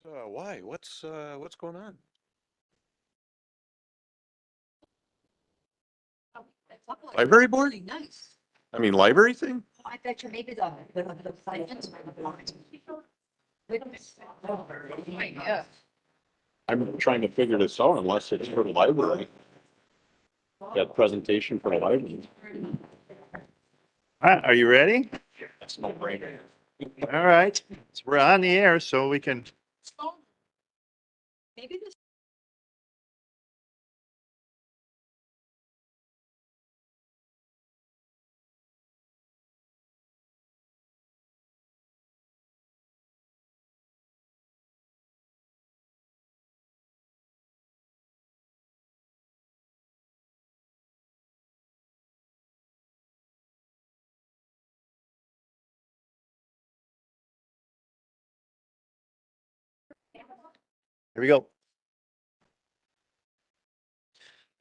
Why? What's going on? Library board? Really nice. I mean, library thing? I bet you maybe the finance. Yeah. I'm trying to figure this out unless it's for the library. That presentation for the library. Are you ready? That's no brainer. All right. So we're on the air, so we can. Maybe this. Here we go.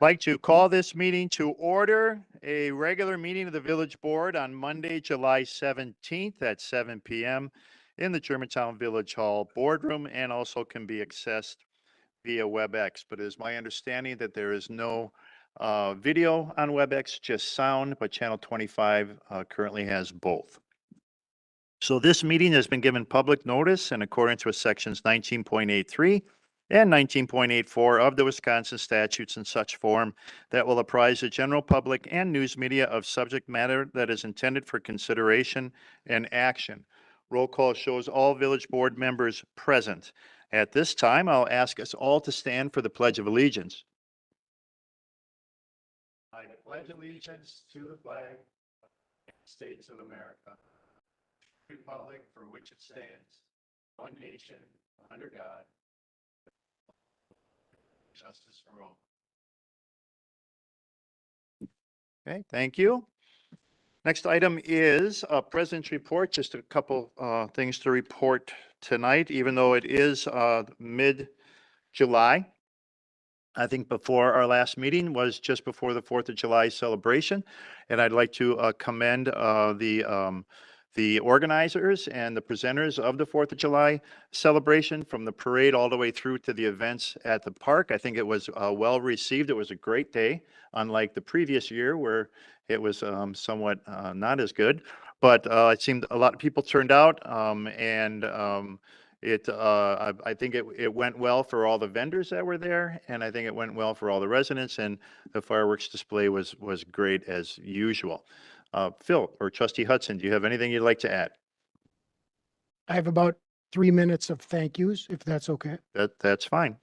I'd like to call this meeting to order, a regular meeting of the Village Board on Monday, July 17th at 7 p.m. in the Germantown Village Hall boardroom, and also can be accessed via WebEx. But it is my understanding that there is no video on WebEx, just sound, but Channel 25 currently has both. So this meeting has been given public notice in accordance with sections 19.83 and 19.84 of the Wisconsin statutes in such form that will apprise the general public and news media of subject matter that is intended for consideration and action. Roll call shows all village board members present. At this time, I'll ask us all to stand for the Pledge of Allegiance. I pledge allegiance to the flag of the United States of America, republic for which it stands, one nation, under God, justice for all. Okay, thank you. Next item is a President's report. Just a couple things to report tonight, even though it is mid-July. I think before our last meeting was just before the 4th of July celebration. And I'd like to commend the organizers and the presenters of the 4th of July celebration, from the parade all the way through to the events at the park. I think it was well received. It was a great day, unlike the previous year where it was somewhat not as good. But it seemed a lot of people turned out, and I think it went well for all the vendors that were there, and I think it went well for all the residents, and the fireworks display was great as usual. Phil or Trustee Hudson, do you have anything you'd like to add? I have about 3 minutes of thank yous, if that's okay. That's fine.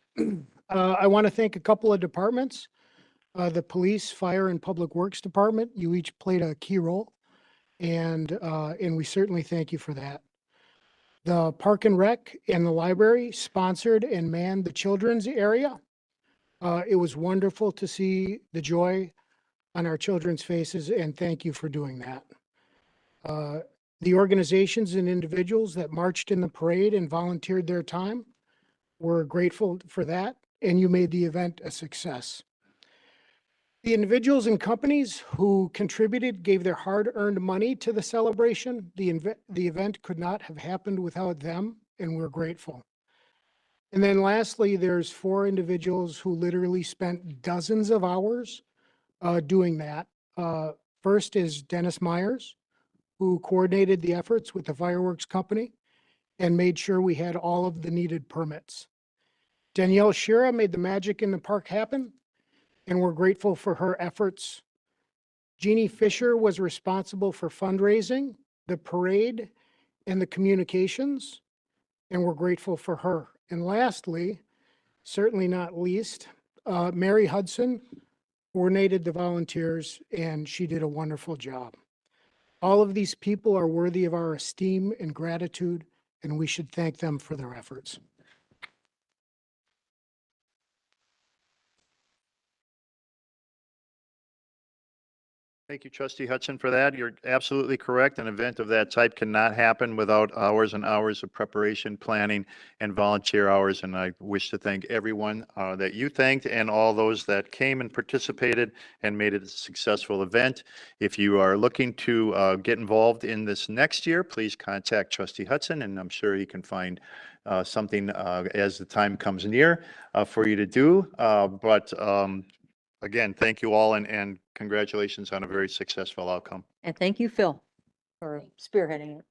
I want to thank a couple of departments. The police, fire, and public works department. You each played a key role, and we certainly thank you for that. The Park and Rec and the library sponsored and manned the children's area. It was wonderful to see the joy on our children's faces, and thank you for doing that. The organizations and individuals that marched in the parade and volunteered their time, we're grateful for that, and you made the event a success. The individuals and companies who contributed gave their hard-earned money to the celebration. The event could not have happened without them, and we're grateful. And then lastly, there's 4 individuals who literally spent dozens of hours doing that. First is Dennis Myers, who coordinated the efforts with the fireworks company and made sure we had all of the needed permits. Danielle Shira made the magic in the park happen, and we're grateful for her efforts. Jeannie Fisher was responsible for fundraising, the parade, and the communications, and we're grateful for her. And lastly, certainly not least, Mary Hudson coordinated the volunteers, and she did a wonderful job. All of these people are worthy of our esteem and gratitude, and we should thank them for their efforts. Thank you, Trustee Hudson, for that. You're absolutely correct. An event of that type cannot happen without hours and hours of preparation, planning, and volunteer hours. And I wish to thank everyone that you thanked and all those that came and participated and made it a successful event. If you are looking to get involved in this next year, please contact Trustee Hudson, and I'm sure he can find something as the time comes near for you to do. But again, thank you all and congratulations on a very successful outcome. And thank you, Phil, for spearheading it.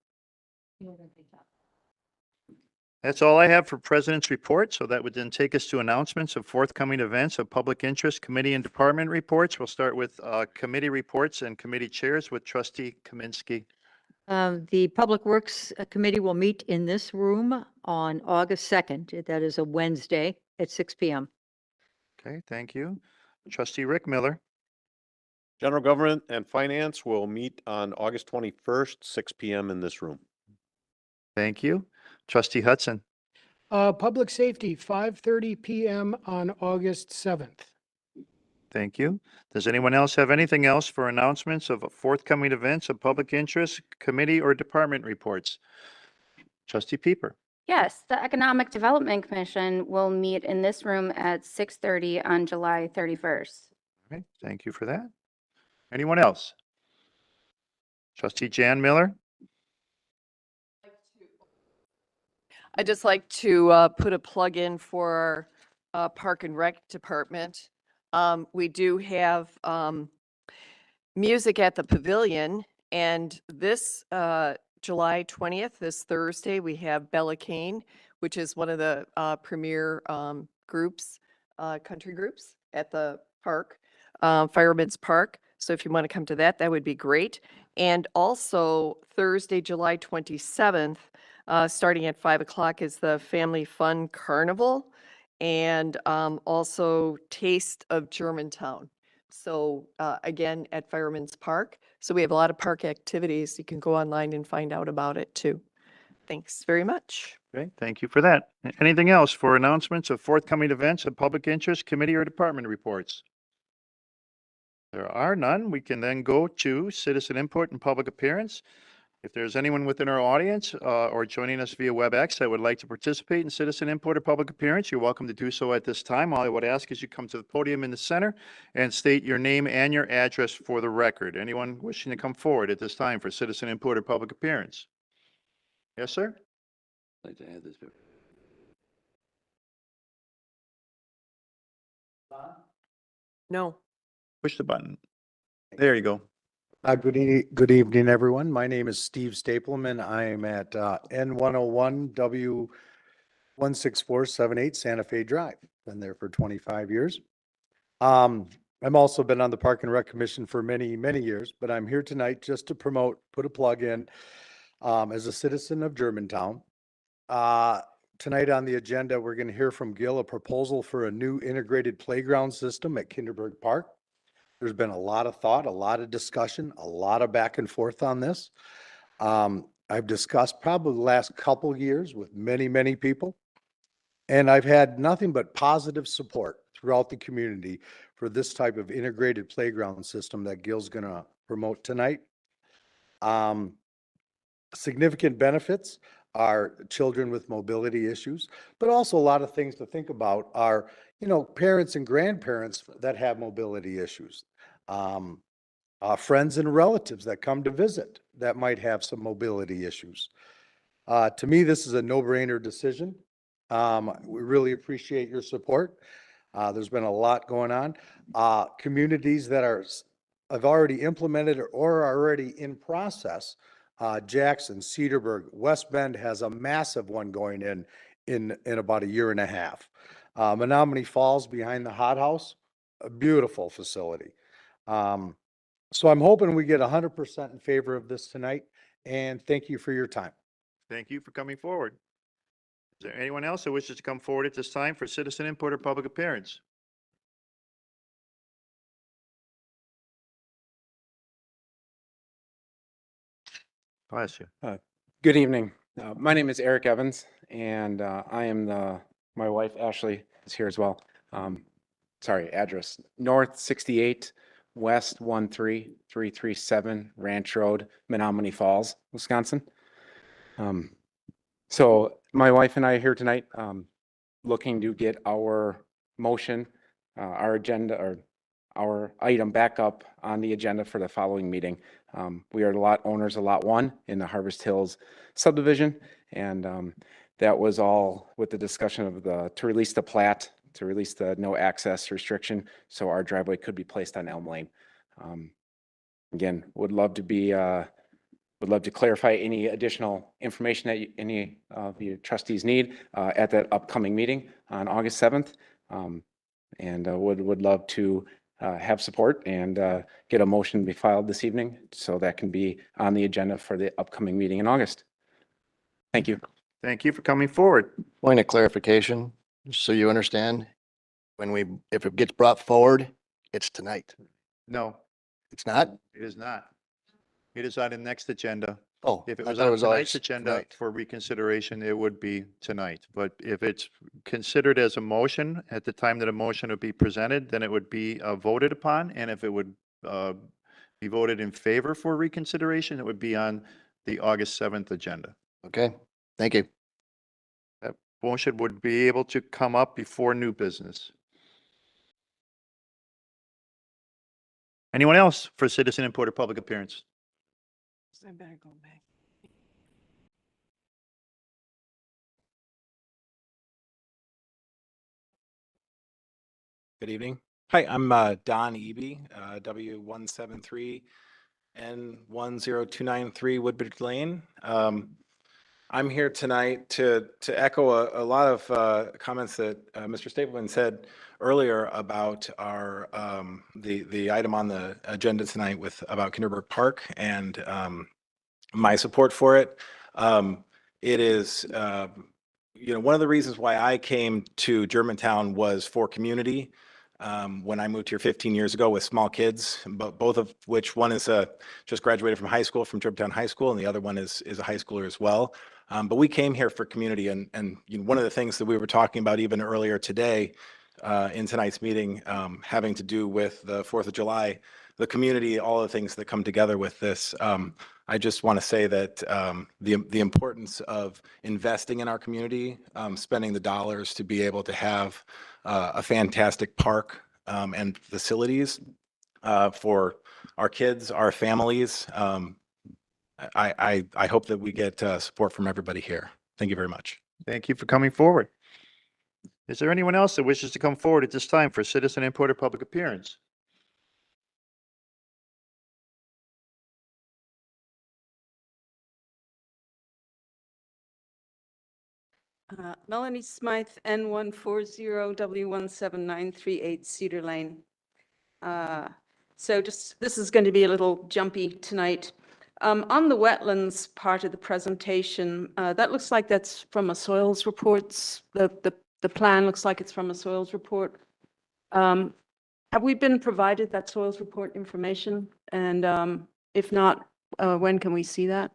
That's all I have for President's report. So that would then take us to announcements of forthcoming events of public interest, committee and department reports. We'll start with committee reports and committee chairs with Trustee Kaminsky. The Public Works Committee will meet in this room on August 2nd. That is a Wednesday at 6 PM. Okay, thank you. Trustee Rick Miller. General Government and Finance will meet on August 21st, 6 PM in this room. Thank you. Trustee Hudson. Public Safety, 5:30 PM on August 7th. Thank you. Does anyone else have anything else for announcements of forthcoming events of public interest, committee or department reports? Trustee Pieper. Yes, the Economic Development Commission will meet in this room at 6:30 on July 31st. Okay, thank you for that. Anyone else? Trustee Jan Miller. I'd just like to put a plug in for our Park and Rec Department. We do have music at the Pavilion, and this July 20th, this Thursday, we have Bella Kane, which is one of the premier groups, country groups at the park, Fireman's Park. So if you want to come to that, that would be great. And also Thursday, July 27th, starting at 5 o'clock is the Family Fun Carnival and also Taste of Germantown. So again, at Fireman's Park. So we have a lot of park activities. You can go online and find out about it too. Thanks very much. Okay, thank you for that. Anything else for announcements of forthcoming events of public interest, committee or department reports? There are none. We can then go to citizen input and public appearance. If there's anyone within our audience or joining us via WebEx that would like to participate in citizen input or public appearance, you're welcome to do so at this time. All I would ask is you come to the podium in the center and state your name and your address for the record. Anyone wishing to come forward at this time for citizen input or public appearance? Yes, sir? I'd like to add this. No. Push the button. There you go. Good evening, everyone. My name is Steve Stapleman. I am at N101 W16478 Santa Fe Drive. Been there for 25 years. I'm also been on the Park and Rec Commission for many, many years, but I'm here tonight just to promote, put a plug in as a citizen of Germantown. Tonight on the agenda, we're going to hear from Gil a proposal for a new integrated playground system at Kinderberg Park. There's been a lot of thought, a lot of discussion, a lot of back and forth on this. I've discussed probably the last couple years with many, many people. And I've had nothing but positive support throughout the community for this type of integrated playground system that Gil's going to promote tonight. Significant benefits are children with mobility issues, but also a lot of things to think about are, you know, parents and grandparents that have mobility issues, friends and relatives that come to visit that might have some mobility issues. To me, this is a no-brainer decision. We really appreciate your support. There's been a lot going on. Communities that have already implemented or are already in process. Jackson, Cedarburg, West Bend has a massive one going in about a year and a half. Menominee Falls behind the Hot House, a beautiful facility. So I'm hoping we get 100% in favor of this tonight, and thank you for your time. Thank you for coming forward. Is there anyone else that wishes to come forward at this time for citizen input or public appearance? Bless you. Good evening. My name is Eric Evans, and I am my wife Ashley is here as well. Sorry, address North 68, West 13337 Ranch Road, Menominee Falls, Wisconsin. So my wife and I are here tonight looking to get our motion, our agenda, or our item back up on the agenda for the following meeting. We are lot owners of Lot 1 in the Harvest Hills subdivision, and that was all with the discussion of to release the plat, to release the no access restriction, so our driveway could be placed on Elm Lane. Again, would love to clarify any additional information that any of you trustees need at that upcoming meeting on August 7th. And would love to have support and get a motion to be filed this evening so that can be on the agenda for the upcoming meeting in August. Thank you. Thank you for coming forward. Point of clarification, just so you understand, if it gets brought forward, it's tonight. No, It's not? it is not. It is on the next agenda. Oh, If it I was thought on was always tonight's agenda tonight. for reconsideration, it would be tonight. But if it's considered as a motion at the time that a motion would be presented, then it would be voted upon. And if it would be voted in favor for reconsideration, it would be on the August 7th agenda. Okay, thank you. That motion would be able to come up before new business. Anyone else for citizen input or public appearance? I better go back. Good evening. Hi, I'm Don Eby, W173 N10293 Woodbridge Lane. I'm here tonight to echo a lot of comments that Mr. Stapleman said earlier about our the item on the agenda tonight about Kinderberg Park and my support for it. It is one of the reasons why I came to Germantown was for community. When I moved here 15 years ago with small kids, but both of which one is just graduated from high school, from Germantown High School, and the other one is a high schooler as well. But we came here for community, and one of the things that we were talking about even earlier today in tonight's meeting, having to do with the 4th of July, the community, all the things that come together with this. I just want to say that the importance of investing in our community, spending the dollars to be able to have a fantastic park and facilities for our kids, our families. I hope that we get support from everybody here. Thank you very much. Thank you for coming forward. Is there anyone else that wishes to come forward at this time for citizen input or public appearance? Melanie Smythe, N140W17938 Cedar Lane. So this is going to be a little jumpy tonight. On the wetlands part of the presentation, that looks like that's from a soils reports. The plan looks like it's from a soils report. Have we been provided that soils report information? And if not, when can we see that?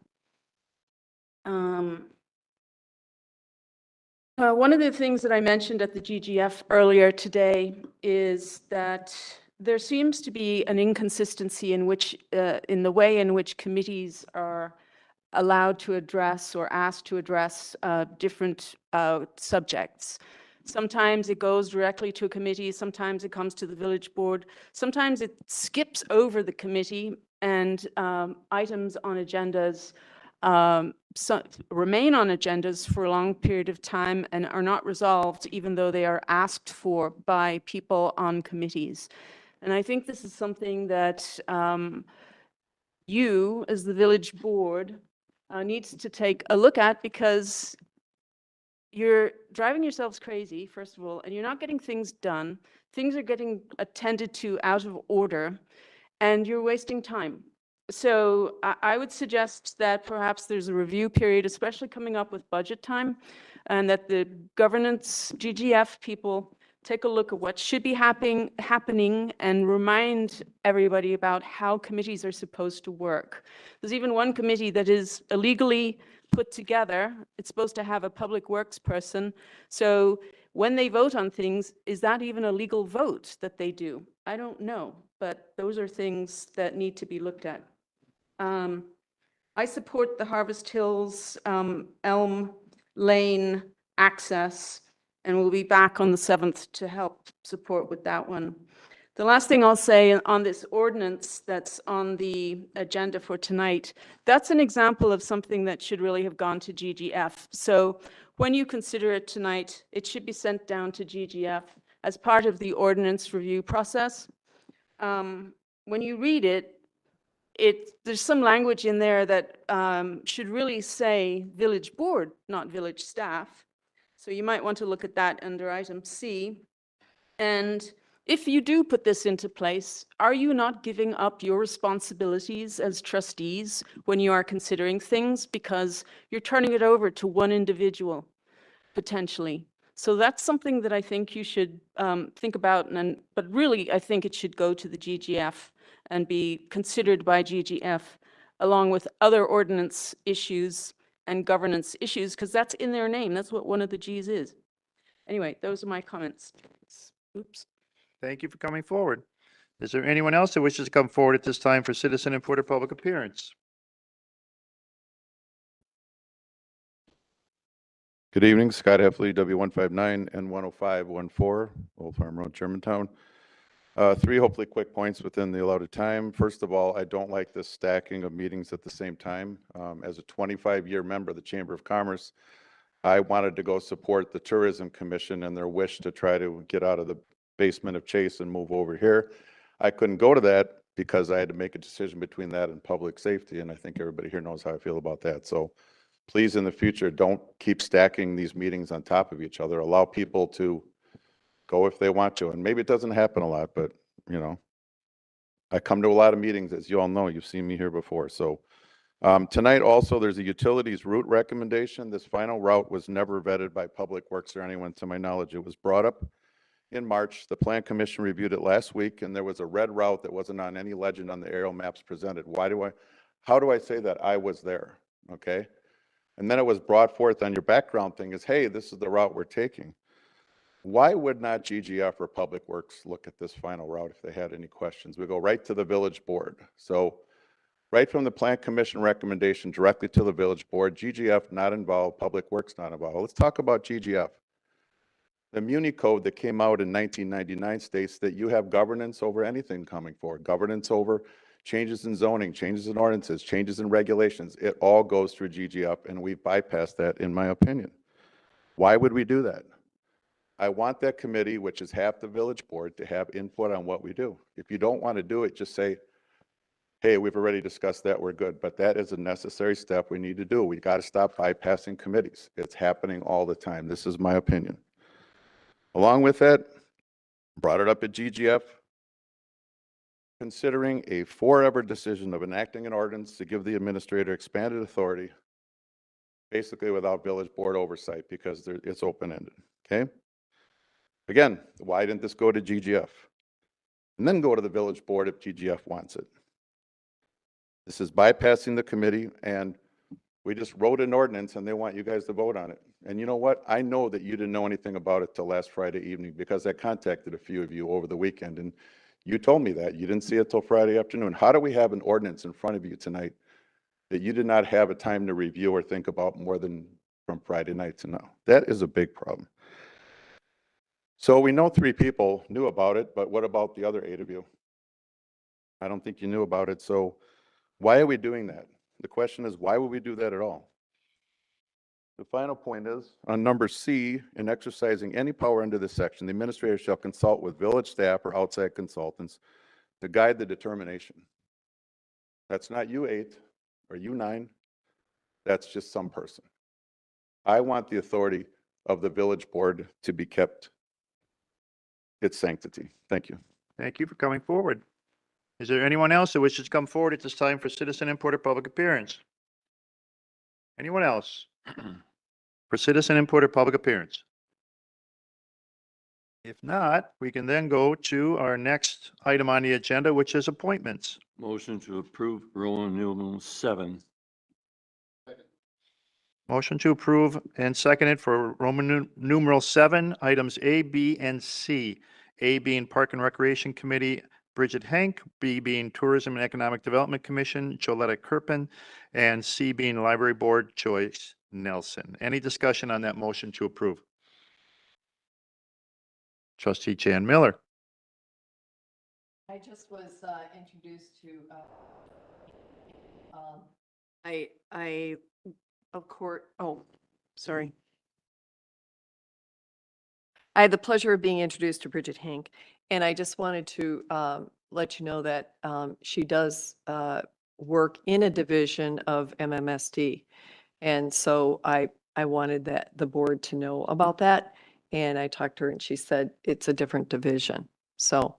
One of the things that I mentioned at the GGF earlier today is that there seems to be an inconsistency in the way in which committees are allowed to address or asked to address different subjects. Sometimes it goes directly to a committee, sometimes it comes to the village board, sometimes it skips over the committee, and items on agendas remain on agendas for a long period of time and are not resolved, even though they are asked for by people on committees. And I think this is something that you, as the village board, needs to take a look at, because you're driving yourselves crazy, first of all, and you're not getting things done. Things are getting attended to out of order, and you're wasting time. So I would suggest that perhaps there's a review period, especially coming up with budget time, and that the governance GGF people take a look at what should be happening and remind everybody about how committees are supposed to work. There's even one committee that is illegally put together. It's supposed to have a public works person. So when they vote on things, is that even a legal vote that they do? I don't know, but those are things that need to be looked at. I support the Harvest Hills Elm Lane access, and we'll be back on the 7th to help support with that one. The last thing I'll say on this ordinance that's on the agenda for tonight, that's an example of something that should really have gone to GGF. So when you consider it tonight, it should be sent down to GGF as part of the ordinance review process. When you read it, there's some language in there that should really say village board, not village staff. So you might want to look at that under item C. And if you do put this into place, are you not giving up your responsibilities as trustees when you are considering things, because you're turning it over to one individual potentially? So that's something that I think you should think about, but really I think it should go to the GGF and be considered by GGF along with other ordinance issues and governance issues, because that's in their name. That's what one of the Gs is. Anyway, those are my comments. Oops. Thank you for coming forward. Is there anyone else that wishes to come forward at this time for citizen input or public appearance? Good evening, Scott Heffley, W159 and 10514, Old Farm Road, Germantown. Three hopefully quick points within the allotted time. First of all, I don't like this stacking of meetings at the same time. As a 25-year member of the Chamber of Commerce, I wanted to go support the Tourism Commission and their wish to try to get out of the basement of Chase and move over here. I couldn't go to that because I had to make a decision between that and public safety, and I think everybody here knows how I feel about that. So please, in the future, don't keep stacking these meetings on top of each other. Allow people to go if they want to. And maybe it doesn't happen a lot, but, you know, I come to a lot of meetings, as you all know. You've seen me here before. So tonight also, there's a utilities route recommendation. This final route was never vetted by Public Works or anyone, to my knowledge. It was brought up in March. The Plan Commission reviewed it last week, and there was a red route that wasn't on any legend on the aerial maps presented. How do I say that I was there? Okay. And then it was brought forth on your background thing is, hey, this is the route we're taking. Why would not GGF or Public Works look at this final route if they had any questions? We go right to the village board. So right from the Plan Commission recommendation directly to the village board, GGF not involved, Public Works not involved. Let's talk about GGF. The Muni Code that came out in 1999 states that you have governance over anything coming forward, governance over changes in zoning, changes in ordinances, changes in regulations. It all goes through GGF, and we've bypassed that, in my opinion. Why would we do that? I want that committee, which is half the village board, to have input on what we do. If you don't want to do it, just say, hey, we've already discussed that, we're good. But that is a necessary step we need to do. We got to stop bypassing committees. It's happening all the time. This is my opinion. Along with that, brought it up at GGF, considering a forever decision of enacting an ordinance to give the administrator expanded authority, basically without village board oversight, because it's open-ended, okay? Again, why didn't this go to GGF? And then go to the village board if GGF wants it. This is bypassing the committee, and we just wrote an ordinance and they want you guys to vote on it. And you know what? I know that you didn't know anything about it till last Friday evening, because I contacted a few of you over the weekend, and you told me that. You didn't see it till Friday afternoon. How do we have an ordinance in front of you tonight that you did not have a time to review or think about more than from Friday night to now? That is a big problem. So we know 3 people knew about it, but what about the other 8 of you? I don't think you knew about it. So why are we doing that? The question is, why would we do that at all? The final point is, on number C, in exercising any power under this section, the administrator shall consult with village staff or outside consultants to guide the determination. That's not you 8 or you 9. That's just some person. I want the authority of the village board to be kept its sanctity. Thank you. Thank you for coming forward. Is there anyone else that wishes to come forward at this time for citizen input or public appearance? Anyone else? For citizen input or public appearance? If not, we can then go to our next item on the agenda, which is appointments. Motion to approve Roman numeral 7. Motion to approve and seconded for Roman numeral 7, items A, B, and C. A being Park and Recreation Committee, Bridget Hank, B being Tourism and Economic Development Commission, Joletta Kirpin, and C being Library Board, Joyce Nelson. Any discussion on that motion to approve? Trustee Jan Miller. I just was introduced to, of course, oh, sorry. I had the pleasure of being introduced to Bridget Hank, and I just wanted to let you know that she does work in a division of MMSD. And so I wanted the board to know about that. And I talked to her and she said it's a different division. So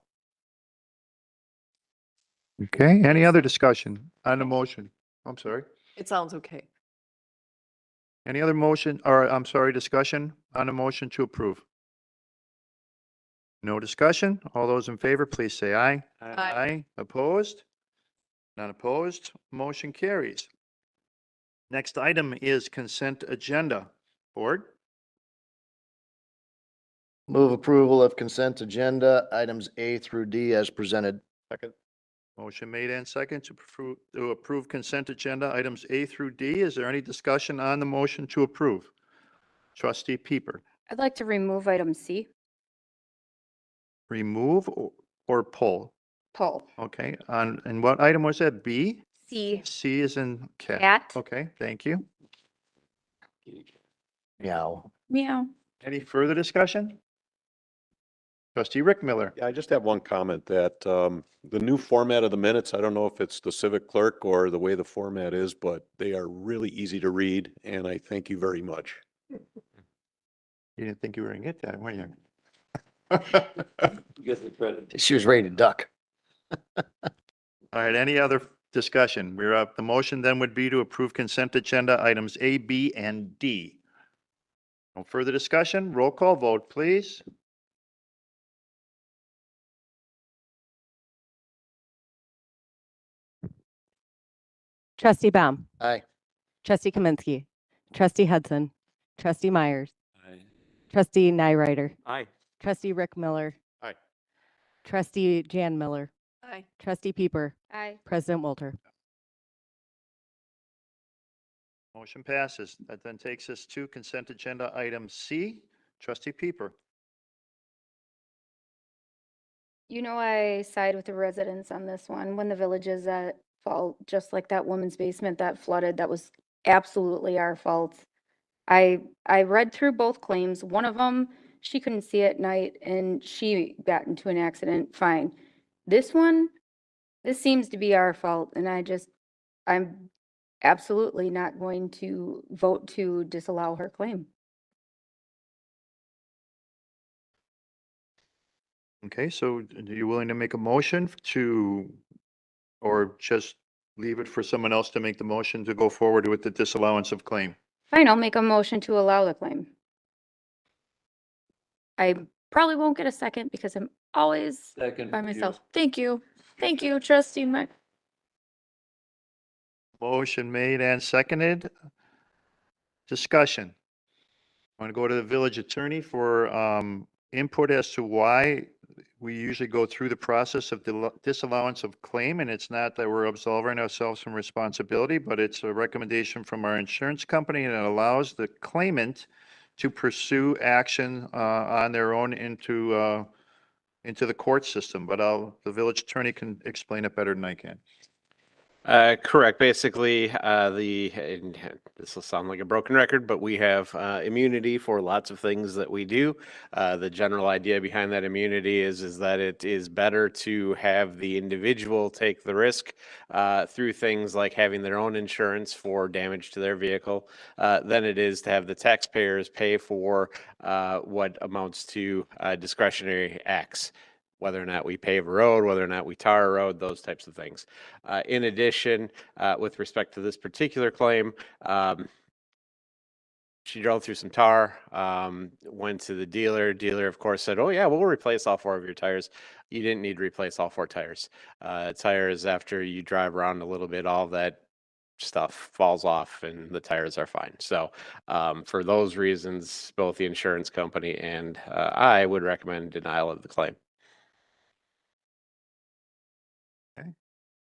Okay, any other discussion on the motion? I'm sorry. it sounds okay. Any other motion, or I'm sorry, discussion on the motion to approve? No discussion? All those in favor, please say aye. Aye. Opposed? None opposed? Motion carries. Next item is consent agenda. Board? Move approval of consent agenda items A through D as presented. Second. Motion made and second to approve consent agenda items A through D. Is there any discussion on the motion to approve? Trustee Pieper, I'd like to remove item C, remove or pull? pull. Okay, and what item was that? B? C, C is in cat. cat. Okay, thank you. Meow. Meow. Any further discussion? Trustee Rick Miller. Yeah, I just have one comment that the new format of the minutes, I don't know if it's the civic clerk or the way the format is, but they are really easy to read, and I thank you very much. You didn't think you were going to get that, were you? You get the credit. She was ready to duck. All right, any other discussion? We're up. The motion then would be to approve consent agenda items A, B, and D. No further discussion? Roll call vote, please. Trustee Baum, Aye. Trustee Kaminsky, Trustee Hudson, Trustee Myers, Trustee Nyrider, Aye. Trustee Rick Miller. Aye. Trustee Jan Miller, Aye. Trustee Pieper, Aye. President Walter. Motion passes. That then takes us to consent agenda item C. Trustee Pieper. You know, I side with the residents on this one. When the villages that fall, just like that woman's basement that flooded, that was absolutely our fault. I read through both claims. One of them, she couldn't see at night and she got into an accident. Fine. This one, this seems to be our fault, and I'm absolutely not going to vote to disallow her claim. Okay, so are you willing to make a motion to, or just leave it for someone else to make the motion to go forward with the disallowance of claim? Fine, I'll make a motion to allow the claim. I probably won't get a second because I'm always Second. by myself. Thank you. Thank you, trustee. Motion made and seconded. Discussion. I want to go to the village attorney for input as to why we usually go through the process of disallowance of claim, and it's not that we're absolving ourselves from responsibility, but it's a recommendation from our insurance company, and it allows the claimant to pursue action on their own into the court system. But the village attorney can explain it better than I can. Correct. Basically, and this will sound like a broken record, but we have immunity for lots of things that we do. The general idea behind that immunity is that it is better to have the individual take the risk through things like having their own insurance for damage to their vehicle than it is to have the taxpayers pay for what amounts to discretionary acts. Whether or not we pave a road, whether or not we tar a road, those types of things. In addition, with respect to this particular claim, she drove through some tar, went to the dealer. Dealer, of course, said, "Oh yeah, we'll replace all 4 of your tires." You didn't need to replace all 4 tires. Tires, after you drive around a little bit, all that stuff falls off and the tires are fine. So for those reasons, both the insurance company and I would recommend denial of the claim.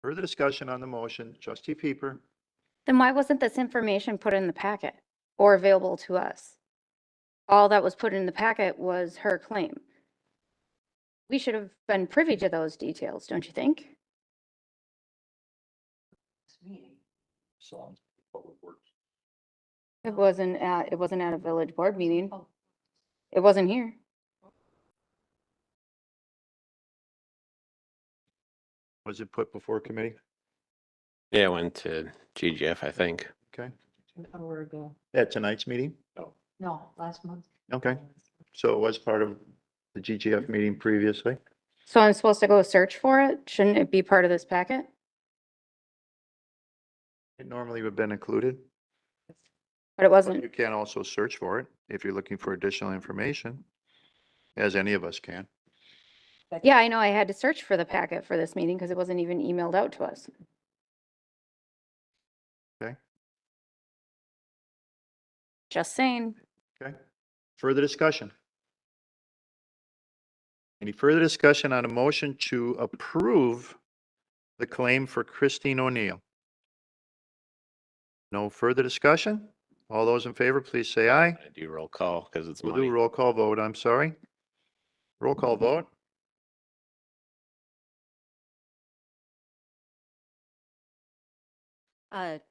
Further discussion on the motion. Trustee Pieper. Then why wasn't this information put in the packet or available to us? All that was put in the packet was her claim. We should have been privy to those details, don't you think? It wasn't at a village board meeting. It wasn't here. Was it put before committee? Yeah, it went to GGF, I think. Okay. An hour ago. At tonight's meeting? No, last month. Okay. So it was part of the GGF meeting previously? So I'm supposed to go search for it? Shouldn't it be part of this packet? It normally would have been included. But it But wasn't. you can also search for it if you're looking for additional information, as any of us can. Yeah, I know I had to search for the packet for this meeting because it wasn't even emailed out to us. Okay. Just saying. Okay. Further discussion? Any further discussion on a motion to approve the claim for Christine O'Neill? No further discussion? All those in favor, please say aye. I do roll call because it's We'll money. do roll call vote, I'm sorry. Roll call vote.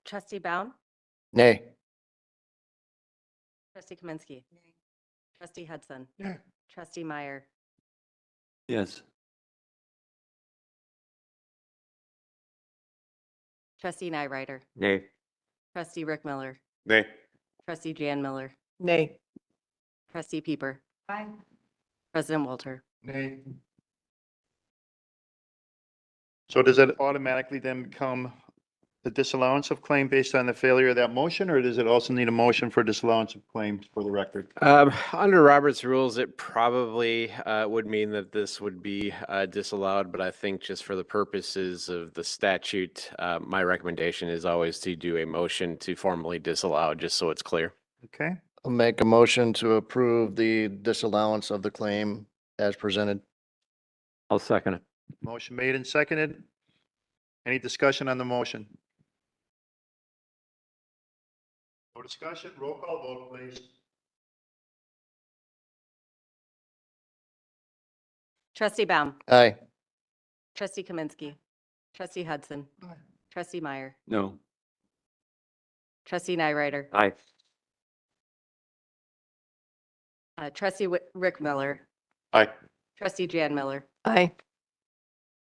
Trustee Baum, Nay. trustee Kaminsky, trustee Hudson, Yeah. trustee Meyer, Yes. trustee Nyrider, Nay. trustee Rick Miller, Nay. trustee Jan Miller, Nay. trustee Pieper, Aye. President Walter. Nay. So does that automatically then become the disallowance of claim based on the failure of that motion, or does it also need a motion for disallowance of claims for the record? Under Robert's rules, it probably would mean that this would be disallowed, but I think just for the purposes of the statute, my recommendation is always to do a motion to formally disallow, just so it's clear. Okay, I'll make a motion to approve the disallowance of the claim as presented. I'll second it. motion made and seconded. Any discussion on the motion? No discussion, roll call vote, please. Trustee Baum, Aye. trustee Kaminsky, trustee Hudson, trustee Meyer, No. trustee Nyrider, Aye. trustee Rick Miller, Aye. trustee Jan Miller, Aye.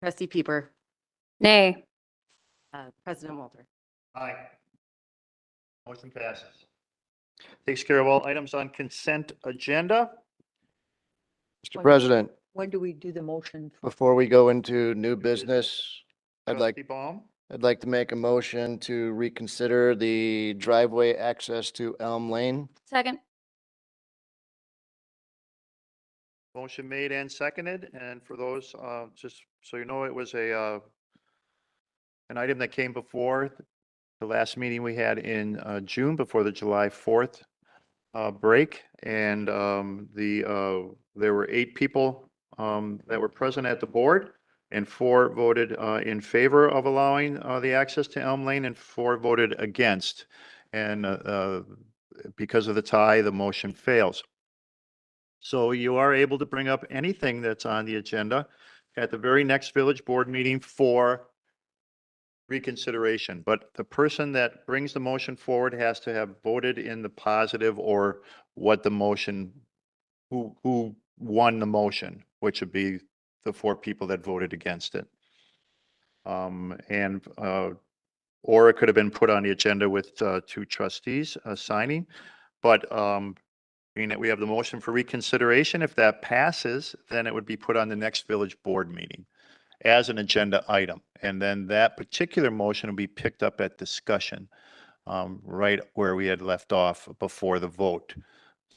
trustee Pieper, Nay. President Walter. Aye. Motion passes. Takes care of all items on consent agenda. Mr. President, When do we do the motion? before we go into new business, I'd like Trustee Baum, I'd like to make a motion to reconsider the driveway access to Elm Lane. Second. motion made and seconded, and for those, just so you know, it was an item that came before the last meeting we had in June, before the July 4th break, and there were 8 people that were present at the board, and 4 voted in favor of allowing the access to Elm Lane, and 4 voted against. And because of the tie, the motion fails. So you are able to bring up anything that's on the agenda at the very next village board meeting for reconsideration. But the person that brings the motion forward has to have voted in the positive, or what the motion, who won the motion, which would be the 4 people that voted against it. Or it could have been put on the agenda with 2 trustees signing. But being that we have the motion for reconsideration, if that passes, then it would be put on the next village board meeting as an agenda item. And then that particular motion will be picked up at discussion, right where we had left off before the vote,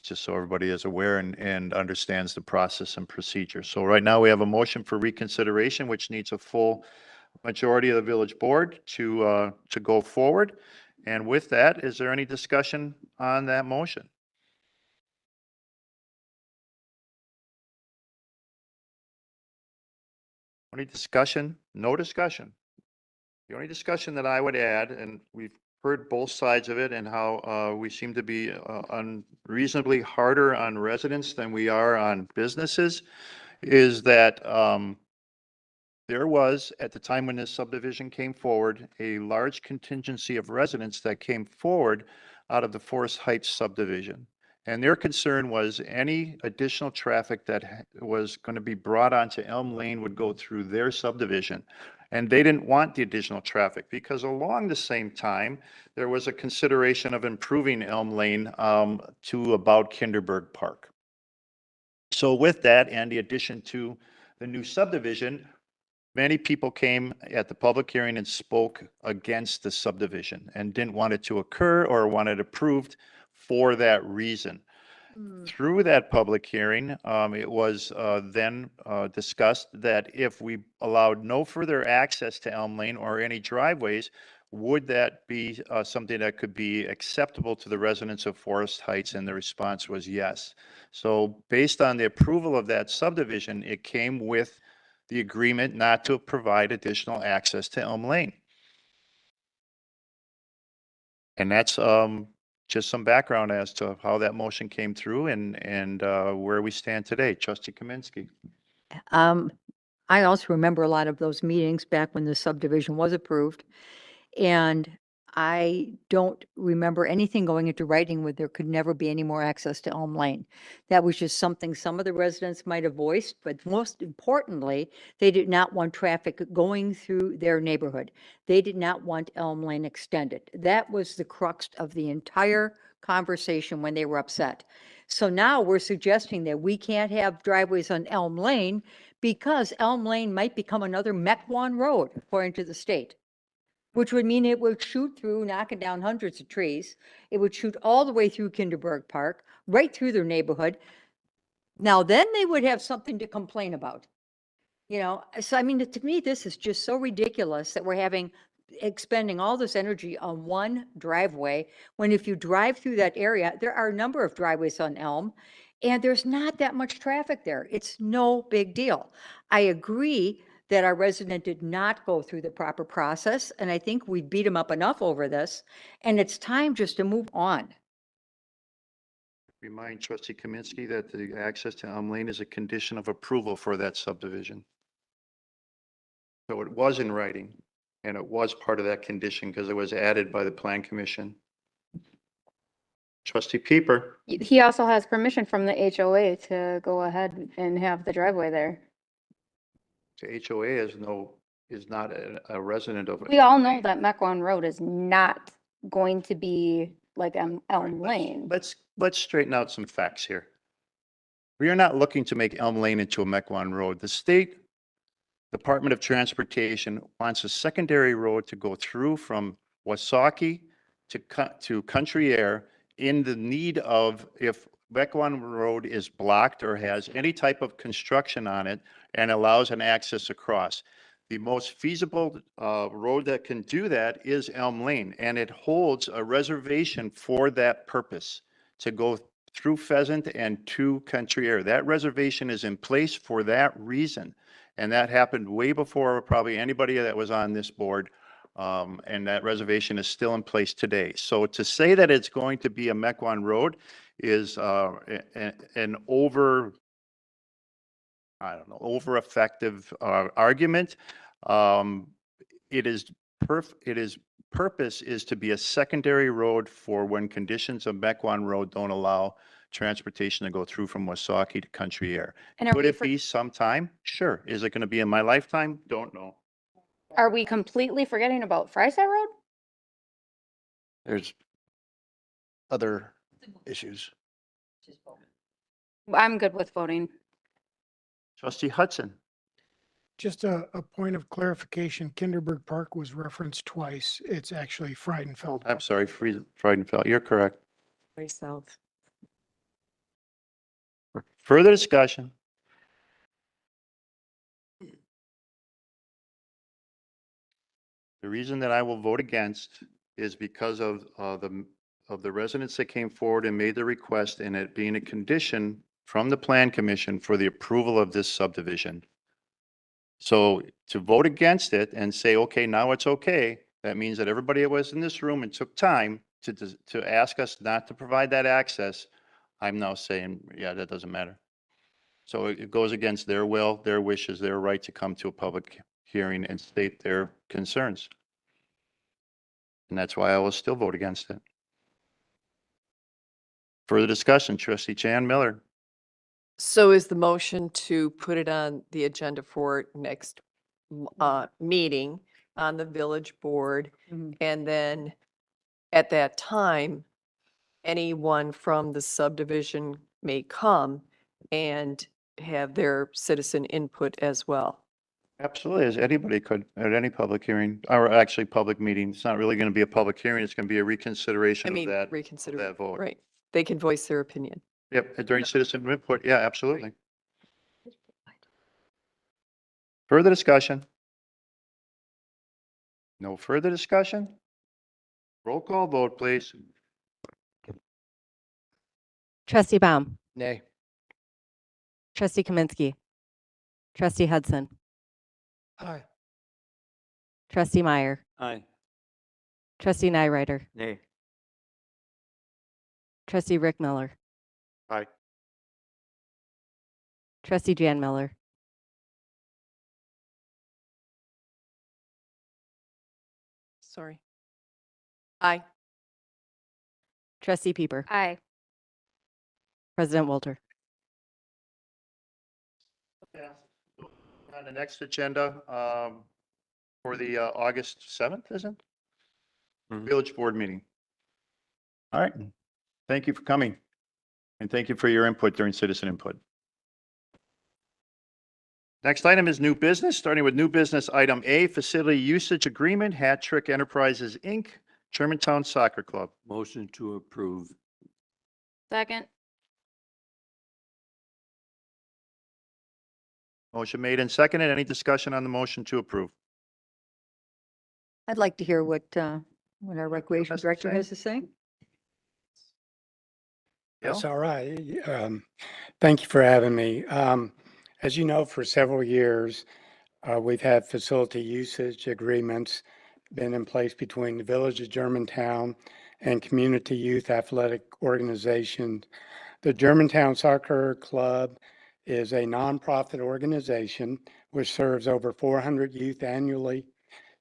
just so everybody is aware and understands the process and procedure. So right now we have a motion for reconsideration, which needs a full majority of the village board to go forward. And with that, is there any discussion on that motion? Any discussion? No discussion. The only discussion that I would add, and we've heard both sides of it and how we seem to be unreasonably harder on residents than we are on businesses, is that there was, at the time when this subdivision came forward, a large contingency of residents that came forward out of the Forest Heights subdivision. And their concern was any additional traffic that was going to be brought onto Elm Lane would go through their subdivision. And they didn't want the additional traffic because along the same time, there was a consideration of improving Elm Lane to about Kinderberg Park. So with that and the addition to the new subdivision, many people came at the public hearing and spoke against the subdivision and didn't want it to occur or want it approved for that reason. Through that public hearing, it was then discussed that if we allowed no further access to Elm Lane or any driveways, would that be something that could be acceptable to the residents of Forest Heights? And the response was yes. So based on the approval of that subdivision, it came with the agreement not to provide additional access to Elm Lane. And that's just some background as to how that motion came through and where we stand today. Trustee Kaminsky. I also remember a lot of those meetings back when the subdivision was approved. And I don't remember anything going into writing where there could never be any more access to Elm Lane. That was just something some of the residents might have voiced, but most importantly, they did not want traffic going through their neighborhood. They did not want Elm Lane extended. That was the crux of the entire conversation when they were upset. So now we're suggesting that we can't have driveways on Elm Lane because Elm Lane might become another Mequon Road, according to the state, which would mean it would shoot through, knocking down hundreds of trees. It would shoot all the way through Kinderberg Park, right through their neighborhood. Now, then they would have something to complain about. You know, so I mean, to me, this is just so ridiculous that we're expending all this energy on one driveway, when if you drive through that area, there are a number of driveways on Elm, and there's not that much traffic there. It's no big deal. I agree that our resident did not go through the proper process, and I think we beat him up enough over this, and it's time just to move on. Remind Trustee Kaminsky that the access to Elm Lane is a condition of approval for that subdivision. So it was in writing, and it was part of that condition because it was added by the Plan Commission. Trustee Pieper. He also has permission from the HOA to go ahead and have the driveway there. The HOA is not a resident of it. We all know that Mequon Road is not going to be like Elm Lane. Let's straighten out some facts here. We are not looking to make Elm Lane into a Mequon Road. The State Department of Transportation wants a secondary road to go through from Wasaki to Country Air in the need of, if Mequon Road is blocked or has any type of construction on it and allows an access across. The most feasible road that can do that is Elm Lane, and it holds a reservation for that purpose to go through Pheasant and to Country Air. That reservation is in place for that reason, and that happened way before probably anybody that was on this board, and that reservation is still in place today. So to say that it's going to be a Mequon Road is an over effective argument. Its purpose is to be a secondary road for when conditions of Mequon Road don't allow transportation to go through from Wasaki to Country Air. And Could it be sometime? Sure. Is it going to be in my lifetime? Don't know. Are we completely forgetting about Fryside Road? There's other issues. I'm good with voting. Trustee Hudson. Just a point of clarification, Kinderberg Park was referenced twice. It's actually Friedenfeld. I'm sorry, Friedenfeld. You're correct. Very south. Further discussion? The reason that I will vote against is because of the residents that came forward and made the request, and it being a condition from the Plan Commission for the approval of this subdivision. So to vote against it and say, okay, now it's okay, that means that everybody that was in this room and took time to ask us not to provide that access, I'm now saying, yeah, that doesn't matter. So it goes against their will, their wishes, their right to come to a public hearing and state their concerns. And that's why I will still vote against it. Further discussion, trustee Jan Miller. So is the motion to put it on the agenda for next meeting on the village board? Mhm. And then at that time, anyone from the subdivision may come and have their citizen input as well. Absolutely, as anybody could at any public hearing, or actually public meeting. It's not really going to be a public hearing. It's going to be a I reconsideration of mean, that, reconsider, that vote. right? They can voice their opinion. Yep, during citizen input. Yeah, absolutely. Further discussion? No further discussion? Roll call vote, please. Trustee Baum, Nay. trustee Kaminsky, trustee Hudson, Aye. trustee Meyer, Aye. trustee Nyrider, Nay. trustee Rick Miller, Aye. trustee Jan Miller, Sorry. Aye. trustee Pieper, Aye. President Walter. On the next agenda, for the August 7th, isn't it? Mhm. Village board meeting. All right. Thank you for coming. And thank you for your input during citizen input. Next item is new business, starting with new business item A, facility usage agreement, Hat Trick Enterprises, Inc., Germantown Soccer Club. Motion to approve. Second. Motion made and seconded. Any discussion on the motion to approve? I'd like to hear what our recreation has to director say? has to say. Bill? That's all right. Thank you for having me. As you know, for several years, we've had facility usage agreements been in place between the Village of Germantown and community youth athletic organizations. The Germantown Soccer Club is a nonprofit organization which serves over 400 youth annually.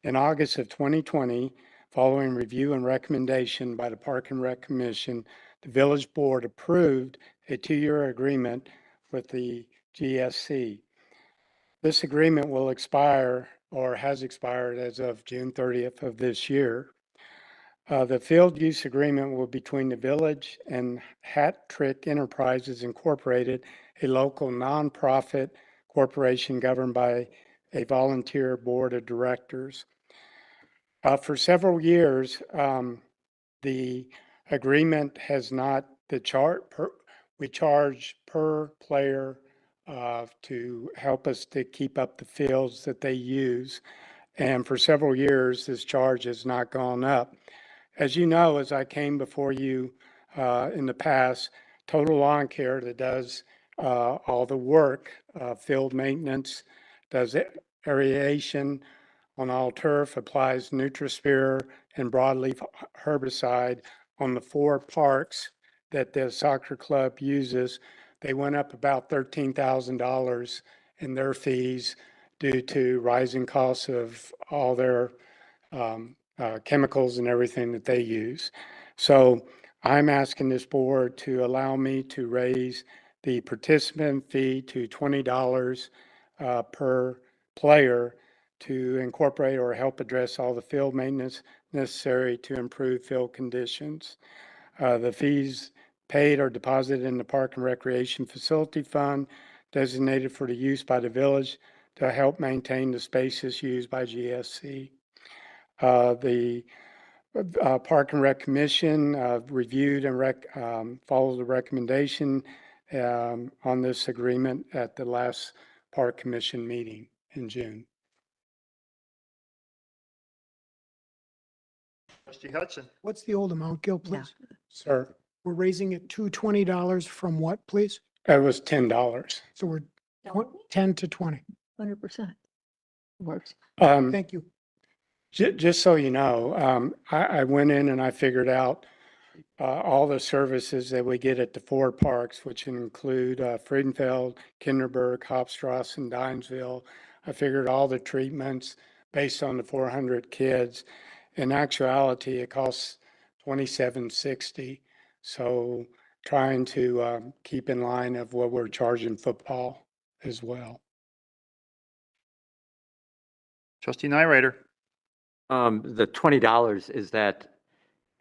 In August of 2020, following review and recommendation by the Park and Rec Commission, the village board approved a 2-year agreement with the GSC. This agreement will expire or has expired as of June 30th of this year. The field use agreement will be between the village and Hat Trick Enterprises Incorporated, a local nonprofit corporation governed by a volunteer board of directors. For several years, the agreement has not, we charge per player to help us to keep up the fields that they use. And for several years, this charge has not gone up. As you know, as I came before you in the past, Total Lawn Care that does all the work, field maintenance, does aeration on all turf, applies Nutrisphere and broadleaf herbicide on the 4 parks that the soccer club uses. They went up about $13,000 in their fees due to rising costs of all their chemicals and everything that they use. So I'm asking this board to allow me to raise the participant fee to $20 per player to incorporate or help address all the field maintenance necessary to improve field conditions. The fees paid are deposited in the Park and Recreation Facility Fund designated for the use by the village to help maintain the spaces used by GSC. The Park and Rec Commission reviewed and followed the recommendation on this agreement at the last Park Commission meeting in June. Trustee Hudson. What's the old amount, Gil, please? Sir, We're raising it to $20 from what, please? it was $10. So we're 10 to 20. 100%. Works. Thank you. Just so you know, I went in and I figured out all the services that we get at the 4 parks, which include Friedenfeld, Kinderberg, Hofstrasse, and Dinesville. I figured all the treatments based on the 400 kids. In actuality, it costs $27.60. So trying to keep in line of what we're charging football as well. Trustee Nyrider. The $20, is that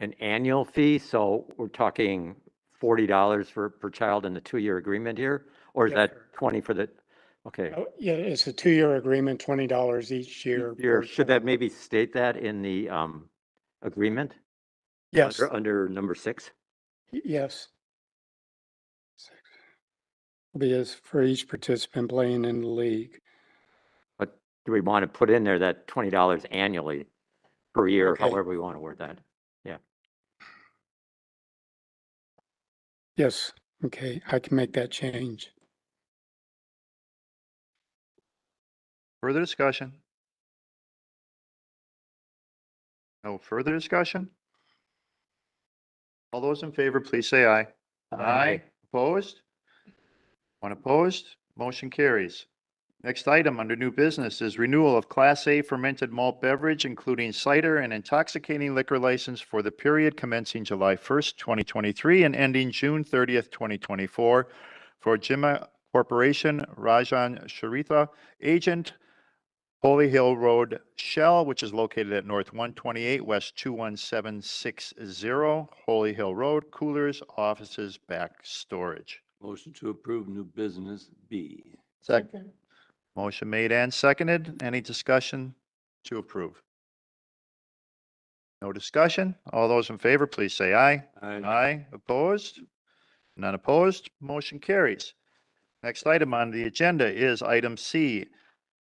an annual fee? So we're talking $40 per child in the 2-year agreement here? Or is Yes, that sir. 20 for the, okay. Oh, yeah, it's a 2-year agreement, $20 each year. Should that maybe state that in the agreement? Yes. Under number 6? Yes. Because for each participant playing in the league. But do we want to put in there that $20 annually per year, Okay. however we want to word that? Yeah. Yes, okay, I can make that change. Further discussion? No further discussion? All those in favor, please say aye. Aye. Opposed? One opposed? Motion carries. Next item under new business is renewal of Class A fermented malt beverage, including cider and intoxicating liquor license for the period commencing July 1st, 2023 and ending June 30th, 2024 for Jimma Corporation, Rajan Sharitha, agent, Holy Hill Road, Shell, which is located at North 128 West 21760, Holy Hill Road, coolers, offices, back storage. Motion to approve new business B. Second. Motion made and seconded. Any discussion to approve? No discussion? All those in favor, please say aye. Aye. Opposed? None opposed? Motion carries. Next item on the agenda is item C,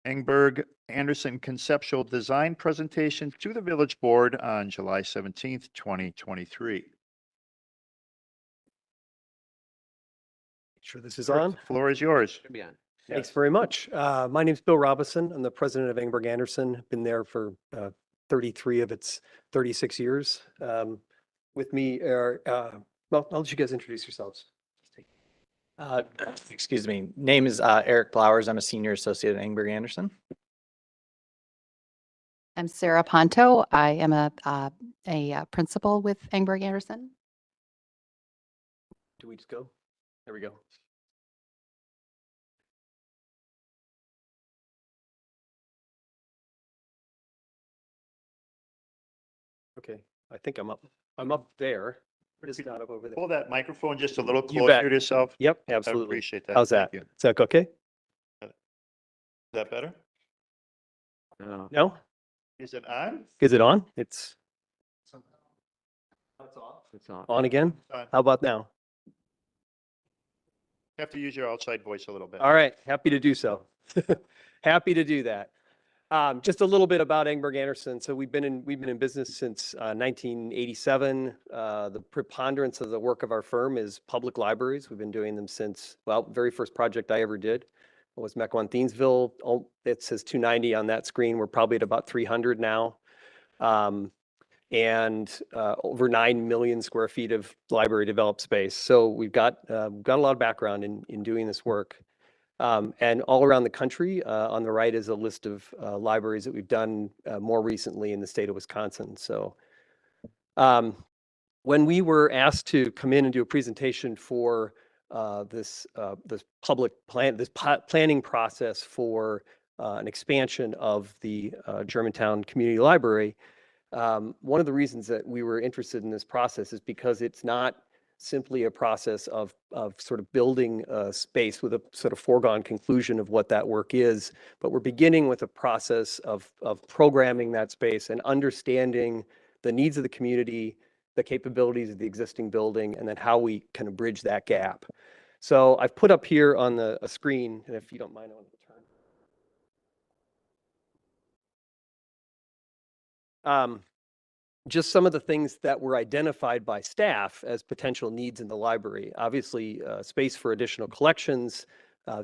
Engberg Anderson Conceptual Design Presentation to the Village Board on July 17th, 2023. Sure this is on. The floor is yours. Should be on. Thanks very much. My name's Bill Robinson. I'm the president of Engberg Anderson. Been there for 33 of its 36 years. With me are, well, I'll let you guys introduce yourselves. Excuse me. Name is Eric Blowers. I'm a senior associate at Engberg Anderson. I'm Sarah Ponto. I am a principal with Engberg Anderson. Do we just go? There we go. Okay, I think I'm up. I'm up there. Just not up over there. Pull that microphone just a little You bet. closer to yourself. Yep, I absolutely. appreciate that. How's Thank that? you. Is that okay? Is that better? No? Is it on? Is it on? It's That's off. It's on. on again? On. How about now? You have to use your outside voice a little bit. All right, happy to do so. Happy to do that. Just a little bit about Engberg Anderson. So we've been in business since 1987. The preponderance of the work of our firm is public libraries. We've been doing them since, well, very first project I ever did was Mequon Thiensville. Oh, it says 290 on that screen. We're probably at about 300 now. And over 9 million square feet of library developed space. So we've got a lot of background in doing this work. And all around the country, on the right is a list of libraries that we've done more recently in the state of Wisconsin. So when we were asked to come in and do a presentation for this public plan, planning process for an expansion of the Germantown Community Library, one of the reasons that we were interested in this process is because it's not simply a process of sort of building a space with a sort of foregone conclusion of what that work is, but we're beginning with a process of programming that space and understanding the needs of the community, the capabilities of the existing building, and then how we kind of bridge that gap. So I've put up here on a screen, and if you don't mind, I want to turn. Just some of the things that were identified by staff as potential needs in the library. Obviously, space for additional collections,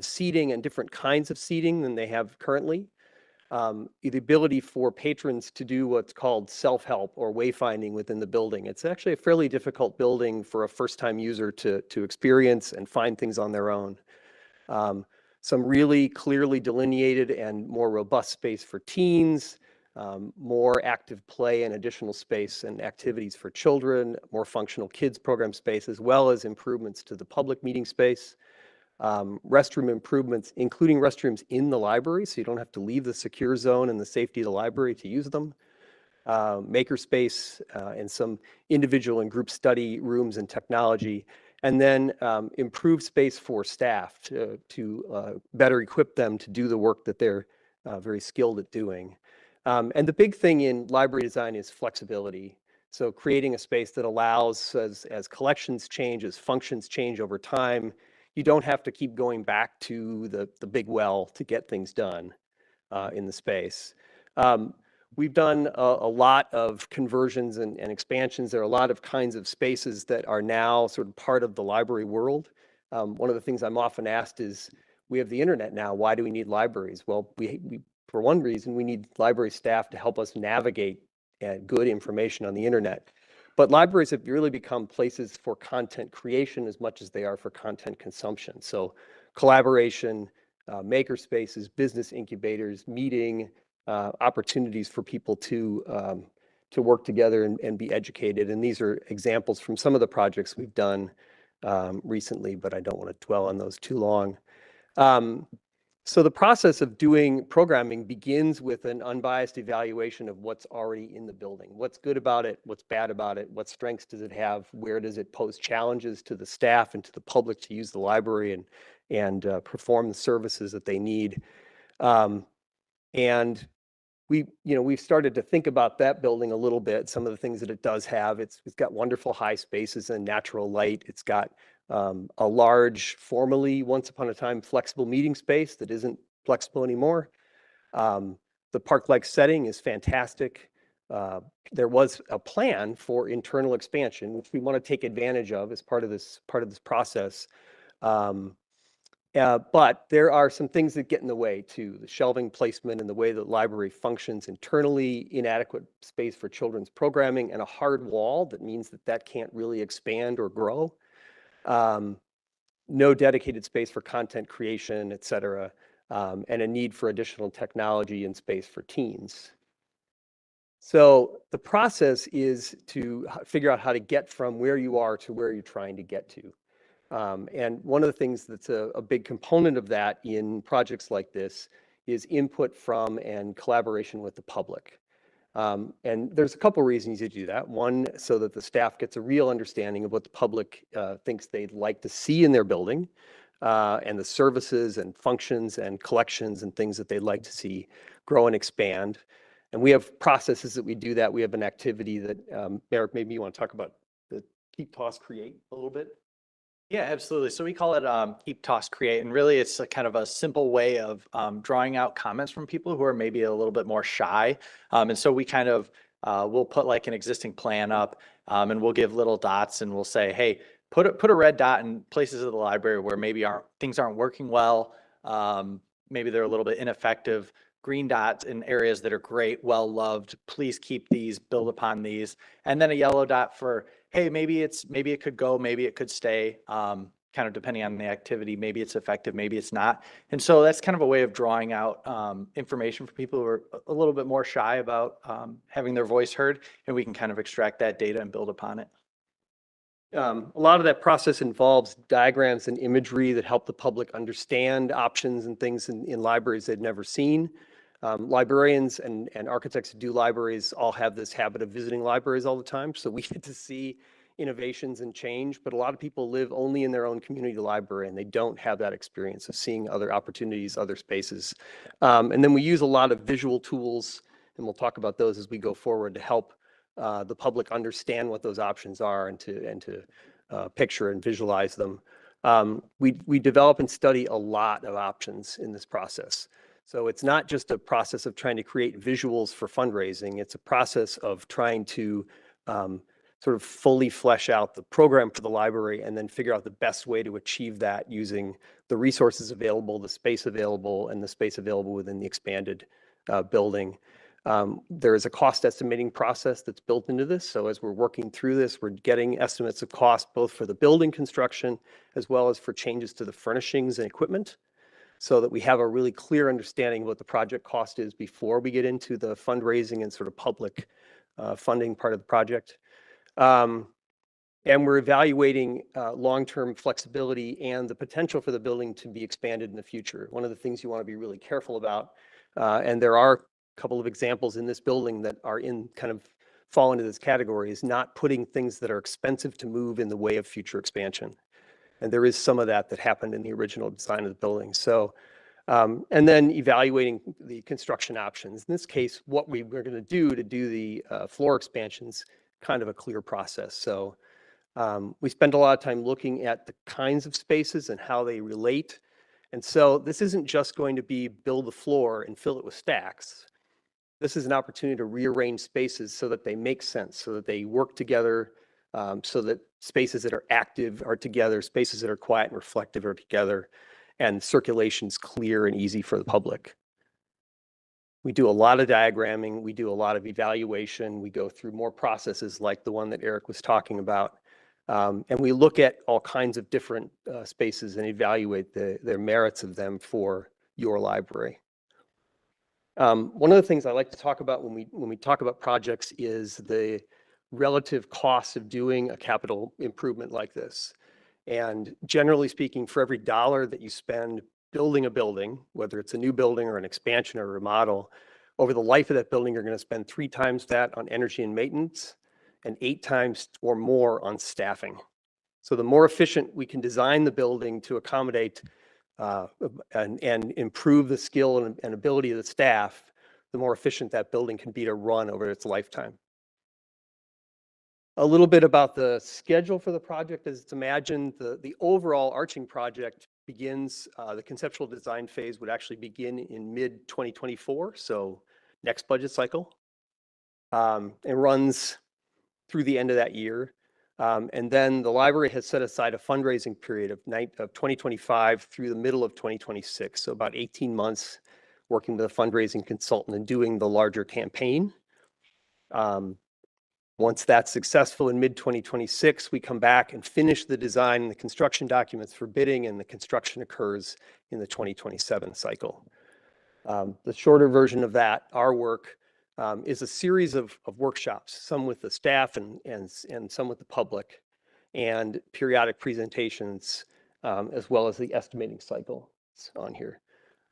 seating and different kinds of seating than they have currently. The ability for patrons to do what's called self-help or wayfinding within the building. It's actually a fairly difficult building for a first-time user to experience and find things on their own. Some really clearly delineated and more robust space for teens. more active play and additional space and activities for children, more functional kids program space, as well as improvements to the public meeting space. Restroom improvements, including restrooms in the library, so you don't have to leave the secure zone and the safety of the library to use them. Makerspace and some individual and group study rooms and technology, and then improve space for staff to better equip them to do the work that they're very skilled at doing. And the big thing in library design is flexibility. So creating a space that allows, as collections change, as functions change over time, you don't have to keep going back to the big well to get things done in the space. We've done a lot of conversions and expansions. There are a lot of kinds of spaces that are now sort of part of the library world. One of the things I'm often asked is, we have the internet now, why do we need libraries? Well, we for one reason, we need library staff to help us navigate good information on the internet. But libraries have really become places for content creation as much as they are for content consumption. So collaboration, maker spaces, business incubators, meeting, opportunities for people to work together and be educated. And these are examples from some of the projects we've done recently, but I don't want to dwell on those too long. So the process of doing programming begins with an unbiased evaluation of what's already in the building. What's good about it? What's bad about it? What strengths does it have? Where does it pose challenges to the staff and to the public to use the library and perform the services that they need? And we've started to think about that building a little bit. Some of the things that it does have, it's got wonderful high spaces and natural light. It's got a large, formerly once upon a time flexible meeting space that isn't flexible anymore. The park-like setting is fantastic. There was a plan for internal expansion, which we want to take advantage of as part of this process. But there are some things that get in the way too. The shelving placement and the way the library functions internally, inadequate space for children's programming, and a hard wall that means that can't really expand or grow. No dedicated space for content creation, et cetera, and a need for additional technology and space for teens. So the process is to figure out how to get from where you are to where you're trying to get to. And one of the things that's a big component of that in projects like this is input from and collaboration with the public. And there's a couple reasons you do that. One, so that the staff gets a real understanding of what the public thinks they'd like to see in their building, and the services and functions and collections and things that they'd like to see grow and expand. And we have processes that we do that. We have an activity that, Eric, maybe you want to talk about the Keep, Toss, Create a little bit? Yeah, absolutely. So we call it Keep, Toss, Create, and really it's a kind of a simple way of drawing out comments from people who are maybe a little bit more shy. And so we kind of, we'll put like an existing plan up, and we'll give little dots and we'll say, hey, put a red dot in places of the library where maybe things aren't working well, maybe they're a little bit ineffective. Green dots in areas that are great, well-loved, please keep these, build upon these. And then a yellow dot for, hey, maybe it could go, maybe it could stay, kind of depending on the activity. Maybe it's effective, maybe it's not. And so that's kind of a way of drawing out information for people who are a little bit more shy about having their voice heard, and we can kind of extract that data and build upon it. A lot of that process involves diagrams and imagery that help the public understand options and things in libraries they've never seen. Librarians and architects who do libraries all have this habit of visiting libraries all the time, so we get to see innovations and change, but a lot of people live only in their own community library and they don't have that experience of seeing other opportunities, other spaces. And then we use a lot of visual tools, and we'll talk about those as we go forward, to help the public understand what those options are and to picture and visualize them. We develop and study a lot of options in this process. So it's not just a process of trying to create visuals for fundraising. It's a process of trying to sort of fully flesh out the program for the library and then figure out the best way to achieve that using the resources available, the space available, and the space available within the expanded building. There is a cost estimating process that's built into this. So as we're working through this, we're getting estimates of cost both for the building construction as well as for changes to the furnishings and equipment. so that we have a really clear understanding of what the project cost is before we get into the fundraising and sort of public funding part of the project. And we're evaluating long-term flexibility and the potential for the building to be expanded in the future. One of the things you want to be really careful about, and there are a couple of examples in this building that are in kind of fall into this category, is not putting things that are expensive to move in the way of future expansion. And there is some of that happened in the original design of the building. So, and then evaluating the construction options. In this case, what we're going to do the floor expansions, kind of a clear process. So we spend a lot of time looking at the kinds of spaces and how they relate. And so this isn't just going to be build the floor and fill it with stacks. This is an opportunity to rearrange spaces so that they make sense, so that they work together, so that spaces that are active are together, spaces that are quiet and reflective are together, and circulation's clear and easy for the public. We do a lot of diagramming, we do a lot of evaluation, we go through more processes like the one that Eric was talking about. And we look at all kinds of different spaces and evaluate their merits of them for your library. One of the things I like to talk about when we talk about projects is the relative cost of doing a capital improvement like this. And generally speaking, for every dollar that you spend building a building, whether it's a new building or an expansion or a remodel, over the life of that building, you're going to spend 3 times that on energy and maintenance, and 8 times or more on staffing. So the more efficient we can design the building to accommodate and improve the skill and ability of the staff, the more efficient that building can be to run over its lifetime. A little bit about the schedule for the project. As it's imagined, the overall arching project begins, the conceptual design phase would actually begin in mid-2024, so next budget cycle. It runs through the end of that year. And then the library has set aside a fundraising period of 2025 through the middle of 2026. So about 18 months working with a fundraising consultant and doing the larger campaign. Once that's successful in mid-2026, we come back and finish the design and the construction documents for bidding, and the construction occurs in the 2027 cycle. The shorter version of that, our work, is a series of workshops, some with the staff and some with the public, and periodic presentations, as well as the estimating cycle. It's on here.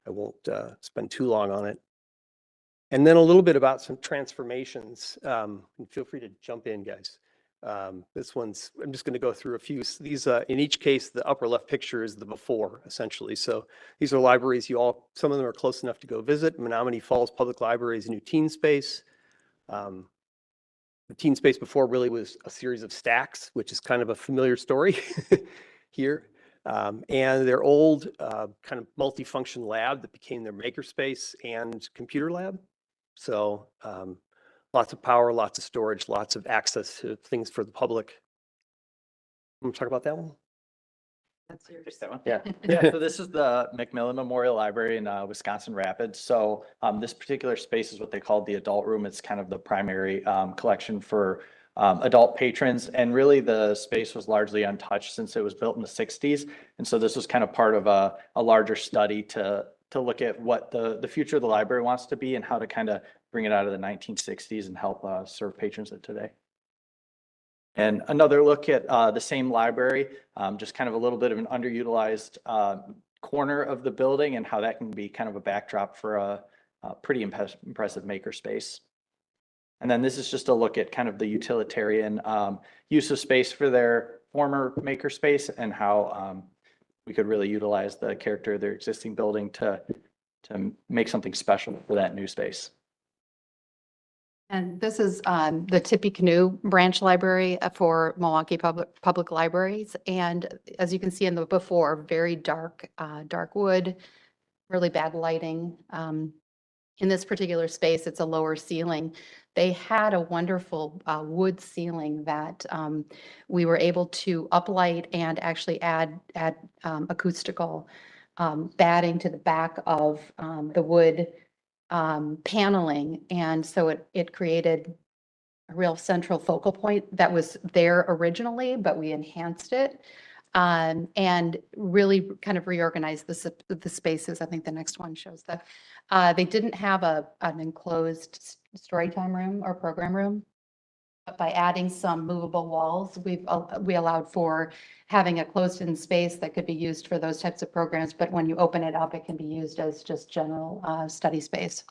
I won't spend too long on it. And then a little bit about some transformations. And feel free to jump in, guys. This one's, I'm just going to go through a few. These, in each case, the upper left picture is the before, essentially. So these are libraries some of them are close enough to go visit. Menominee Falls Public Library's new teen space. The teen space before really was a series of stacks, which is kind of a familiar story here. And their old kind of multifunction lab that became their makerspace and computer lab. So lots of power, lots of storage, lots of access to things for the public. Want to talk about that one? That's yours. Just that one? Yeah. Yeah, so this is the Macmillan Memorial Library in Wisconsin Rapids. So this particular space is what they call the adult room. It's kind of the primary collection for adult patrons. And really the space was largely untouched since it was built in the 60s. And so this was kind of part of a larger study to look at what the future of the library wants to be and how to kind of bring it out of the 1960s and help serve patrons of today. And another look at the same library, just kind of a little bit of an underutilized corner of the building and how that can be kind of a backdrop for a pretty impressive makerspace. And then this is just a look at kind of the utilitarian use of space for their former makerspace and how we could really utilize the character of their existing building to make something special for that new space. And this is the Tippecanoe Branch Library for Milwaukee Public Libraries. And as you can see in the before, very dark wood, really bad lighting. In this particular space, it's a lower ceiling. They had a wonderful wood ceiling that we were able to uplight and actually add acoustical batting to the back of the wood paneling. And so it created a real central focal point that was there originally, but we enhanced it. and really kind of reorganize the spaces. I think the next one shows that. They didn't have an enclosed story time room or program room. But by adding some movable walls, we allowed for having a closed-in space that could be used for those types of programs. But when you open it up, it can be used as just general study space.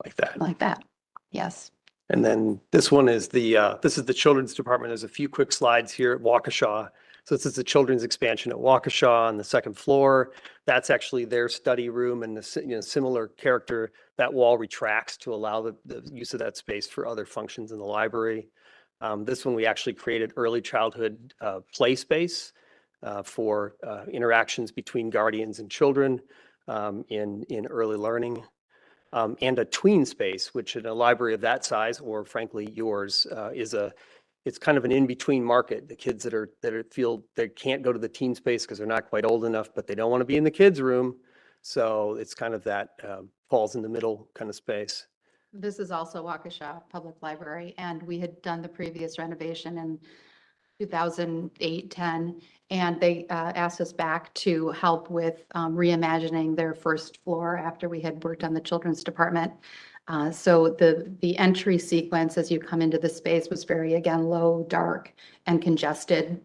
Like that. Like that, yes. And then this one is this is the children's department. There's a few quick slides here at Waukesha. So this is the children's expansion at Waukesha on the second floor. That's actually their study room, and the similar character. That wall retracts to allow the use of that space for other functions in the library. This one we actually created early childhood play space for interactions between guardians and children in early learning. And a tween space, which in a library of that size, or frankly yours, it's kind of an in-between market. The kids that feel they can't go to the teen space because they're not quite old enough, but they don't want to be in the kids' room. So it's kind of that falls in the middle kind of space. This is also Waukesha Public Library, and we had done the previous renovation in 2008, 10, and they asked us back to help with reimagining their first floor after we had worked on the children's department. So the entry sequence as you come into the space was very, again, low, dark, and congested.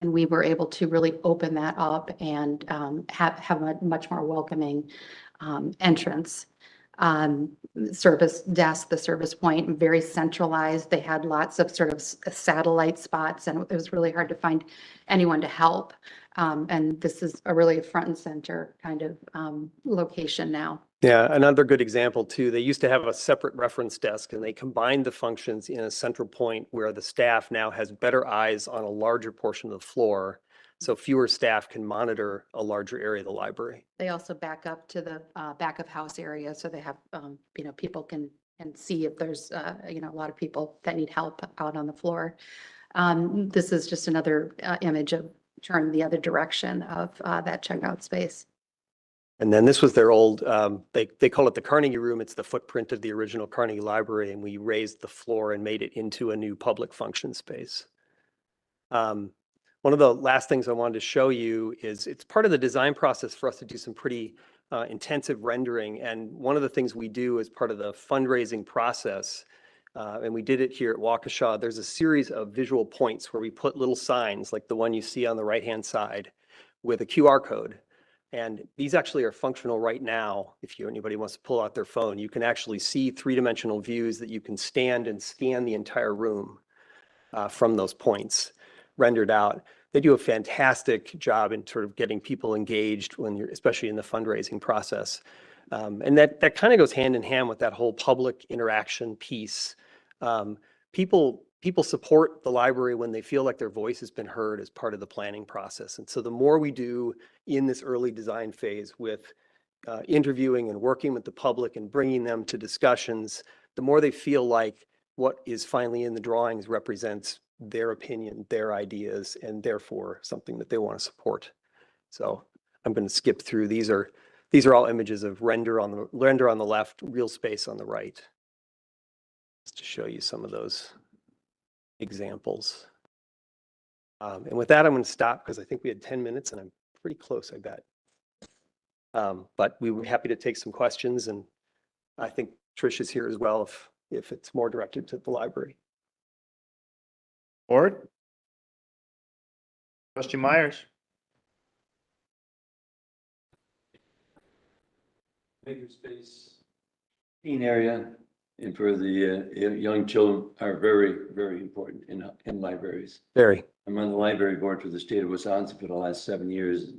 And we were able to really open that up and have a much more welcoming entrance. Service desk, the service point, very centralized. They had lots of sort of satellite spots, and it was really hard to find anyone to help. And this is a really front and center kind of location now. Yeah, another good example too, they used to have a separate reference desk, and they combined the functions in a central point where the staff now has better eyes on a larger portion of the floor. So fewer staff can monitor a larger area of the library. They also back up to the back of house area, so they have, people can see if there's, a lot of people that need help out on the floor. This is just another image of turn the other direction of that checkout space. And then this was their old, they call it the Carnegie Room. It's the footprint of the original Carnegie Library, and we raised the floor and made it into a new public function space. One of the last things I wanted to show you is it's part of the design process for us to do some pretty intensive rendering. And one of the things we do as part of the fundraising process, and we did it here at Waukesha, there's a series of visual points where we put little signs like the one you see on the right-hand side with a QR code. And these actually are functional right now. If anybody wants to pull out their phone, you can actually see three-dimensional views that you can stand and scan the entire room from those points rendered out. They do a fantastic job in sort of getting people engaged when you're, especially in the fundraising process. And that kind of goes hand in hand with that whole public interaction piece. People support the library when they feel like their voice has been heard as part of the planning process. And so the more we do in this early design phase with interviewing and working with the public and bringing them to discussions, the more they feel like what is finally in the drawings represents their opinion, their ideas, and therefore something that they want to support. So I'm going to skip through. These are all images of render on the left, real space on the right, just to show you some of those examples. And with that, I'm going to stop because I think we had 10 minutes and I'm pretty close, I bet. But we were happy to take some questions, and I think Trish is here as well if it's more directed to the library. Board? Trustee Myers? Makerspace, teen area, and for the young children are very, very important in libraries. Very. I'm on the library board for the state of Wisconsin for the last 7 years,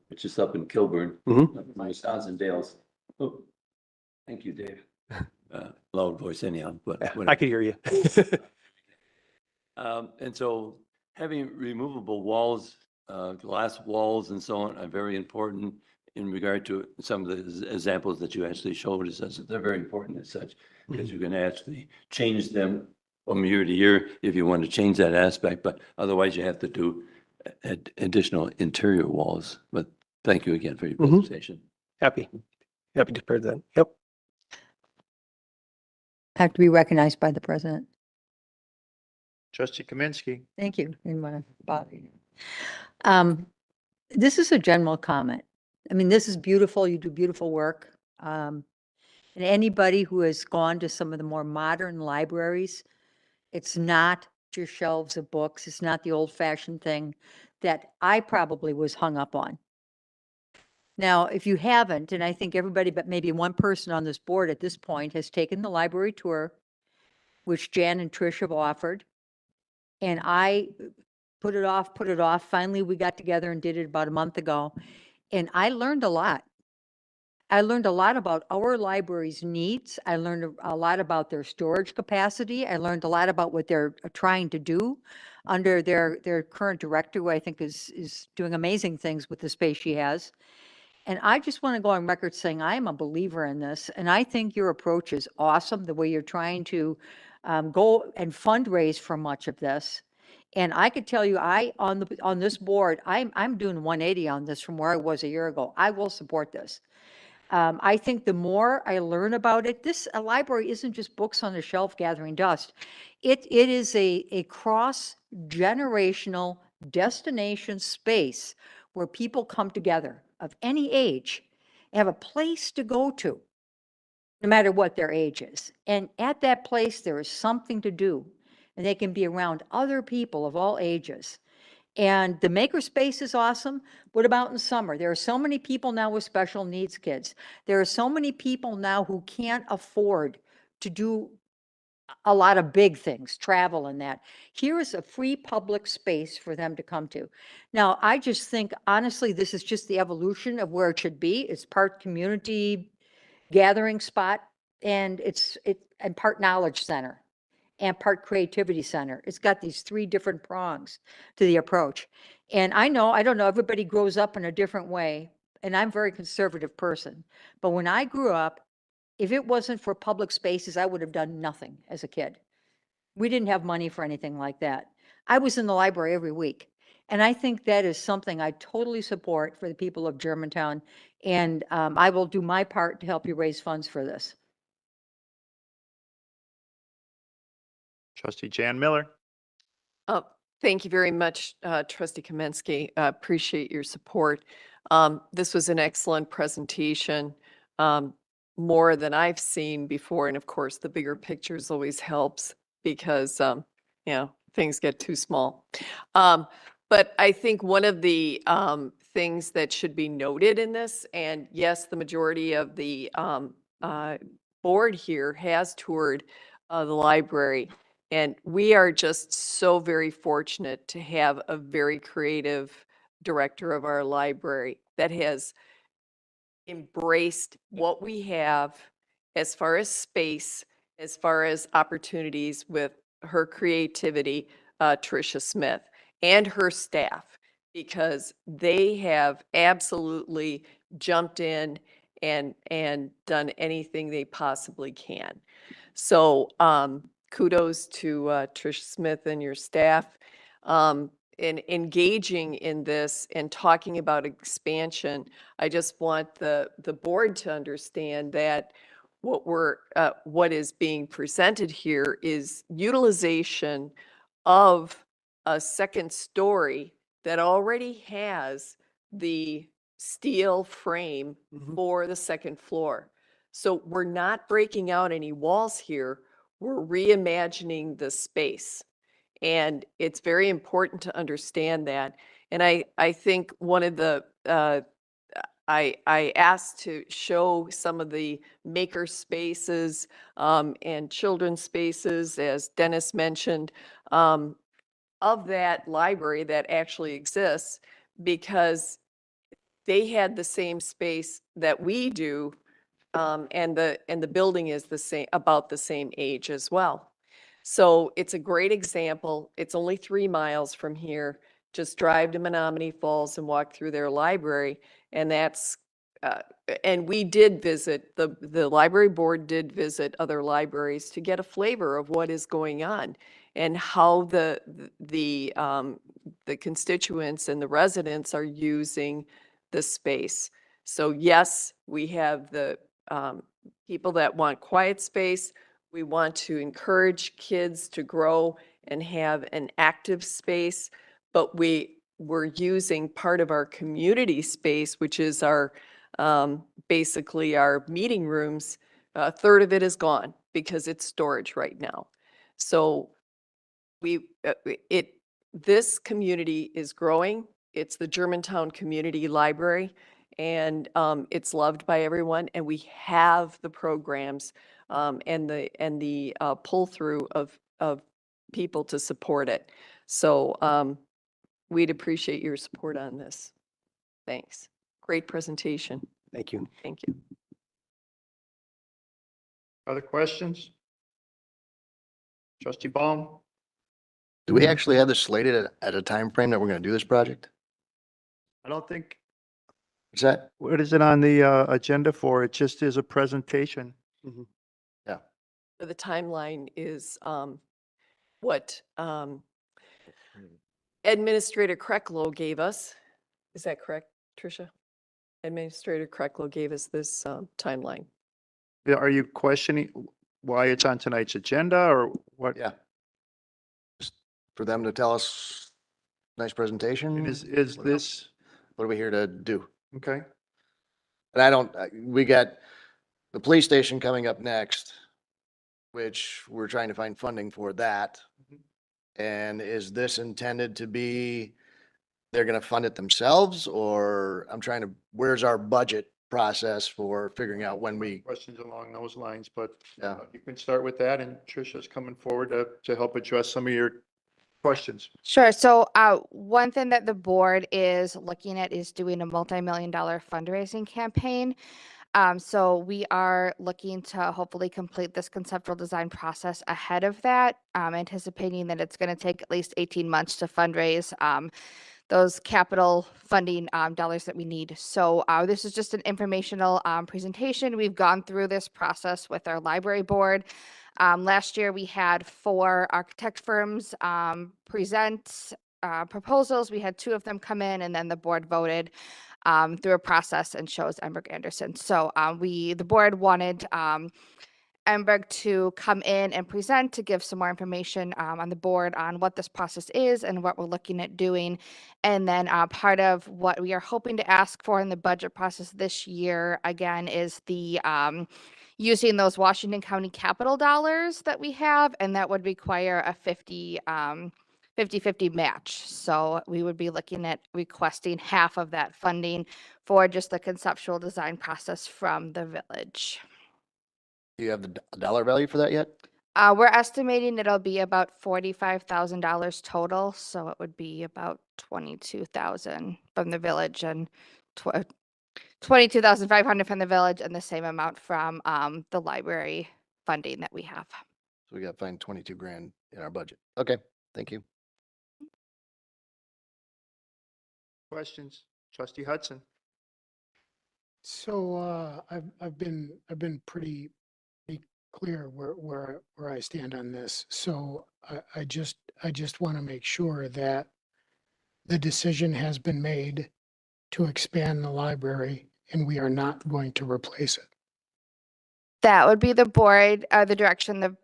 which is up in Kilburn, Mhm. up in my Wisconsin Dales. Oh, thank you, Dave. Loud voice anyhow, but I could hear you. And so having removable walls, glass walls and so on are very important in regard to some of the examples that you actually showed us. They're very important as such, because you can actually change them from year to year if you want to change that aspect, but otherwise you have to do additional interior walls. But thank you again for your presentation. Happy to present. Yep. Have to be recognized by the president. Trustee Kaminsky? Thank you. In my body. This is a general comment. I mean, this is beautiful. You do beautiful work. And anybody who has gone to some of the more modern libraries, it's not your shelves of books. It's not the old fashioned thing that I probably was hung up on. Now, if you haven't, and I think everybody but maybe one person on this board at this point has taken the library tour, which Jan and Trish have offered. And I put it off. Finally, we got together and did it about a month ago. And I learned a lot. I learned a lot about our library's needs. I learned a lot about their storage capacity. I learned a lot about what they're trying to do under their current director, who I think is doing amazing things with the space she has. And I just want to go on record saying I am a believer in this, and I think your approach is awesome, the way you're trying to go and fundraise for much of this. And I could tell you, on this board, I'm doing 180 on this from where I was a year ago. I will support this. I think the more I learn about it, a library isn't just books on the shelf gathering dust. It is a cross-generational destination space where people come together of any age, have a place to go to, no matter what their age is. And at that place, there is something to do, and they can be around other people of all ages. And the makerspace is awesome. What about in summer? There are so many people now with special needs kids. There are so many people now who can't afford to do a lot of big things, travel and that. Here is a free public space for them to come to. Now, I just think, honestly, this is just the evolution of where it should be. It's part community gathering spot, and and part knowledge center, and part creativity center. It's got these three different prongs to the approach. And I don't know, everybody grows up in a different way, and I'm a very conservative person. But when I grew up, if it wasn't for public spaces, I would have done nothing as a kid. We didn't have money for anything like that. I was in the library every week. And I think that is something I totally support for the people of Germantown. And I will do my part to help you raise funds for this. Trustee Jan Miller. Thank you very much, Trustee Kaminsky. Appreciate your support. This was an excellent presentation, more than I've seen before. And of course, the bigger pictures always helps because, things get too small. But I think one of the things that should be noted in this, and yes, the majority of the board here has toured the library. And we are just so very fortunate to have a very creative director of our library that has embraced what we have as far as space, as far as opportunities with her creativity, Tricia Smith, and her staff, because they have absolutely jumped in and done anything they possibly can. So, kudos to Trish Smith and your staff in engaging in this and talking about expansion. I just want the board to understand that what is being presented here is utilization of a second story that already has the steel frame for the second floor. So we're not breaking out any walls here. We're reimagining the space. And it's very important to understand that. And I think one of the, I asked to show some of the maker spaces and children's spaces, as Dennis mentioned, of that library that actually exists, because they had the same space that we do. And the building is about the same age as well. So it's a great example. It's only 3 miles from here. Just drive to Menominee Falls and walk through their library. And and we did visit, the library board did visit other libraries to get a flavor of what is going on and how the constituents and the residents are using the space. So yes, we have the people that want quiet space. We want to encourage kids to grow and have an active space, but we we're using part of our community space, which is our, basically our meeting rooms. A third of it is gone because it's storage right now. So this community is growing. It's the Germantown Community Library, and it's loved by everyone. And we have the programs and the pull through of people to support it. So we'd appreciate your support on this. Thanks. Great presentation. Thank you. Thank you. Other questions? Trustee Baum? Do we actually have this slated at a time frame that we're going to do this project? I don't think, Is that? what is it on the agenda for? It just is a presentation. Yeah. The timeline is what Administrator Krecklow gave us. Is that correct, Tricia? Administrator Krecklow gave us this timeline. Yeah, are you questioning why it's on tonight's agenda or what? Yeah. Just for them to tell us, nice presentation. Is What this, What are we here to do? okay? And we got the police station coming up next, which we're trying to find funding for that. And is this intended to be, they're gonna fund it themselves, or where's our budget process for figuring out when we, Questions along those lines, but yeah. you can start with that, and Tricia's coming forward to help address some of your questions. Sure. So one thing that the board is looking at is doing a multi-million-dollar fundraising campaign. So we are looking to hopefully complete this conceptual design process ahead of that, anticipating that it's going to take at least 18 months to fundraise those capital funding dollars that we need. So this is just an informational presentation. We've gone through this process with our library board. Last year, we had 4 architect firms present proposals. We had 2 of them come in, and then the board voted through a process and chose Emberg Anderson. So the board wanted Emberg to come in and present to give some more information on the board on what this process is and what we're looking at doing. And then part of what we are hoping to ask for in the budget process this year, again, is the using those Washington County capital dollars that we have, and that would require a 50-50 match. So we would be looking at requesting half of that funding for just the conceptual design process from the village. Do you have the dollar value for that yet? We're estimating it'll be about $45,000 total, so it would be about $22,000 from the village and $22,500 from the village, and the same amount from the library funding that we have. So we got to find 22 grand in our budget. Okay, thank you. Questions? Trustee Hudson? So I've been pretty clear where I stand on this. So I just want to make sure that the decision has been made to expand the library, and we are not going to replace it. That would be the board, the direction the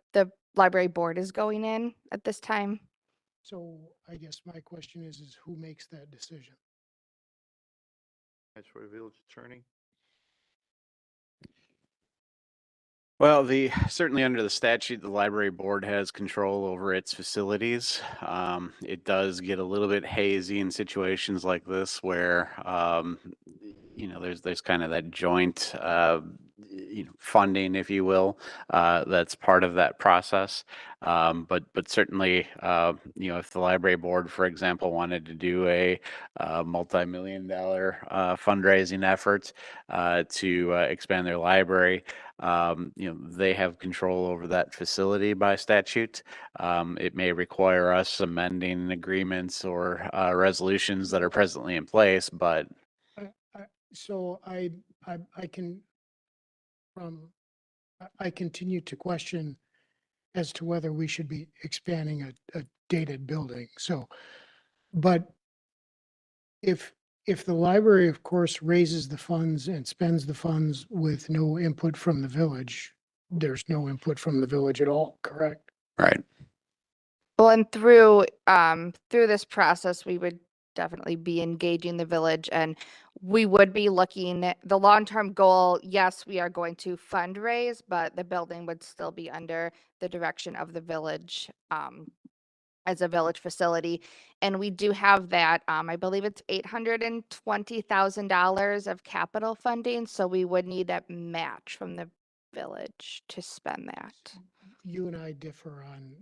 library board is going in at this time. So I guess my question is who makes that decision? That's for the village attorney. Well, certainly under the statute, the library board has control over its facilities. It does get a little bit hazy in situations like this where, there's kind of that joint, funding, if you will, that's part of that process. But certainly, if the library board, for example, wanted to do a multi-million-dollar fundraising effort to expand their library, they have control over that facility by statute. It may require us amending agreements or resolutions that are presently in place, but So I continue to question as to whether we should be expanding a dated building. So, but if the library, of course, raises the funds and spends the funds with no input from the village, there's no input from the village at all, correct? right. Well, and through this process, we would definitely be engaging the village. And we would be looking at the long-term goal. Yes, we are going to fundraise, but the building would still be under the direction of the village as a village facility. And we do have that, I believe it's $820,000 of capital funding. So we would need a match from the village to spend that. You and I differ on.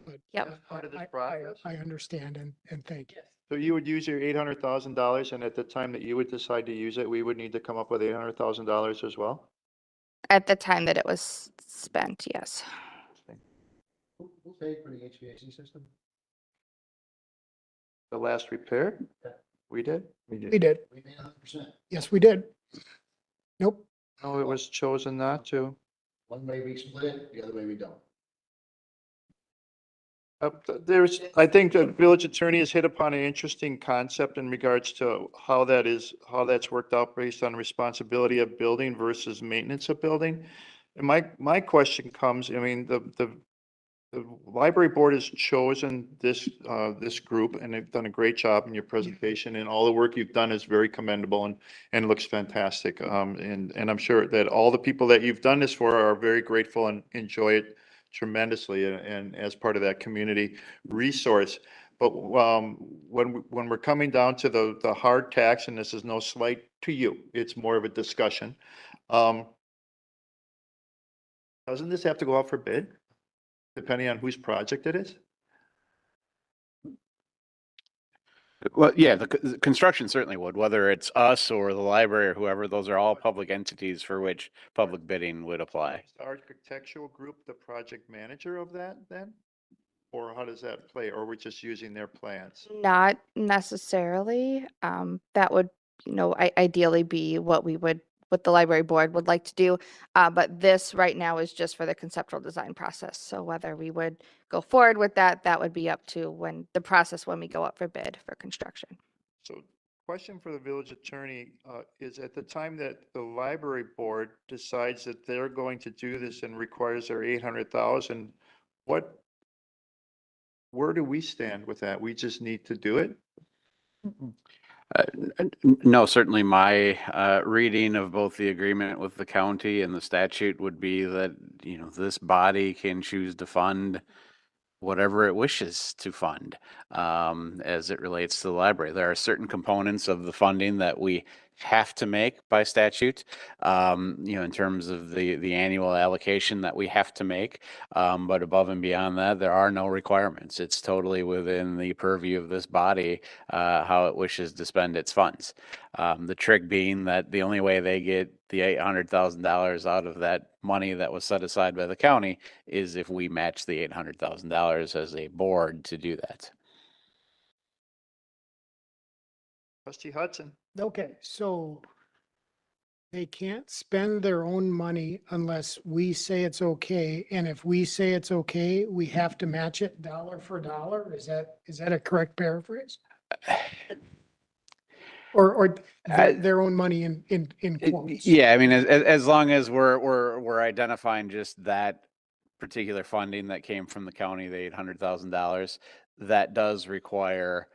But Yep. Part of this process. I understand and thank you. So you would use your $800,000, and at the time that you would decide to use it, we would need to come up with $800,000 as well? At the time that it was spent, yes. Who paid for the HVAC system? The last repair? We did? We did. We paid 100%. Yes, we did. Nope. No, it was chosen not to. One way we split it, the other way we don't. I think the village attorney has hit upon an interesting concept in regards to how that's worked out based on responsibility of building versus maintenance of building. And my question comes, I mean, the library board has chosen this group, and they've done a great job in your presentation, and all the work you've done is very commendable and looks fantastic. And I'm sure that all the people that you've done this for are very grateful and enjoy it tremendously and as part of that community resource. But when we're coming down to the hard tax, and this is no slight to you, it's more of a discussion. Doesn't this have to go out for bid, depending on whose project it is? Well, yeah, the construction certainly would, whether it's us or the library or whoever, those are all public entities for which public bidding would apply. Is the architectural group the project manager of that then? Or how does that play? Or we're just using their plans? Not necessarily. That would, ideally be what the library board would like to do. But this right now is just for the conceptual design process. So whether we would go forward with that, that would be up to when we go up for bid for construction. So question for the village attorney is, at the time that the library board decides that they're going to do this and requires their 800,000, where do we stand with that? We just need to do it? No, certainly my reading of both the agreement with the county and the statute would be that, this body can choose to fund whatever it wishes to fund as it relates to the library. There are certain components of the funding that we have to make by statute, in terms of the annual allocation that we have to make. But above and beyond that, there are no requirements. It's totally within the purview of this body how it wishes to spend its funds. The trick being that the only way they get the $800,000 out of that money that was set aside by the county is if we match the $800,000 as a board to do that. Trustee Hudson? Okay, so they can't spend their own money unless we say it's okay. And if we say it's okay, we have to match it dollar for dollar. Is that a correct paraphrase? Or their own money in quotes? Yeah, I mean, as long as we're identifying just that particular funding that came from the county, the $800,000, that does require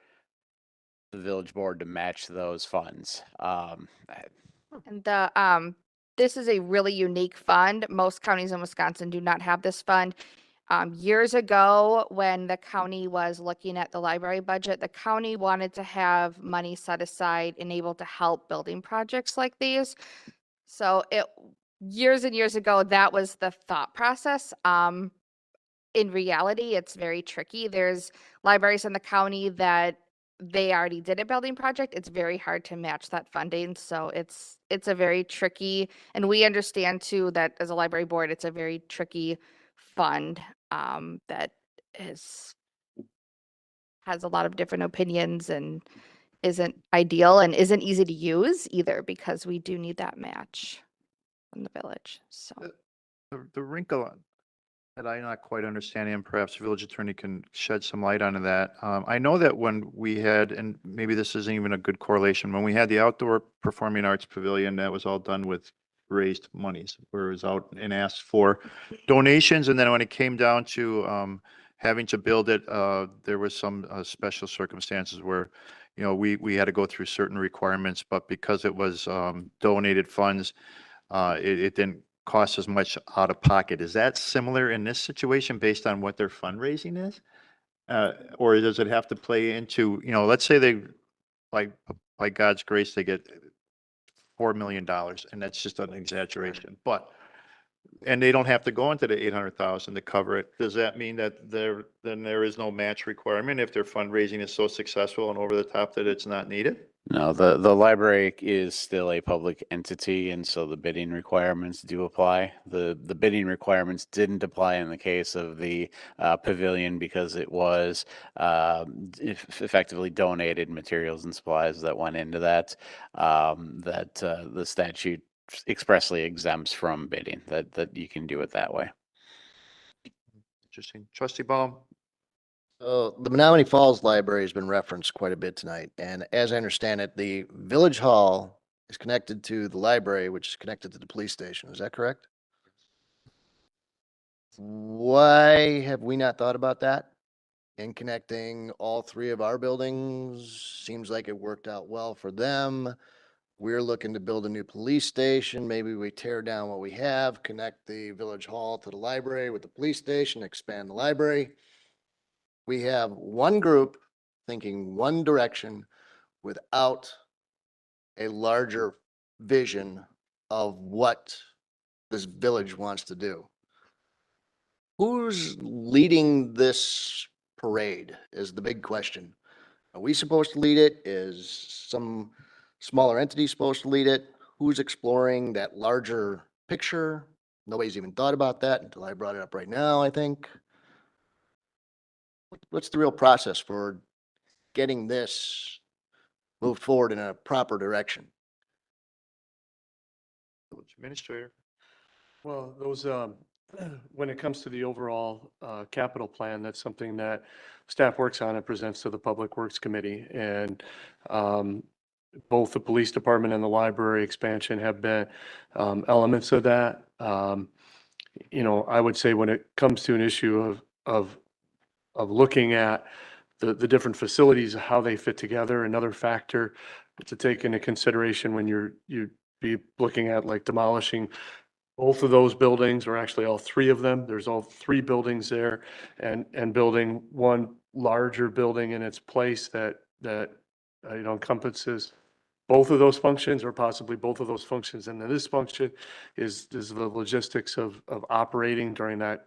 the village board to match those funds. And this is a really unique fund. Most counties in Wisconsin do not have this fund. Years ago, when the county was looking at the library budget, the county wanted to have money set aside and able to help building projects like these. So years and years ago, that was the thought process. In reality, it's very tricky. There's libraries in the county that they already did a building project. It's very hard to match that funding. So it's a very tricky, and we understand too that as a library board, it's a very tricky fund that has a lot of different opinions and isn't ideal and isn't easy to use either, because we do need that match from the village. So The wrinkle that I'm not quite understanding, and perhaps the village attorney can shed some light onto that. I know that when we had, and maybe this isn't even a good correlation, when we had the outdoor performing arts pavilion, that was all done with raised monies, where it was out and asked for donations. And then when it came down to having to build it, there was some special circumstances where, we had to go through certain requirements, but because it was donated funds, it didn't cost as much out of pocket. Is that similar in this situation based on what their fundraising is? Or does it have to play into, let's say they, by God's grace, they get $4 million, and that's just an exaggeration, and they don't have to go into the 800,000 to cover it. Does that mean that then there is no match requirement if their fundraising is so successful and over the top that it's not needed? No, the library is still a public entity, and so the bidding requirements do apply. The bidding requirements didn't apply in the case of the pavilion because it was effectively donated materials and supplies that went into that, the statute expressly exempts from bidding, that you can do it that way. Interesting. Trustee Baum? The Menominee Falls Library has been referenced quite a bit tonight, and as I understand it, the Village Hall is connected to the library, which is connected to the police station. Is that correct? Why have we not thought about that? In connecting all three of our buildings, seems like it worked out well for them. We're looking to build a new police station. Maybe we tear down what we have, connect the Village Hall to the library with the police station, expand the library. We have one group thinking one direction without a larger vision of what this village wants to do. Who's leading this parade is the big question. Are we supposed to lead it? Is some smaller entity supposed to lead it? Who's exploring that larger picture? Nobody's even thought about that until I brought it up right now, I think. What's the real process for getting this moved forward in a proper direction? Village Administrator? Well, those, when it comes to the overall capital plan, that's something that staff works on and presents to the Public Works Committee. And both the police department and the library expansion have been elements of that. I would say when it comes to an issue of looking at the different facilities, how they fit together, another factor to take into consideration when you'd be looking at like demolishing both of those buildings, or actually all three of them. There's all three buildings there, and building one larger building in its place that encompasses both of those functions, or possibly both of those functions. And then this function is the logistics of operating during that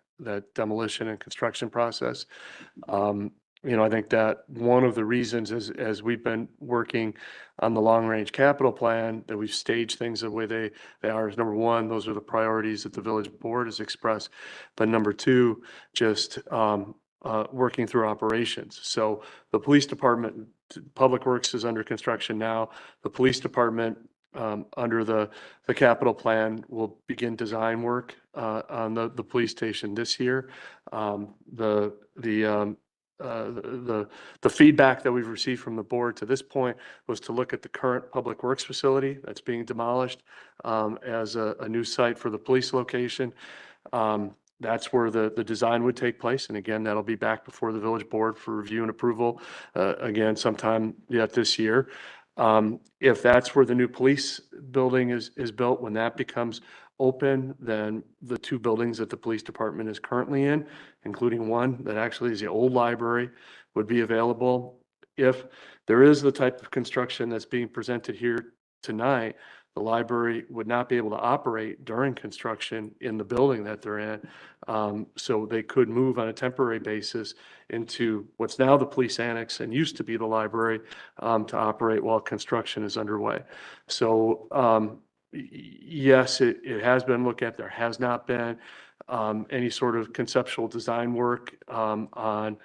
demolition and construction process. I think that one of the reasons is, as we've been working on the long-range capital plan, that we've staged things the way they are, is number one, those are the priorities that the village board has expressed. But number two, just working through operations. So the police department, Public Works is under construction now. The police department, under the capital plan, will begin design work on the police station this year. The feedback that we've received from the board to this point was to look at the current Public Works facility that's being demolished as a new site for the police location. That's where the design would take place. And again, that'll be back before the village board for review and approval, again, sometime yet this year. If that's where the new police building is built, when that becomes open, then the two buildings that the police department is currently in, including one that actually is the old library, would be available. If there is the type of construction that's being presented here tonight, the library would not be able to operate during construction in the building that they're in. So they could move on a temporary basis into what's now the police annex and used to be the library to operate while construction is underway. So yes, it has been looked at. There has not been any sort of conceptual design work on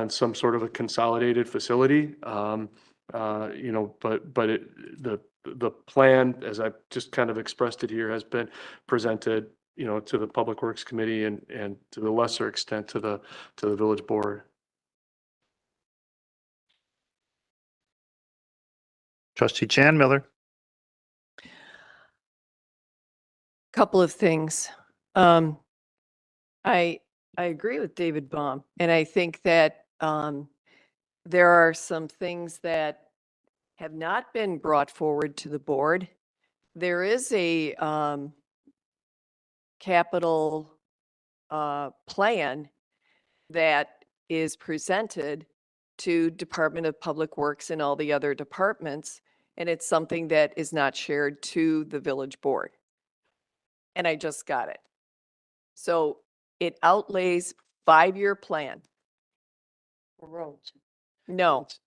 some sort of a consolidated facility. But the plan, as I just kind of expressed it here, has been presented, to the Public Works Committee and to the lesser extent to the village board. Trustee Chan Miller? Couple of things. I I agree with David Baum. And I think that there are some things that have not been brought forward to the board. There is a capital plan that is presented to Department of Public Works and all the other departments, and it's something that is not shared to the village board. And I just got it. So it outlays 5-year plan. For roads. No, What's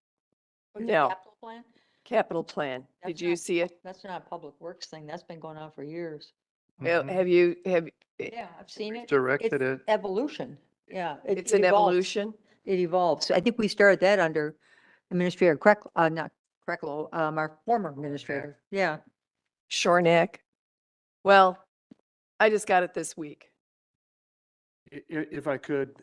the no, Capital plan? capital plan. That's Did you not see it? That's not a public works thing. That's been going on for years. Have you, Yeah, I've seen it. Directed It's it. evolution. Yeah. it's it an evolves. evolution? It evolves. I think we started that under Administrator not Krecklow, our former administrator. Yeah. Shornack. Well, I just got it this week. If I could,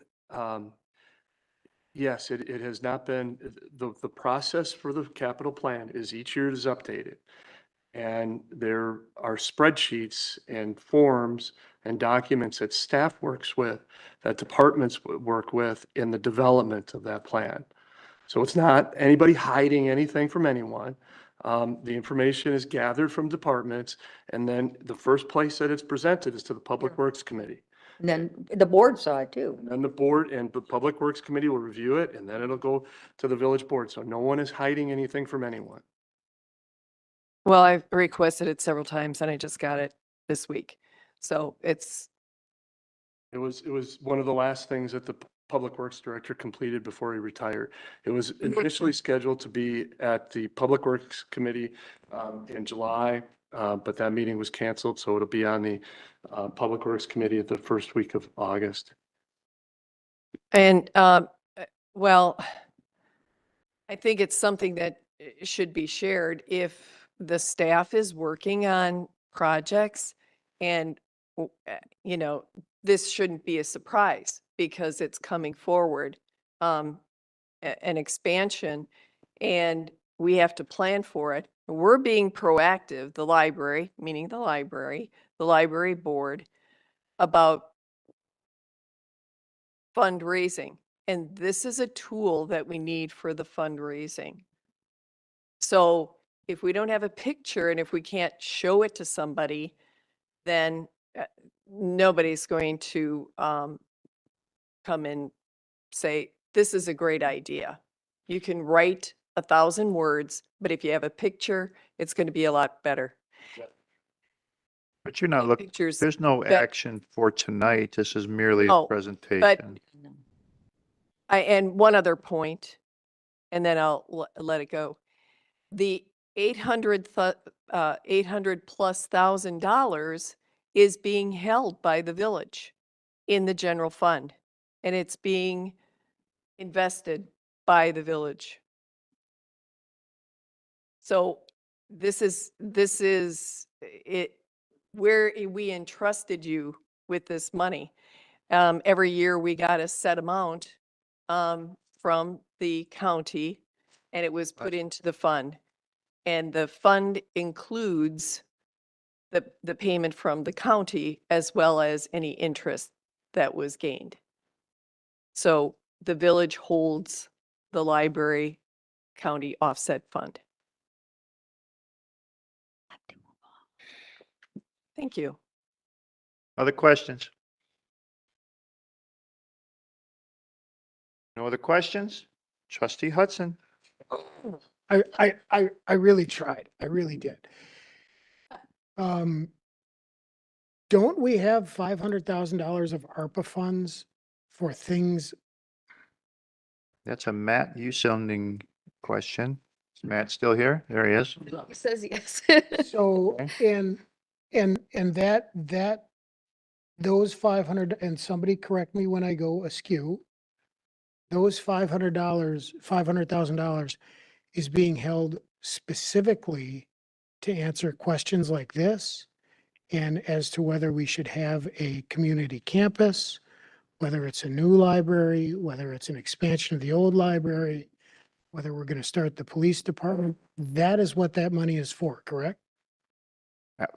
yes, it has not been, the process for the capital plan is each year it is updated. And there are spreadsheets and forms and documents that staff works with, that departments work with in the development of that plan. So it's not anybody hiding anything from anyone. The information is gathered from departments, and then the first place that it's presented is to the Public Works Committee. And then the board saw it too. And then the board and the Public Works Committee will review it, and then it'll go to the village board. So no one is hiding anything from anyone. Well, I've requested it several times and I just got it this week. So It was one of the last things that the Public Works Director completed before he retired. It was initially scheduled to be at the Public Works Committee in July, but that meeting was canceled, so it'll be on the Public Works Committee at the first week of August. And, well, I think it's something that should be shared if the staff is working on projects and, you know, this shouldn't be a surprise because it's coming forward, an expansion, and we have to plan for it. We're being proactive, the library, meaning the library board, about fundraising. And this is a tool that we need for the fundraising. So if we don't have a picture and if we can't show it to somebody, then nobody's going to come and say, this is a great idea. You can write 1,000 words, but if you have a picture, it's going to be a lot better. But you're not looking, Pictures. there's no but- action for tonight. This is merely a Oh, presentation. And one other point, and then I'll let it go. The $800,000+ is being held by the village in the general fund, and it's being invested by the village. So this is it, where we entrusted you with this money. Every year we got a set amount from the county, and it was put into the fund. And the fund includes the payment from the county as well as any interest that was gained. So the village holds the library county offset fund. Thank you. Other questions? No other questions? Trustee Hudson? I really tried. I really did. Don't we have $500,000 of ARPA funds for things? That's a Matt Uselning question. Is Matt still here? There he is. He says yes. So, and that, those 500, and somebody correct me when I go askew, those $500,000 is being held specifically to answer questions like this, and as to whether we should have a community campus, whether it's a new library, whether it's an expansion of the old library, whether we're going to start the police department. That is what that money is for, correct?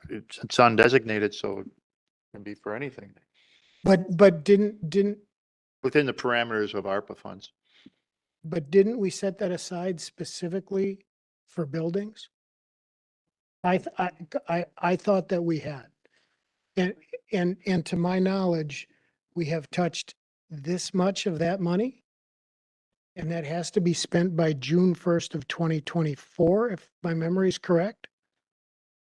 It's undesignated, so it can be for anything. But didn't within the parameters of ARPA funds. But didn't we set that aside specifically for buildings? I thought that we had. And to my knowledge, we have touched this much of that money. And that has to be spent by June 1st of 2024, if my memory is correct.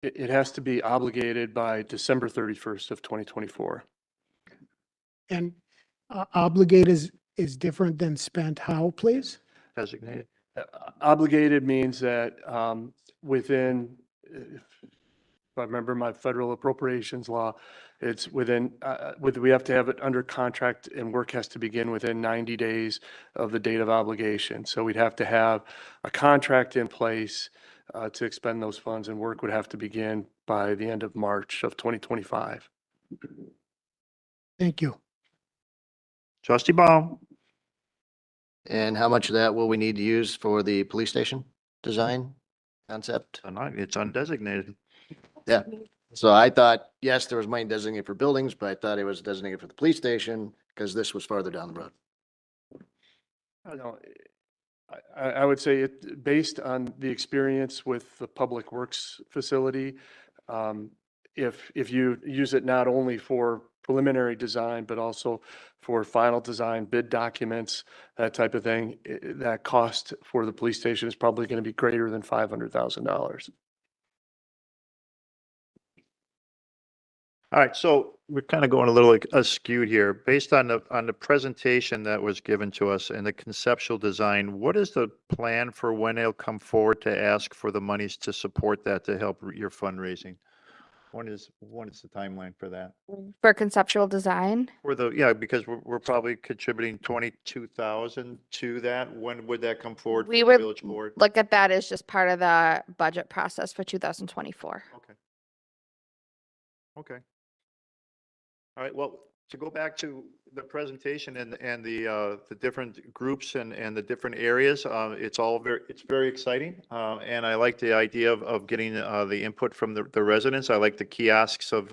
It has to be obligated by December 31st of 2024. And obligate is different than spent how, please? Designated. Obligated means that within, if I remember my federal appropriations law, it's within, we have to have it under contract and work has to begin within 90 days of the date of obligation. So we'd have to have a contract in place to expend those funds, and work would have to begin by the end of March of 2025. Thank you. Trustee Baum. And how much of that will we need to use for the police station design concept? It's undesignated. Yeah. So I thought, yes, there was money designated for buildings, but I thought it was designated for the police station because this was farther down the road. I don't, I would say it, based on the experience with the Public Works facility, if you use it not only for preliminary design, but also for final design, bid documents, that type of thing, that cost for the police station is probably going to be greater than $500,000. All right, so we're kind of going a little askew here. Based on the presentation that was given to us and the conceptual design, what is the plan for when they'll come forward to ask for the monies to support that to help your fundraising? When is the timeline for that? For conceptual design, Yeah, because we're probably contributing 22,000 to that. When would that come forward we from the would village board? look at that as just part of the budget process for 2024. Okay. All right, well, to go back to the presentation and the different groups and the different areas, it's very exciting. And I like the idea of getting the input from the residents. I like the kiosks of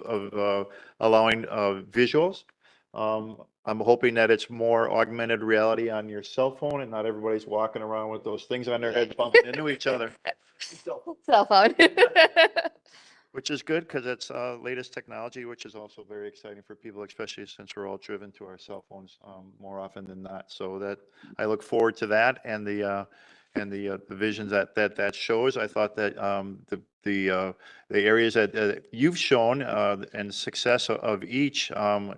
allowing visuals. I'm hoping that it's more augmented reality on your cell phone and not everybody's walking around with those things on their heads bumping into each other. Cell phone. Which is good because it's latest technology, which is also very exciting for people, especially since we're all driven to our cell phones more often than not. So that I look forward to that and the visions that shows. I thought that the areas that you've shown and success of each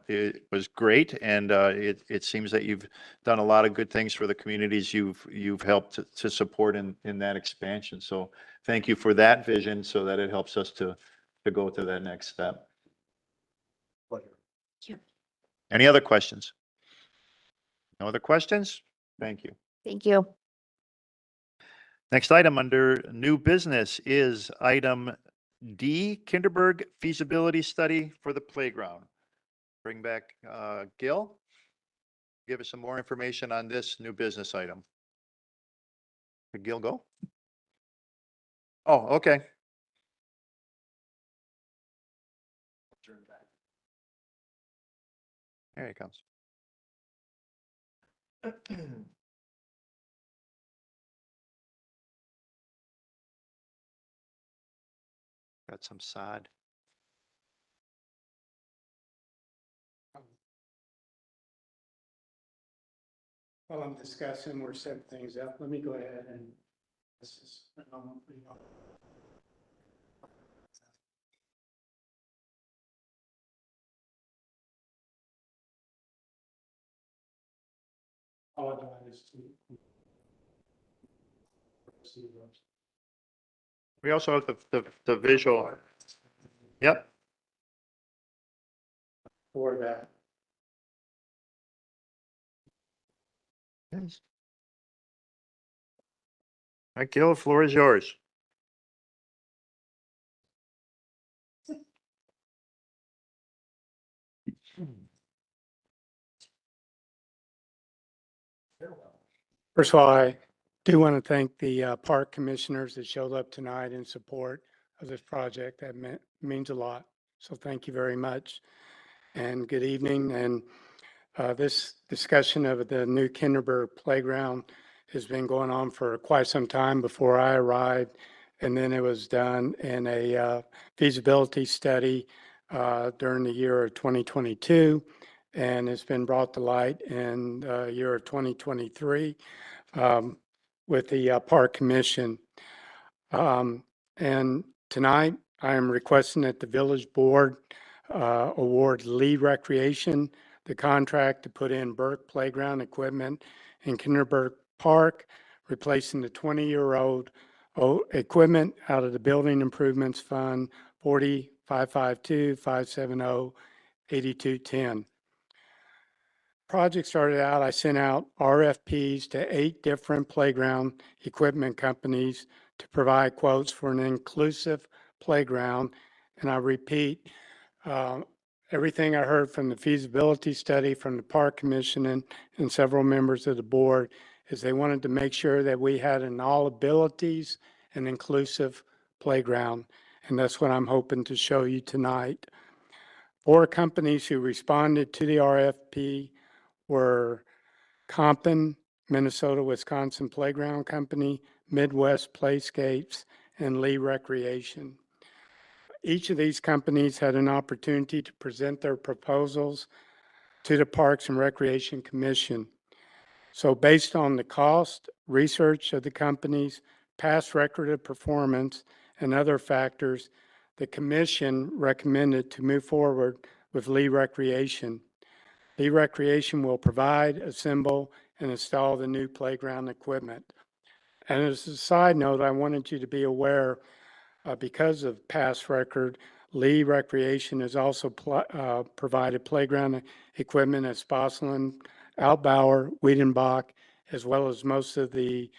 it was great, and it seems that you've done a lot of good things for the communities you've helped to support in that expansion. So thank you for that vision, so that it helps us to go to that next step. Any other questions? No other questions? Thank you. Thank you. Next item under new business is item D, Kinderberg feasibility study for the playground. Bring back Gil. Give us some more information on this new business item. Did Gil go? Oh, okay. Here he comes. Got some sod. While I'm discussing, we're setting things up. Let me go ahead and this is. Apologize to. We also have the visual. Yep. For that. Yes. All right, Gil, the floor is yours. First of all, I do want to thank the park commissioners that showed up tonight in support of this project. That means a lot. So thank you very much and good evening. And This discussion of the new Kinderberg playground has been going on for quite some time before I arrived. And then it was done in a feasibility study during the year of 2022. And it's been brought to light in the year of 2023 with the Park Commission. And tonight, I am requesting that the village board award Lee Recreation the contract to put in Burke Playground equipment in Kinderberg Park, replacing the 20-year-old equipment out of the Building Improvements Fund 40-552-570-8210. Project started out, I sent out RFPs to 8 different playground equipment companies to provide quotes for an inclusive playground. And I repeat, everything I heard from the feasibility study from the Park Commission and several members of the board is they wanted to make sure that we had an all abilities and inclusive playground. And that's what I'm hoping to show you tonight. 4 companies who responded to the RFP were Compton, Minnesota, Wisconsin Playground Company, Midwest Playscapes, and Lee Recreation. Each of these companies had an opportunity to present their proposals to the Parks and Recreation Commission. So based on the cost, research of the companies, past record of performance, and other factors, the commission recommended to move forward with Lee Recreation. Lee Recreation will provide, assemble, and install the new playground equipment. And as a side note, I wanted you to be aware, because of past record, Lee Recreation has also provided playground equipment at Spossland, Altbauer, Wiedenbach, as well as most of the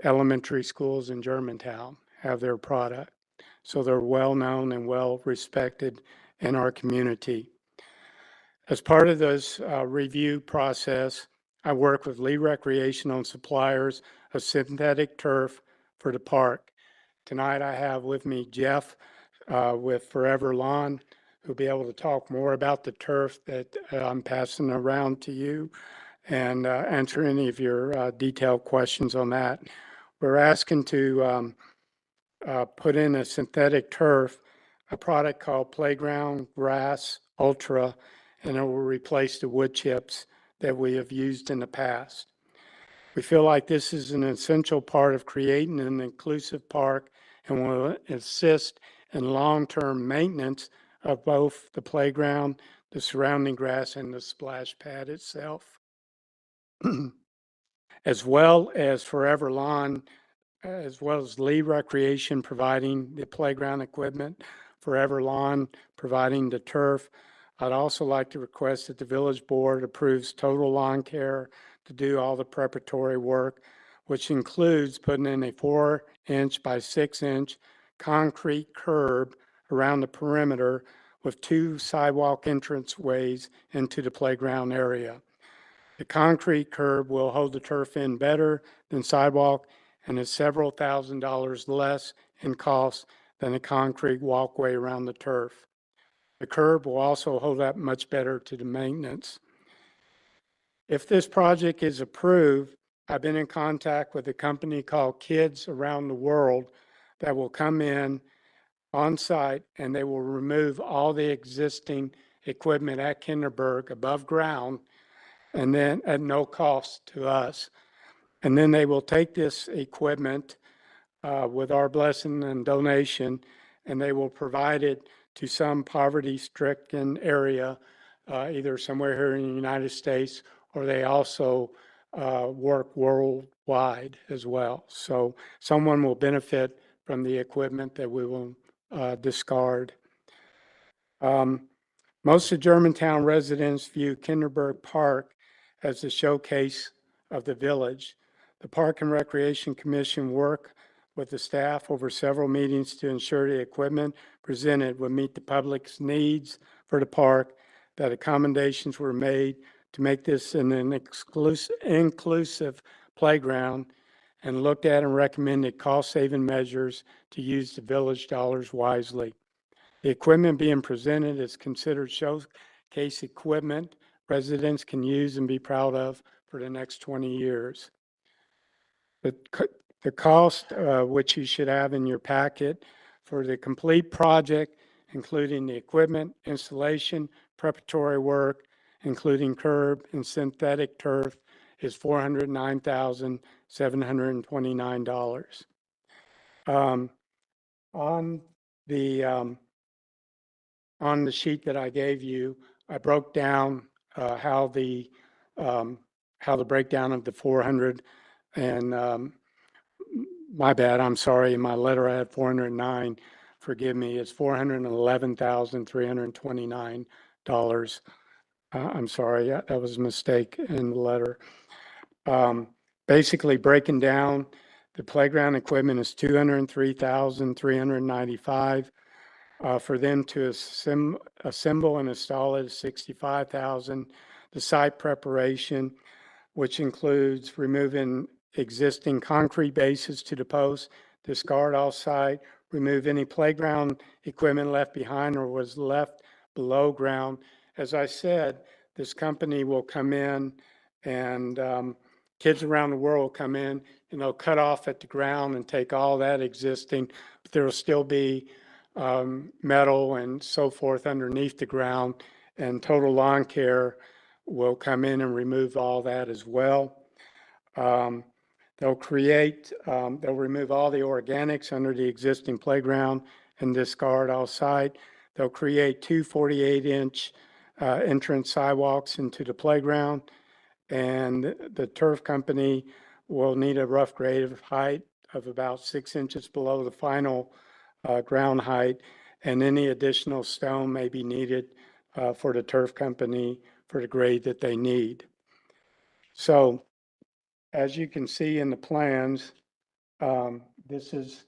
elementary schools in Germantown have their product. So they're well known and well respected in our community. As part of this review process, I work with Lee Recreation on suppliers of synthetic turf for the park. Tonight I have with me Jeff with Forever Lawn, who'll be able to talk more about the turf that I'm passing around to you and answer any of your detailed questions on that. We're asking to put in a synthetic turf, a product called Playground Grass Ultra, and it will replace the wood chips that we have used in the past. We feel like this is an essential part of creating an inclusive park and will assist in long-term maintenance of both the playground, the surrounding grass, and the splash pad itself. As well as Forever Lawn, as well as Lee Recreation providing the playground equipment, Forever Lawn providing the turf. I'd also like to request that the village board approves Total Lawn Care to do all the preparatory work, which includes putting in a 4-inch by 6-inch concrete curb around the perimeter with 2 sidewalk entrance ways into the playground area. The concrete curb will hold the turf in better than sidewalk and is several $1,000s less in cost than a concrete walkway around the turf. The curb will also hold up much better to the maintenance. If this project is approved, I've been in contact with a company called Kids Around the World that will come in on site and they will remove all the existing equipment at Kinderberg above ground and then at no cost to us. And then they will take this equipment with our blessing and donation, and they will provide it to some poverty-stricken area, either somewhere here in the United States, or they also work worldwide as well. So someone will benefit from the equipment that we will discard. Most of Germantown residents view Kinderberg Park as the showcase of the village. The Park and Recreation Commission work with the staff over several meetings to ensure the equipment presented would meet the public's needs for the park, that accommodations were made to make this an inclusive playground, and looked at and recommended cost-saving measures to use the village dollars wisely. The equipment being presented is considered showcase equipment residents can use and be proud of for the next 20 years. The cost, which you should have in your packet for the complete project, including the equipment, installation, preparatory work, including curb and synthetic turf, is $409,729. On the sheet that I gave you, I broke down how the breakdown of the 400 and my bad, I'm sorry, in my letter I had 409. Forgive me, it's $411,329. I'm sorry, that was a mistake in the letter. Basically breaking down, the playground equipment is $203,395. For them to assemble and install it is $65,000. The site preparation, which includes removing existing concrete bases to the post, discard off-site, remove any playground equipment left behind or was left below ground. As I said, this company will come in and kids around the world will come in and they'll cut off at the ground and take all that existing, but there will still be metal and so forth underneath the ground, and Total Lawn Care will come in and remove all that as well. They'll remove all the organics under the existing playground and discard off-site. They'll create two 48-inch entrance sidewalks into the playground, and the turf company will need a rough grade of height of about 6 inches below the final ground height, and any additional stone may be needed for the turf company for the grade that they need. So, as you can see in the plans, this is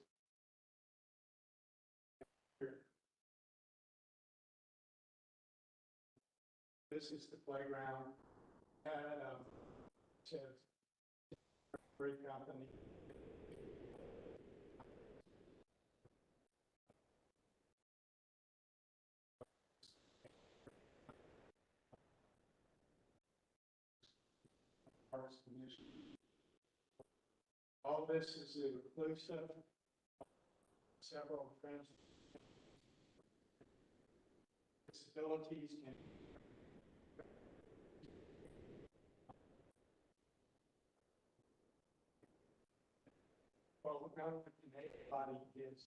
the playground. Great company. All this is inclusive of several disabilities and well, not everybody is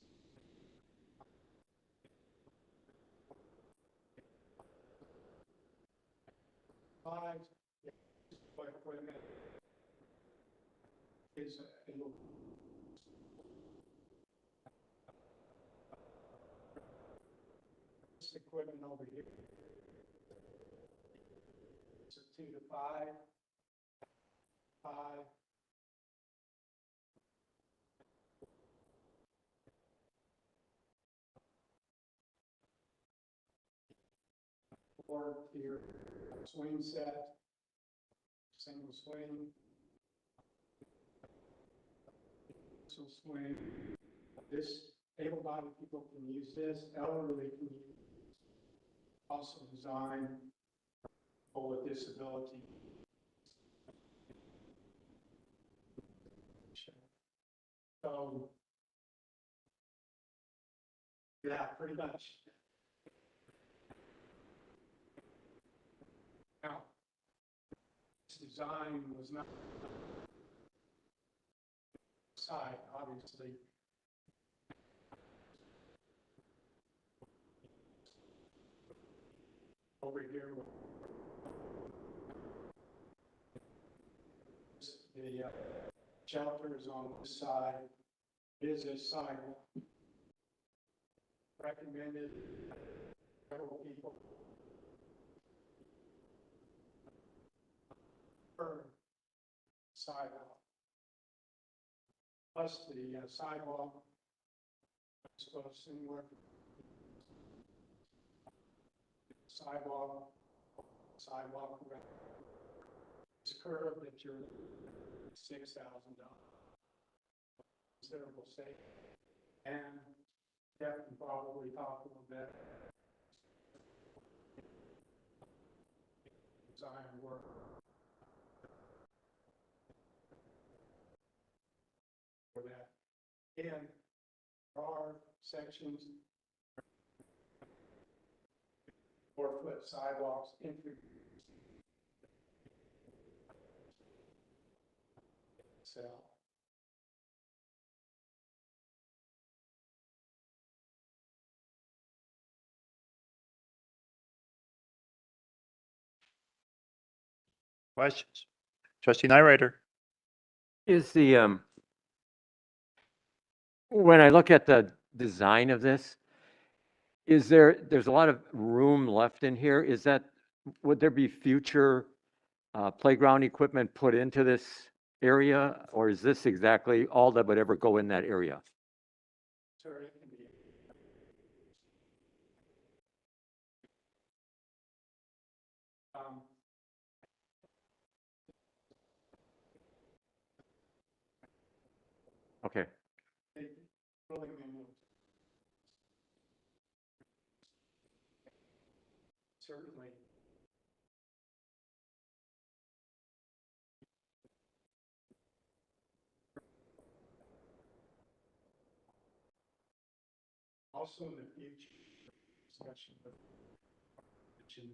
lives, equipment is this equipment over here. It's a 2 to 5. Or here, swing set, single swing, swing. This able-bodied people can use this, elderly can use also designed for a disability. So, yeah, pretty much. Now, this design was not side, obviously. Over here, the shelter is on this side. It is a sidewalk. Recommended several people. Sidewalk. Plus the sidewalk goes anywhere. Sidewalk. This curve that you're $6,000. Considerable savings. And Jeff can probably talk a little bit. design work. For that. And there are sections, 4-foot sidewalks, entry. Cell. Questions? Trustee Nyrider? Is the, when I look at the design of this, there's a lot of room left in here. Would there be future playground equipment put into this area? Or is this exactly all that would ever go in that area? Sir, it can be. Okay. They really move. Certainly. Also in the future, discussion of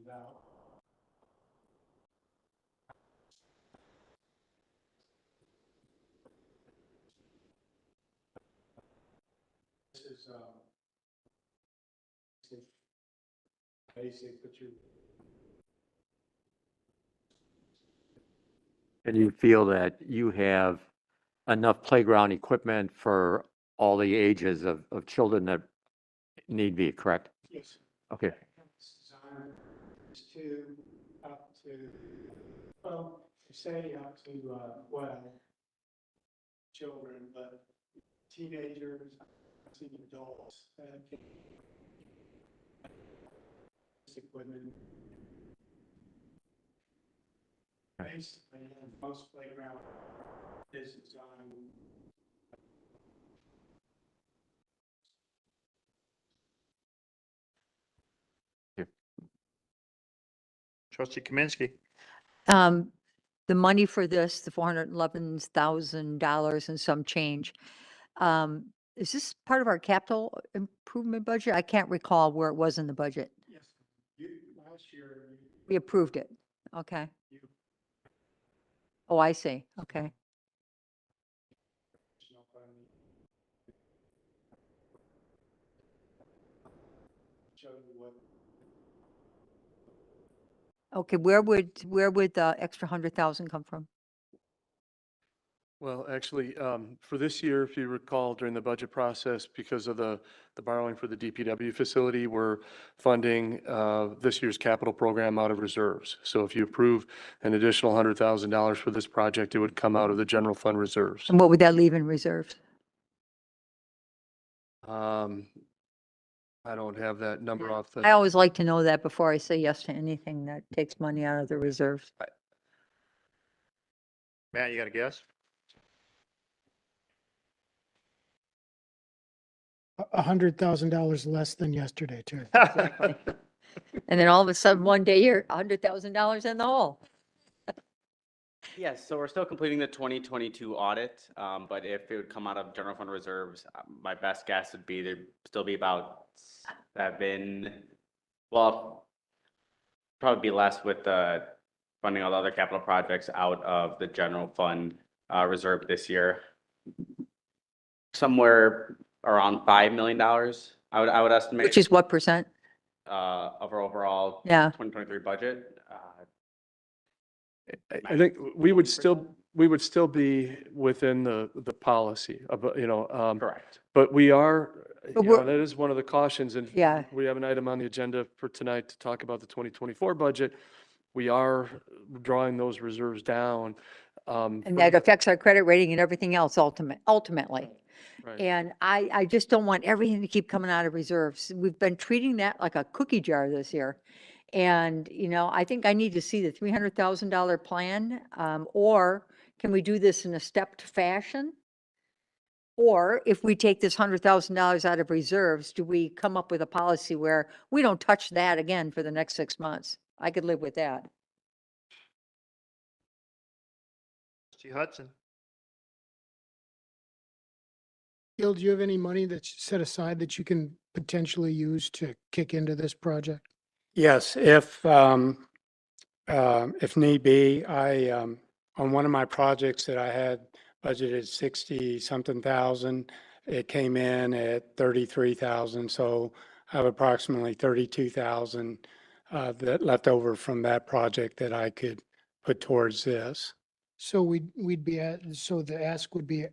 about this is basic, but you. And you feel that you have enough playground equipment for all the ages of children that need be, correct? Yes. Okay. Design is to up to, well, say up to, well, children, but teenagers, senior adults, equipment. Basically, most playground is designed. Trustee Kaminsky? The money for this, the $411,000 and some change, is this part of our capital improvement budget? I can't recall where it was in the budget. Yes, last year. We approved it. Okay. Oh, I see. Okay. Okay, where would the extra 100,000 come from? Well, actually, for this year, if you recall, during the budget process, because of the borrowing for the DPW facility, we're funding this year's capital program out of reserves. So if you approve an additional $100,000 for this project, it would come out of the general fund reserves. And what would that leave in reserves? I don't have that number off the. I always like to know that before I say yes to anything that takes money out of the reserves. Matt, you got a guess? $100,000 less than yesterday, too. Exactly. And then all of a sudden, one day you're $100,000 in the hole. Yes, so we're still completing the 2022 audit, but if it would come out of general fund reserves, my best guess would be there'd still be about probably be less with the funding all the other capital projects out of the general fund reserve this year. Somewhere around $5 million, I would estimate. Which is what percent? Of our overall Yeah. 2023 budget. I think we would still be within the policy of, Correct. but we are, But we're- that is one of the cautions, and Yeah. we have an item on the agenda for tonight to talk about the 2024 budget. We are drawing those reserves down. And that affects our credit rating and everything else ultimately. Right. And I just don't want everything to keep coming out of reserves. We've been treating that like a cookie jar this year. And, I think I need to see the $300,000 plan, or can we do this in a stepped fashion? Or if we take this $100,000 out of reserves, do we come up with a policy where we don't touch that again for the next 6 months? I could live with that. Trustee Hudson. Gil, do you have any money that's set aside that you can potentially use to kick into this project? Yes, if need be, on one of my projects that I had budgeted 60 something thousand, it came in at 33,000. So I have approximately 32,000 that left over from that project that I could put towards this. So we'd be at, so the ask would be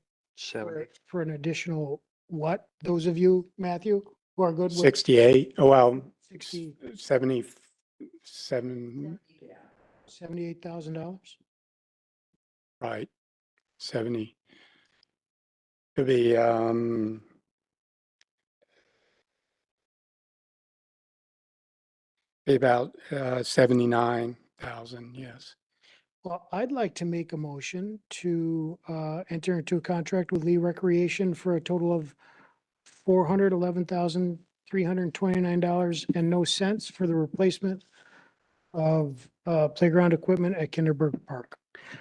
for an additional what? Those of you, Matthew, who are good with 68, oh, well, 60, 77, $78,000? right, 70. Could be, be about 79,000, yes. Well, I'd like to make a motion to enter into a contract with Lee Recreation for a total of $411,329 and no cents for the replacement of playground equipment at Kinderberg Park.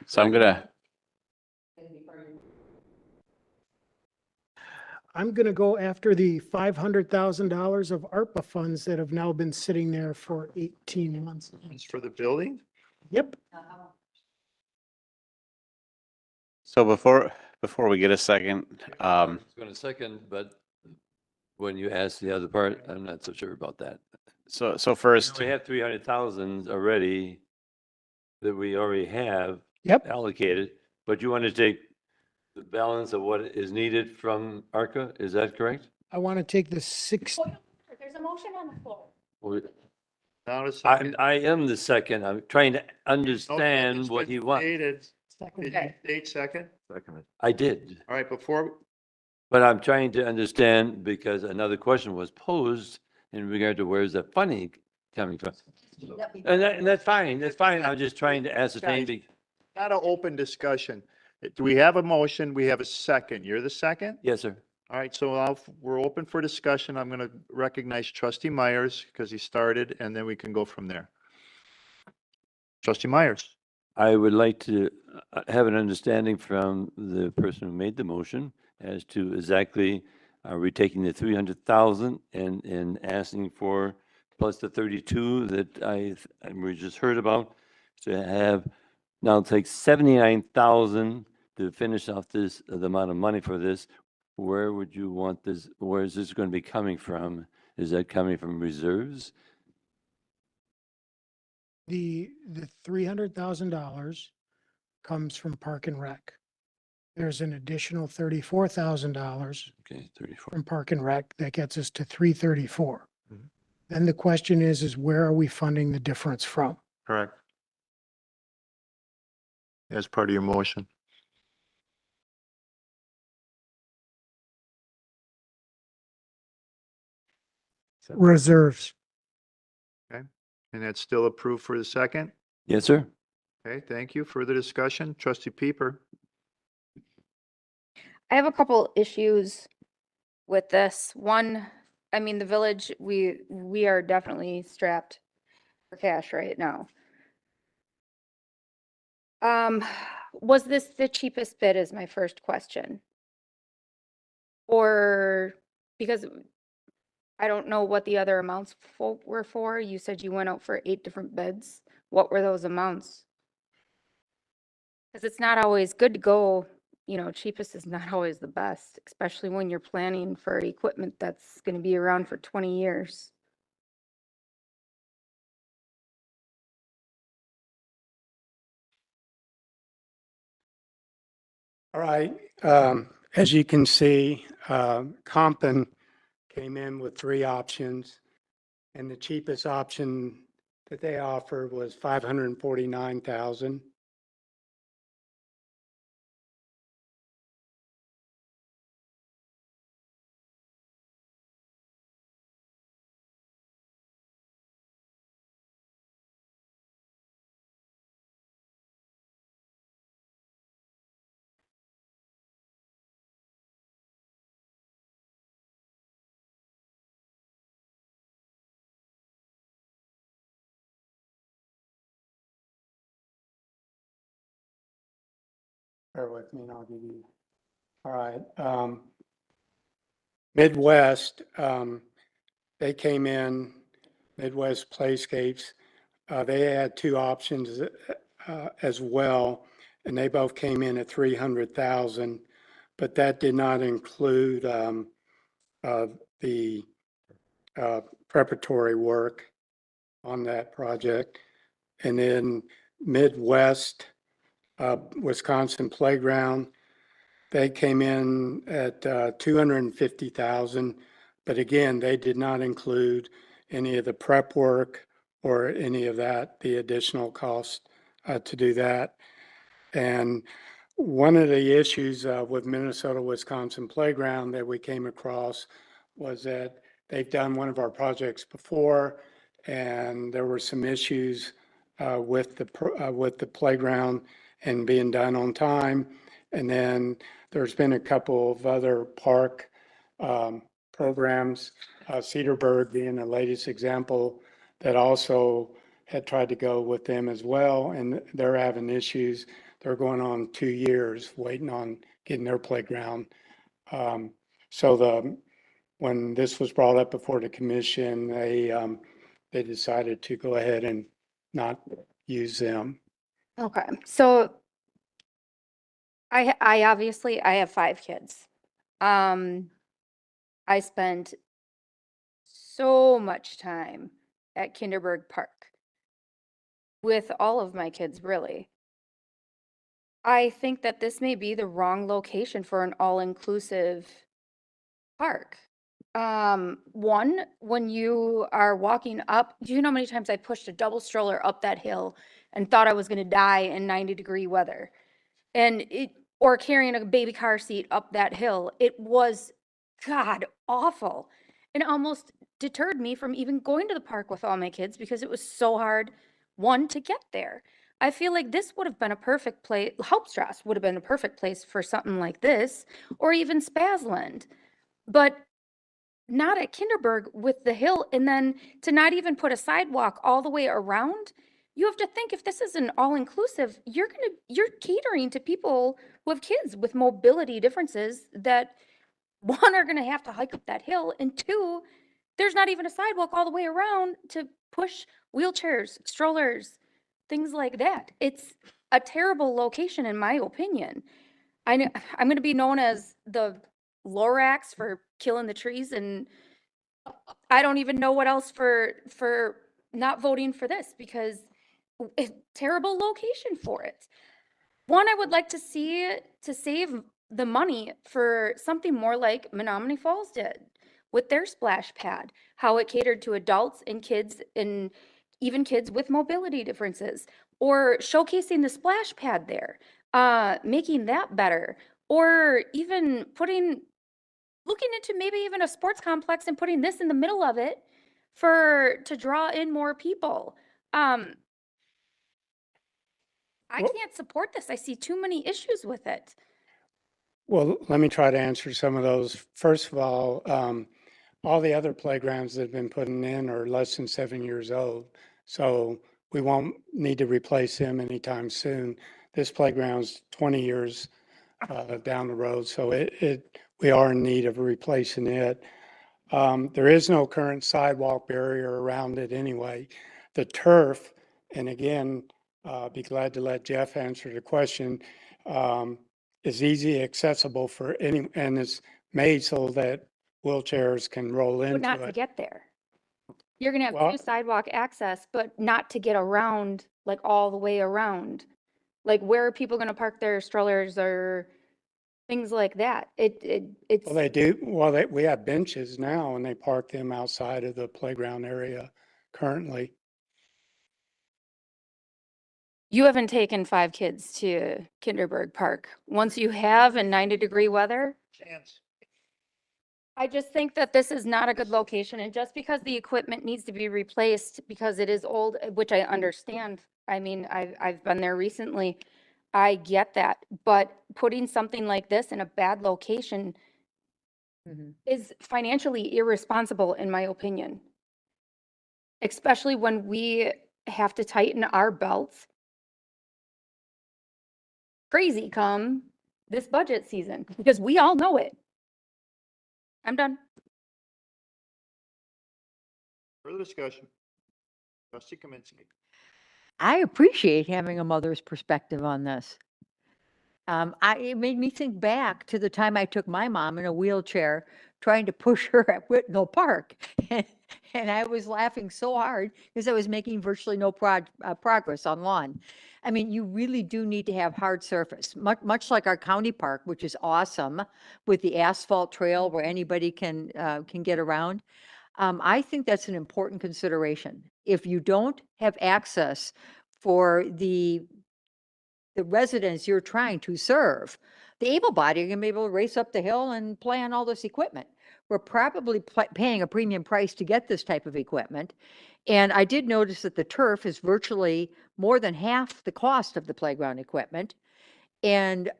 So I'm gonna go after the $500,000 of ARPA funds that have now been sitting there for 18 months. It's for the building? Yep. So before we get a second, I was going to second, but when you ask the other part, I'm not so sure about that. so first, We have 300,000 already that we already have Yep. allocated, but you want to take the balance of what is needed from ARCA, is that correct? I want to take the six, There's a motion on the floor. Well, Now a second. I am the second. I'm trying to Okay, understand it's what been he wants. stated. second. Did you state second? I did, All right, before, but I'm trying to understand because another question was posed in regard to where's the funding coming from? And that's fine, that's fine. I'm just trying to ascertain. Guys. not an open discussion. Do we have a motion? We have a second. You're the second? Yes, sir. All right, so we're open for discussion. I'm going to recognize Trustee Myers because he started, and then we can go from there. Trustee Myers. I would like to have an understanding from the person who made the motion as to exactly, are we taking the 300,000 and asking for plus the 32 that we just heard about to have, now take 79,000 to finish off this, the amount of money for this. Where would you want this, where is this going to be coming from? Is that coming from reserves? The $300,000 comes from Park and Rec. There's an additional $34,000 Okay, 34. from Park and Rec that gets us to 334. Mhm. Then the question is where are we funding the difference from? Correct. As part of your motion. Reserves. Okay, and that's still approved for the second? Yes, sir. Okay, thank you. Further discussion? Trustee Peeper. I have a couple issues with this. One, I mean, the village, we are definitely strapped for cash right now. Was this the cheapest bid is my first question? Or, because I don't know what the other amounts were for. You said you went out for 8 different bids. What were those amounts? Because it's not always good to go, cheapest is not always the best, especially when you're planning for equipment that's going to be around for 20 years. All right, as you can see, Compton came in with 3 options, and the cheapest option that they offered was 549,000. bear with me and I'll give you. All right. Midwest, they came in, Midwest Playscapes. They had two options as well, and they both came in at 300,000, but that did not include the preparatory work on that project. And then Midwest, Wisconsin Playground, they came in at 250,000, but again, they did not include any of the prep work or any of that, the additional cost to do that. And one of the issues with Minnesota Wisconsin Playground that we came across was that they've done one of our projects before, and there were some issues with the playground and being done on time. And then there's been a couple of other park programs, Cedarburg being the latest example, that also had tried to go with them as well, and they're having issues. They're going on 2 years waiting on getting their playground. So when this was brought up before the commission, they decided to go ahead and not use them. Okay, so I obviously, I have 5 kids. I spent so much time at Kinderberg Park with all of my kids, really. I think that this may be the wrong location for an all-inclusive park. One, when you are walking up, do you know how many times I pushed a double stroller up that hill and thought I was going to die in 90-degree weather? Or carrying a baby car seat up that hill. It was, God, awful. And almost deterred me from even going to the park with all my kids because it was so hard, one, to get there. I feel like this would have been a perfect place, Hauptstrasse would have been a perfect place for something like this, or even Spasland. But not at Kinderberg with the hill, and then to not even put a sidewalk all the way around. You have to think, if this is an all-inclusive, you're catering to people who have kids with mobility differences that, one, are gonna have to hike up that hill, and two, there's not even a sidewalk all the way around to push wheelchairs, strollers, things like that. It's a terrible location, in my opinion. I'm gonna be known as the Lorax for killing the trees, and I don't even know what else for not voting for this, because terrible location for it. One, I would like to see to save the money for something more like Menominee Falls did with their splash pad, how it catered to adults and kids, and even kids with mobility differences, or showcasing the splash pad there, making that better, or even looking into maybe even a sports complex and putting this in the middle of it to draw in more people. I can't support this. I see too many issues with it. Well, let me try to answer some of those. First of all the other playgrounds that have been putting in are less than 7 years old. So we won't need to replace them anytime soon. This playground's 20 years down the road. So we are in need of replacing it. There is no current sidewalk barrier around it anyway. The turf, and again, be glad to let Jeff answer the question, is easy accessible for any, and it's made so that wheelchairs can roll But into not to it. get there. You're gonna have Well- two sidewalk access, but not to get around, like all the way around. Like, where are people gonna park their strollers or things like that? It's, Well, they do, well, we have benches now and they park them outside of the playground area currently. you haven't taken 5 kids to Kinderberg Park. Once you have in 90-degree weather, Chance. I just think that this is not a good location, and just because the equipment needs to be replaced because it is old, which I understand. I mean, I've been there recently. I get that, but putting something like this in a bad location is financially irresponsible, in my opinion. Especially when we have to tighten our belts. Crazy come this budget season, because we all know it. I'm done. Further discussion? Trustee Kaminsky. I appreciate having a mother's perspective on this. It made me think back to the time I took my mom in a wheelchair trying to push her at Whitnell Park. And I was laughing so hard because I was making virtually no progress on lawn. I mean, you really do need to have hard surface, much like our county park, which is awesome with the asphalt trail where anybody can get around. I think that's an important consideration. If you don't have access for the residents you're trying to serve, the able-bodied are going to be able to race up the hill and play on all this equipment. We're probably paying a premium price to get this type of equipment. And I did notice that the turf is virtually more than half the cost of the playground equipment. And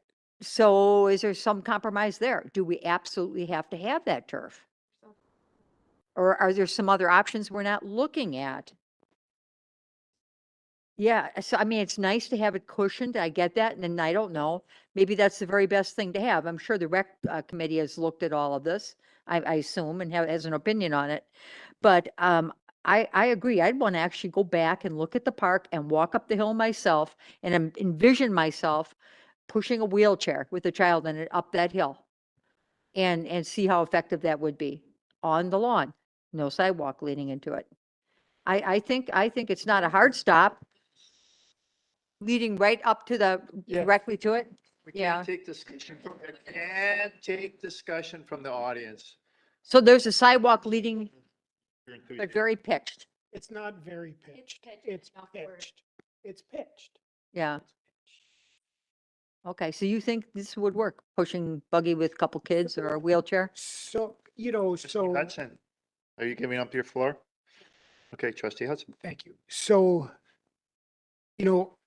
so is there some compromise there? Do we absolutely have to have that turf? Or are there some other options we're not looking at? Yeah, so I mean, it's nice to have it cushioned. I get that. And then I don't know, maybe that's the very best thing to have. I'm sure the rec committee has looked at all of this, I assume, and has an opinion on it. But I agree. I'd want to actually go back and look at the park and walk up the hill myself and envision myself pushing a wheelchair with a child in it up that hill and see how effective that would be on the lawn. No sidewalk leading into it. I think it's not a hard stop leading right up to directly to it. We Yeah. can't take discussion from the audience. So there's a sidewalk leading, but very pitched. It's not very pitched. It's pitched. It's pitched. Yeah. Okay, so you think this would work, pushing buggy with a couple kids or a wheelchair? So, Hudson, are you giving up your floor? Okay, Trustee Hudson. Thank you. So,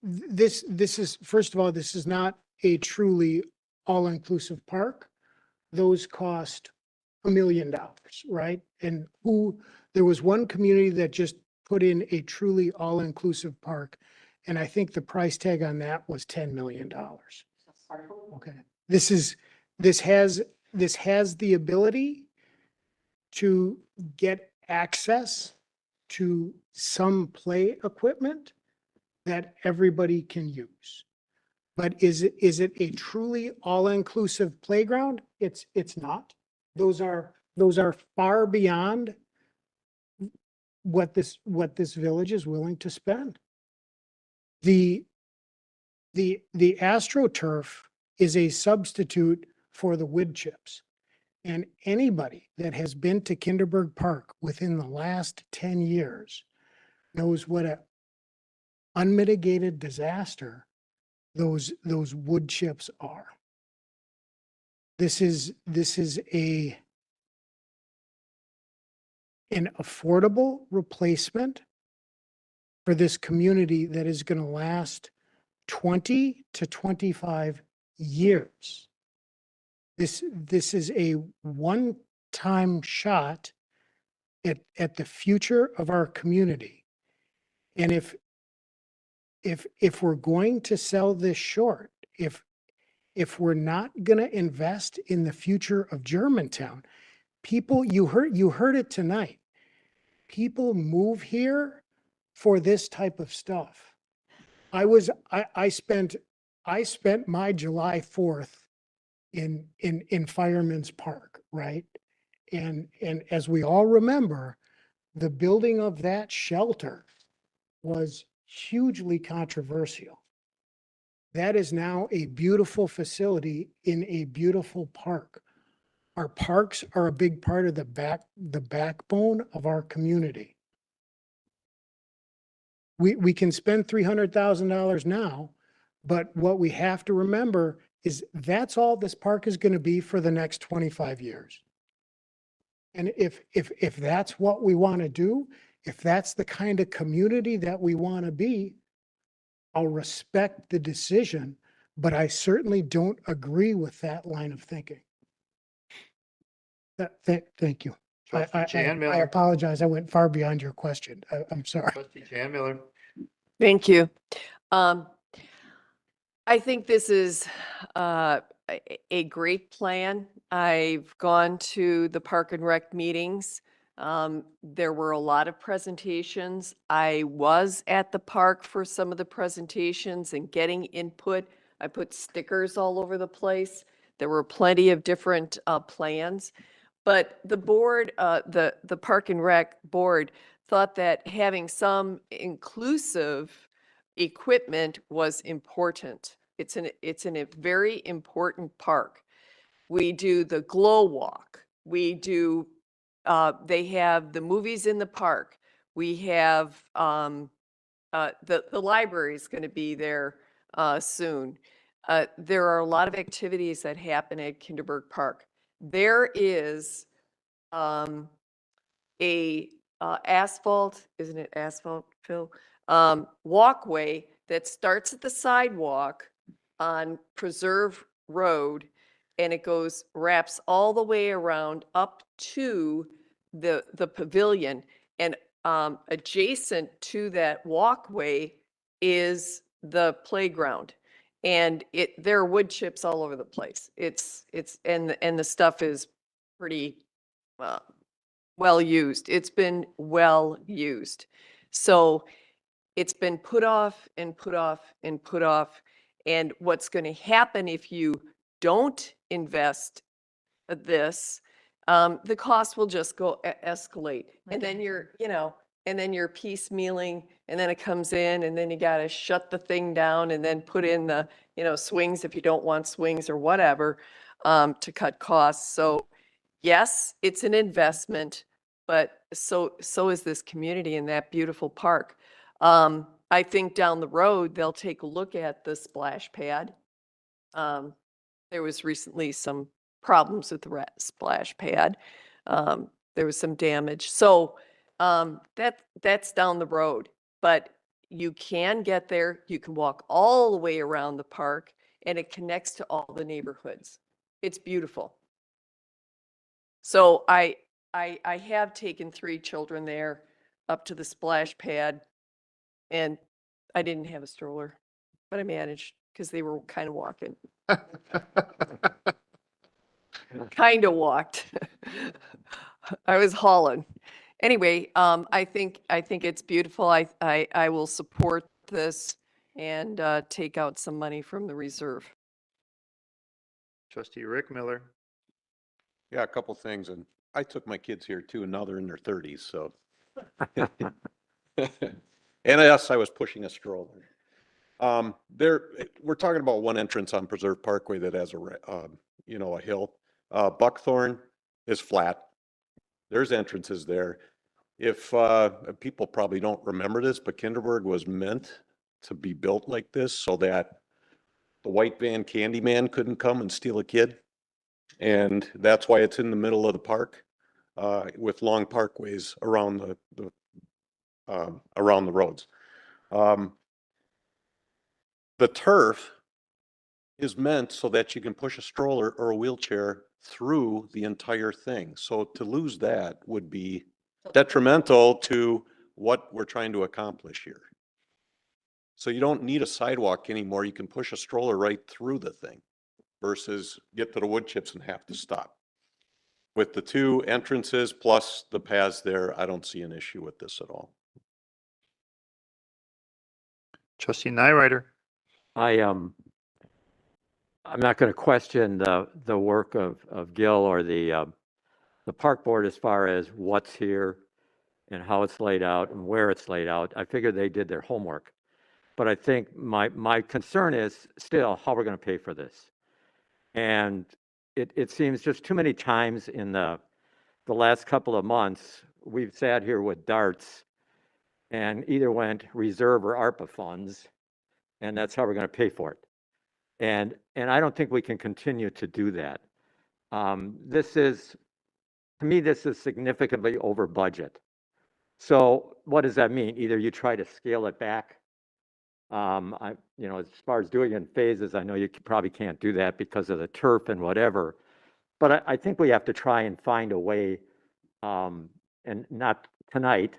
this is, first of all, this is not a truly all-inclusive park. Those cost $1 million, right? And there was one community that just put in a truly all-inclusive park. And I think the price tag on that was $10 million. Okay. This has the ability to get access to some play equipment that everybody can use. But is it a truly all-inclusive playground? It's not. Those are far beyond what this village is willing to spend. The AstroTurf is a substitute for the wood chips. And anybody that has been to Kinderberg Park within the last 10 years knows what an unmitigated disaster those wood chips are. This is an affordable replacement for this community that is going to last 20 to 25 years. This is a one-time shot at the future of our community. And if we're going to sell this short, if we're not going to invest in the future of Germantown, people, you heard it tonight. People move here for this type of stuff. I spent my July 4th in Fireman's Park, right? And as we all remember, the building of that shelter was hugely controversial. That is now a beautiful facility in a beautiful park. Our parks are a big part of the backbone of our community. We can spend $300,000 now, but what we have to remember is that's all this park is going to be for the next 25 years. And if that's what we want to do, if that's the kind of community that we want to be, I'll respect the decision, but I certainly don't agree with that line of thinking. Thank you. I apologize. I went far beyond your question. I'm sorry. Trustee Jan Miller. Thank you. I think this is a great plan. I've gone to the Park and Rec meetings. There were a lot of presentations. I was at the park for some of the presentations and getting input. I put stickers all over the place. There were plenty of different plans. But the board, the Park and Rec board thought that having some inclusive equipment was important. It's a very important park. We do the glow walk. We do, they have the movies in the park. We have, the library is going to be there soon. There are a lot of activities that happen at Kinderberg Park. There is a asphalt, isn't it asphalt, Phil? Walkway that starts at the sidewalk on Preserve Road, and it goes, wraps all the way around up to the pavilion. And adjacent to that walkway is the playground. And there are wood chips all over the place. And the stuff is pretty well used. It's been well used. So it's been put off and put off and put off. And what's going to happen if you don't invest this, the cost will just go escalate. And then and then you're piecemealing, and then it comes in, and then you got to shut the thing down and then put in the, swings if you don't want swings or whatever, to cut costs. So yes, it's an investment, but so is this community in that beautiful park. I think down the road, they'll take a look at the splash pad. There was recently some problems with the splash pad. There was some damage. So that's down the road, but you can get there. You can walk all the way around the park, and it connects to all the neighborhoods. It's beautiful. So I have taken 3 children there up to the splash pad, and I didn't have a stroller, but I managed because they were kind of walking. Kind of walked. I was hauling. Anyway, I think it's beautiful. I will support this and take out some money from the reserve. Trustee Rick Miller. Yeah, a couple things. And I took my kids here too, and now they're in their 30s, so. And yes, I was pushing a stroller. We're talking about one entrance on Preserve Parkway that has a hill. Buckthorn is flat. There's entrances there. If people probably don't remember this, but Kinderberg was meant to be built like this so that the white van Candyman couldn't come and steal a kid. And that's why it's in the middle of the park, with long parkways around the roads. The turf is meant so that you can push a stroller or a wheelchair through the entire thing. So to lose that would be detrimental to what we're trying to accomplish here. So you don't need a sidewalk anymore. You can push a stroller right through the thing versus get to the wood chips and have to stop. With the 2 entrances plus the paths there, I don't see an issue with this at all. Trustee Nyrider. I'm not going to question the work of Gil or the park board as far as what's here and how it's laid out and where it's laid out. I figured they did their homework. But I think my concern is still how we're going to pay for this. And it seems just too many times in the last couple of months, we've sat here with darts and either went reserve or ARPA funds, and that's how we're going to pay for it. And I don't think we can continue to do that. To me, this is significantly over budget. So what does that mean? Either you try to scale it back. As far as doing it in phases, I know you probably can't do that because of the turf and whatever. But I think we have to try and find a way, and not tonight,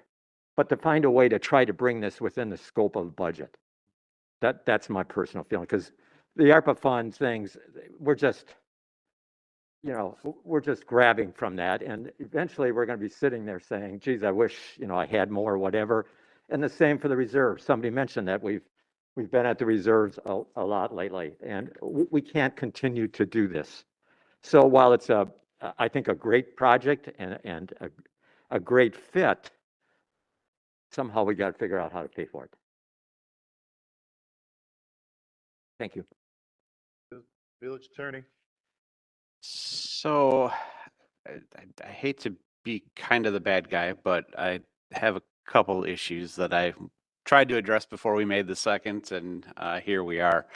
but to find a way to try to bring this within the scope of the budget. That's my personal feeling, because the ARPA fund things, we're just, we're just grabbing from that. And eventually we're going to be sitting there saying, geez, I wish, I had more, whatever. And the same for the reserves. Somebody mentioned that we've been at the reserves a lot lately, and we can't continue to do this. So while it's I think a great project and a great fit, somehow we got to figure out how to pay for it. Thank you. Village Attorney. So I hate to be kind of the bad guy, but I have a couple issues that I tried to address before we made the second, and here we are.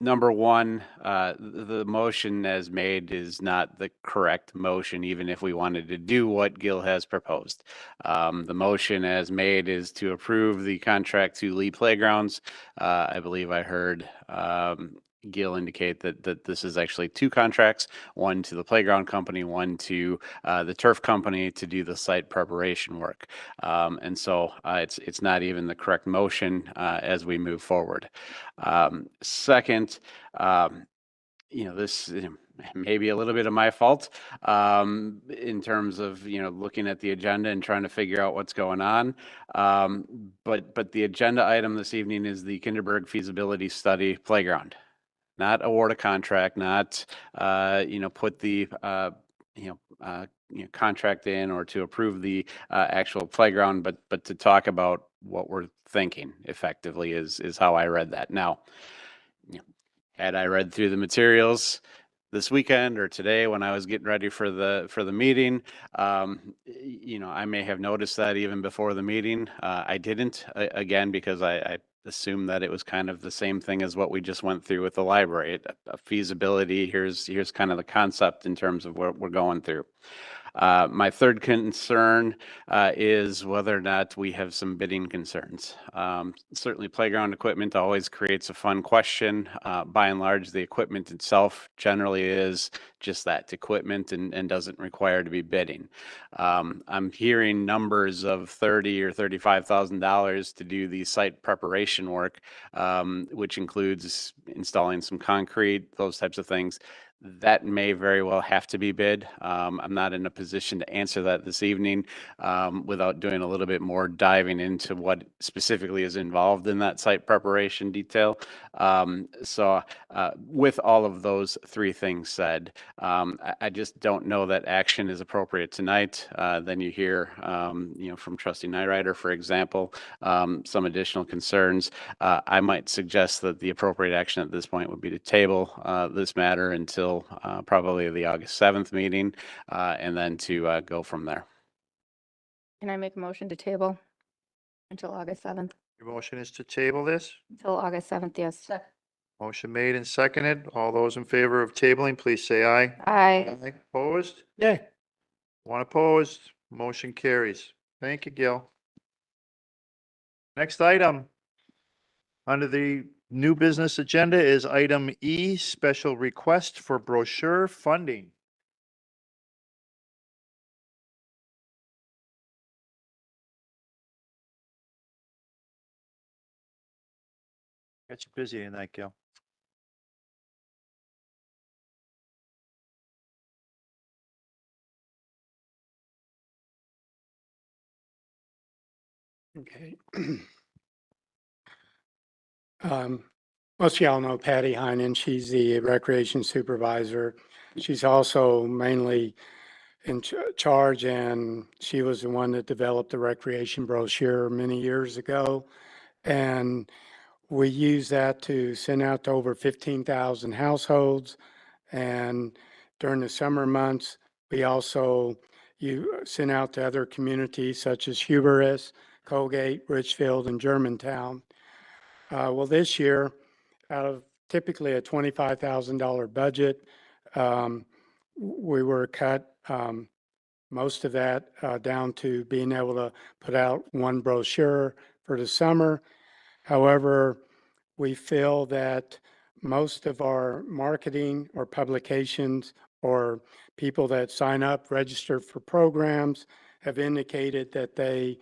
Number one, the motion as made is not the correct motion, even if we wanted to do what Gil has proposed. The motion as made is to approve the contract to Lee Playgrounds. I believe I heard Gil indicate that this is actually two contracts, one to the playground company, one to the turf company to do the site preparation work. And so it's not even the correct motion as we move forward. Second, this may be a little bit of my fault in terms of, looking at the agenda and trying to figure out what's going on. But the agenda item this evening is the Kinderberg feasibility study playground. Not award a contract, not, put the, contract in or to approve the actual playground, but to talk about what we're thinking effectively is how I read that. Now, had I read through the materials this weekend or today when I was getting ready for the meeting, I may have noticed that even before the meeting. I didn't, again, because I assumed that it was kind of the same thing as what we just went through with the library. A feasibility, here's kind of the concept in terms of what we're going through. My third concern is whether or not we have some bidding concerns. Certainly playground equipment always creates a fun question. By and large, the equipment itself generally is just that, equipment, and doesn't require to be bidding. I'm hearing numbers of $30,000 or $35,000 to do the site preparation work, which includes installing some concrete, those types of things. That may very well have to be bid. I'm not in a position to answer that this evening without doing a little bit more diving into what specifically is involved in that site preparation detail. So with all of those three things said, I just don't know that action is appropriate tonight. Then you hear, from Trustee Nyrider, for example, some additional concerns. I might suggest that the appropriate action at this point would be to table this matter until probably the August 7th meeting, and then to go from there. Can I make a motion to table until August 7th? Your motion is to table this? Until August 7th, yes. Motion made and seconded. All those in favor of tabling, please say aye. Aye. Opposed? Yay. One opposed. Motion carries. Thank you, Gil. Next item under the new business agenda is item E, special request for brochure funding. Got you busy tonight, Gil. Okay. Most of y'all know Patty Heinen. She's the recreation supervisor. She's also mainly in charge, and she was the one that developed the recreation brochure many years ago. And we use that to send out to over 15,000 households. And during the summer months, we also send out to other communities such as Huberus, Colgate, Richfield, and Germantown. Well, this year, out of typically a $25,000 budget, we were cut most of that down to being able to put out one brochure for the summer. However, we feel that most of our marketing or publications or people that sign up, register for programs, have indicated that they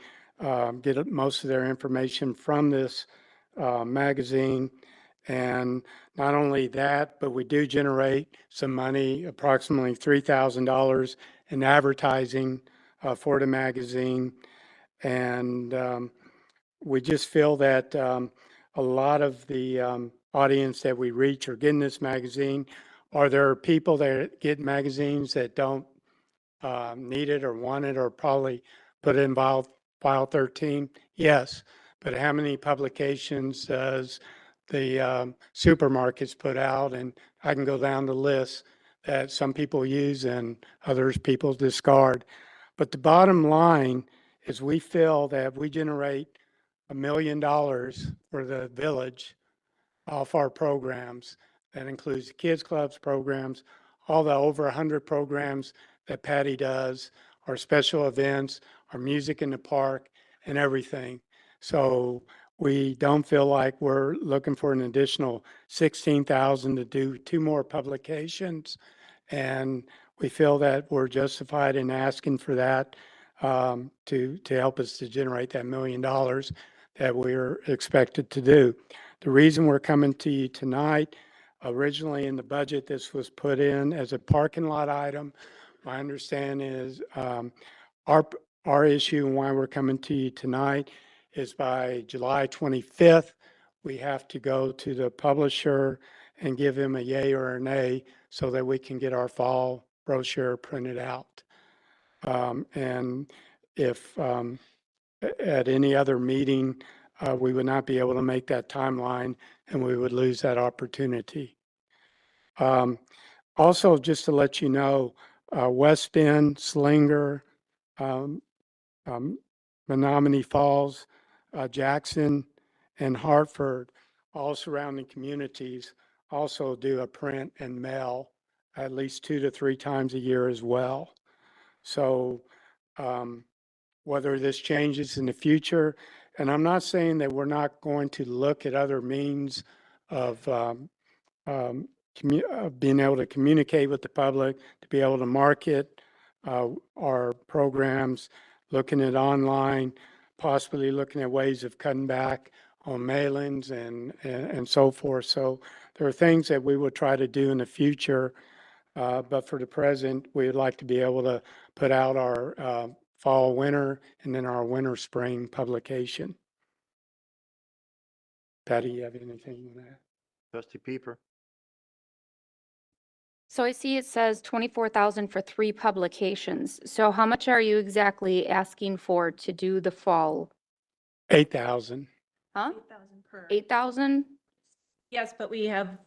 get most of their information from this magazine. And not only that, but we do generate some money, approximately $3,000 in advertising for the magazine. And we just feel that a lot of the audience that we reach or get in this magazine, are there people that get magazines that don't need it or want it or probably put it in file 13? Yes. But how many publications does the supermarkets put out? And I can go down the list that some people use and others people discard. But the bottom line is we feel that we generate $1 million for the village off our programs. That includes the kids clubs programs, all the over 100 programs that Patty does, our special events, our music in the park, and everything. So we don't feel like we're looking for an additional 16,000 to do 2 more publications. And we feel that we're justified in asking for that to help us to generate that $1 million that we're expected to do. The reason we're coming to you tonight, originally in the budget, this was put in as a parking lot item. My understanding is our issue and why we're coming to you tonight is by July 25th, we have to go to the publisher and give him a yay or a nay so that we can get our fall brochure printed out. And if at any other meeting, we would not be able to make that timeline and we would lose that opportunity. Also, just to let you know, West Bend, Slinger, Menominee Falls, Jackson, and Hartford, all surrounding communities, also do a print and mail at least 2 to 3 times a year as well. So whether this changes in the future, and I'm not saying that we're not going to look at other means of being able to communicate with the public, to be able to market our programs, looking at online, possibly looking at ways of cutting back on mailings and so forth. So there are things that we will try to do in the future, but for the present, we would like to be able to put out our fall, winter, and then our winter, spring publication. Patty, you have anything on that? Trustee Pieper. So I see it says 24,000 for 3 publications. So how much are you exactly asking for to do the fall? 8,000. Huh? 8,000 per. 8,000? Yes, but we have,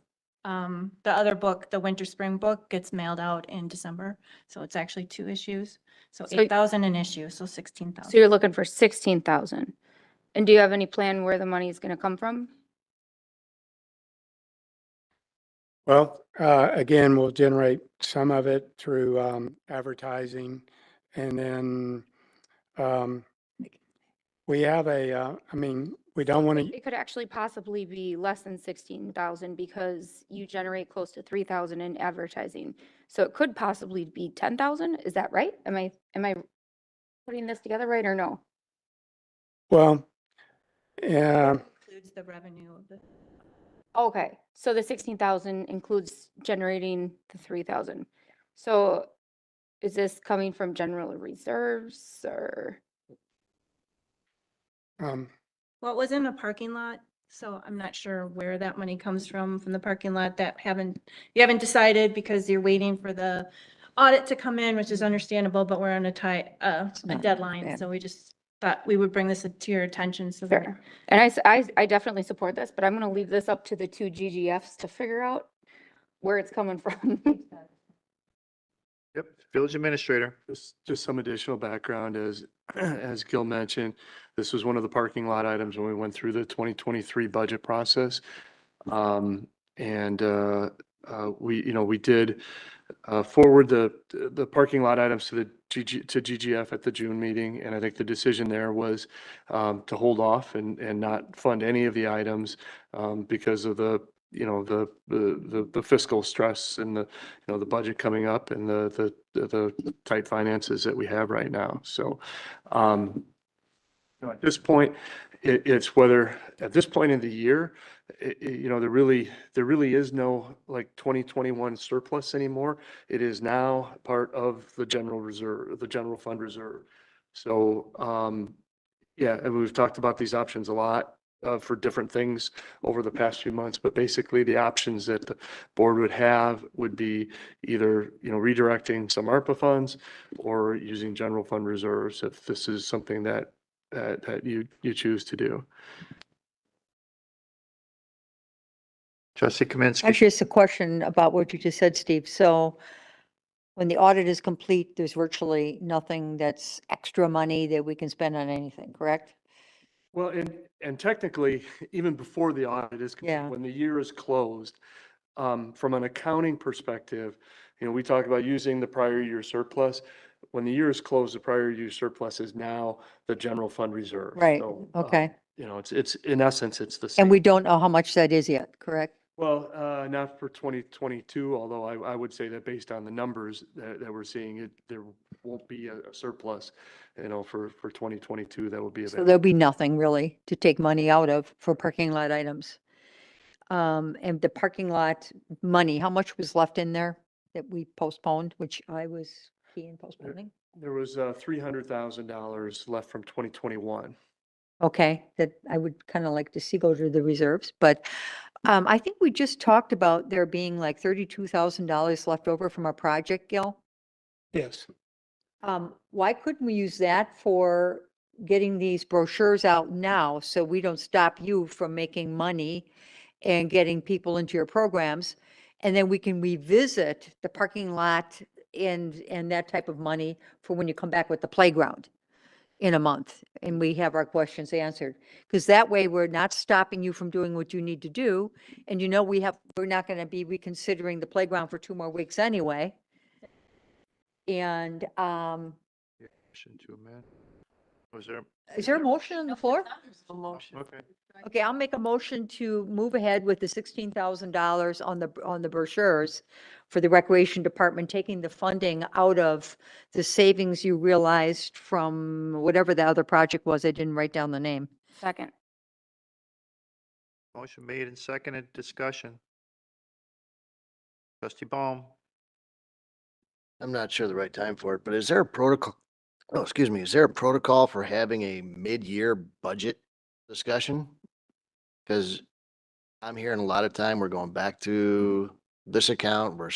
the other book, the winter spring book gets mailed out in December. So it's actually 2 issues. So So- 8,000 an issue, so 16,000. So you're looking for 16,000. And do you have any plan where the money is going to come from? Well, again, we'll generate some of it through advertising. And then we have we don't want to, It could actually possibly be less than 16,000 because you generate close to 3,000 in advertising. So it could possibly be 10,000. Is that right? Am I putting this together right or no? well, yeah, Includes the revenue of the. Okay, so the 16,000 includes generating the 3,000. So is this coming from general reserves or? Well, it was in a parking lot, so I'm not sure where that money comes from the parking lot that you haven't decided because you're waiting for the audit to come in, which is understandable, but we're on a deadline, bad. so we just thought we would bring this to your attention so that. Sure. And I definitely support this, but I'm gonna leave this up to the 2 GGFs to figure out where it's coming from. Yep, village administrator. Just some additional background as Gil mentioned, this was one of the parking lot items when we went through the 2023 budget process. We did forward the parking lot items to GGF at the June meeting. And I think the decision there was to hold off and not fund any of the items because of the fiscal stress and the budget coming up and the tight finances that we have right now. So at this point, It's whether, at this point in the year, you know, there really is no like 2021 surplus anymore. It is now part of the general reserve, the general fund reserve. So, yeah, and we've talked about these options a lot for different things over the past few months, but basically the options that the board would have would be either, you know, redirecting some ARPA funds or using general fund reserves if this is something that you choose to do. Trustee Kaminsky. Actually, it's a question about what you just said, Steve. So when the audit is complete, there's virtually nothing that's extra money that we can spend on anything, correct? Well, and technically, even before the audit is, Yeah. when the year is closed, from an accounting perspective, you know, we talk about using the prior year surplus. When the year is closed, the prior year surplus is now the general fund reserve. Right, So, okay. you know, it's in essence, it's the same. And we don't know how much that is yet, correct? Well, not for 2022, although I would say that based on the numbers that we're seeing, there won't be a surplus, you know, for 2022 that will be So available. there'll be nothing really to take money out of for parking lot items. And the parking lot money, how much was left in there that we postponed, which I was key in postponing? There was $300,000 left from 2021. Okay, that I would kind of like to see go to the reserves, but I think we just talked about there being like $32,000 left over from our project, Gil. Yes. Why couldn't we use that for getting these brochures out now so we don't stop you from making money and getting people into your programs? And then we can revisit the parking lot and that type of money for when you come back with the playground in a month and we have our questions answered. Because that way we're not stopping you from doing what you need to do. And you know, we're not going to be reconsidering the playground for 2 more weeks anyway. And Motion to amend. Was there? is there a motion on the floor? Okay. Okay, I'll make a motion to move ahead with the $16,000 on the brochures for the Recreation Department, taking the funding out of the savings you realized from whatever the other project was. I didn't write down the name. Second. Motion made and seconded. Discussion. Trustee Baum. I'm not sure the right time for it, but is there a protocol? Oh, excuse me. Is there a protocol for having a mid-year budget discussion? Because I'm hearing a lot of time, we're going back to this account, we're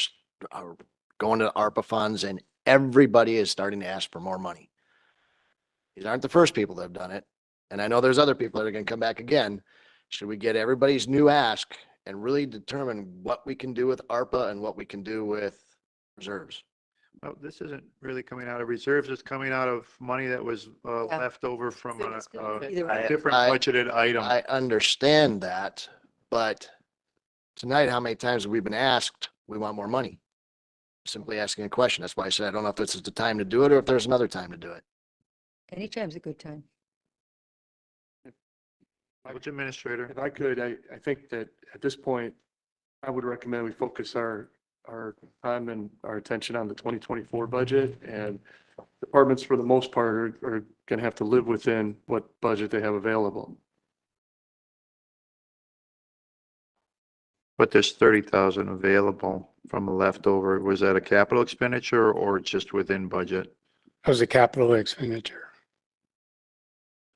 going to ARPA funds, and everybody is starting to ask for more money. These aren't the first people that have done it. And I know there's other people that are going to come back again. Should we get everybody's new ask and really determine what we can do with ARPA and what we can do with reserves? Well, this isn't really coming out of reserves. It's coming out of money that was left over from a different budgeted item. I understand that, but tonight, how many times have we been asked, we want more money? Simply asking a question. That's why I said, I don't know if this is the time to do it or if there's another time to do it. Anytime's a good time. Village Administrator. If I could, I think that at this point, I would recommend we focus our time and our attention on the 2024 budget, and departments for the most part are going to have to live within what budget they have available. But there's 30,000 available from a leftover. Was that a capital expenditure or just within budget? That was a capital expenditure.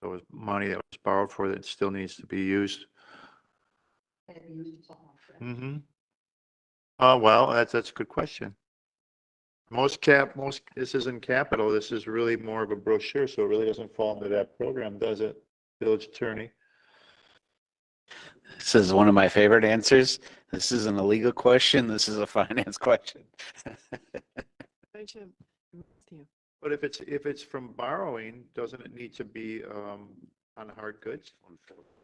So it was money that was borrowed for that still needs to be used. Mm-hmm. Well, that's a good question. This isn't capital. This is really more of a brochure, so it really doesn't fall into that program, does it, Village Attorney? This is one of my favorite answers. This isn't a legal question. This is a finance question. But if it's from borrowing, doesn't it need to be on hard goods?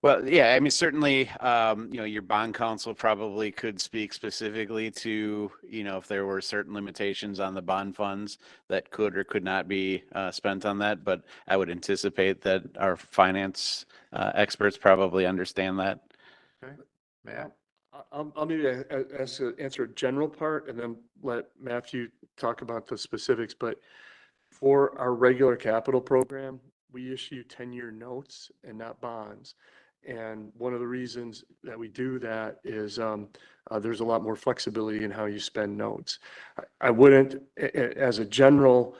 Well, yeah, I mean, certainly, you know, your bond counsel probably could speak specifically to, you know, if there were certain limitations on the bond funds that could or could not be spent on that. But I would anticipate that our finance experts probably understand that. Okay, Matt? I'll maybe answer a general part and then let Matthew talk about the specifics. But for our regular capital program, we issue 10-year notes and not bonds. And one of the reasons that we do that is there's a lot more flexibility in how you spend notes. I wouldn't, as a general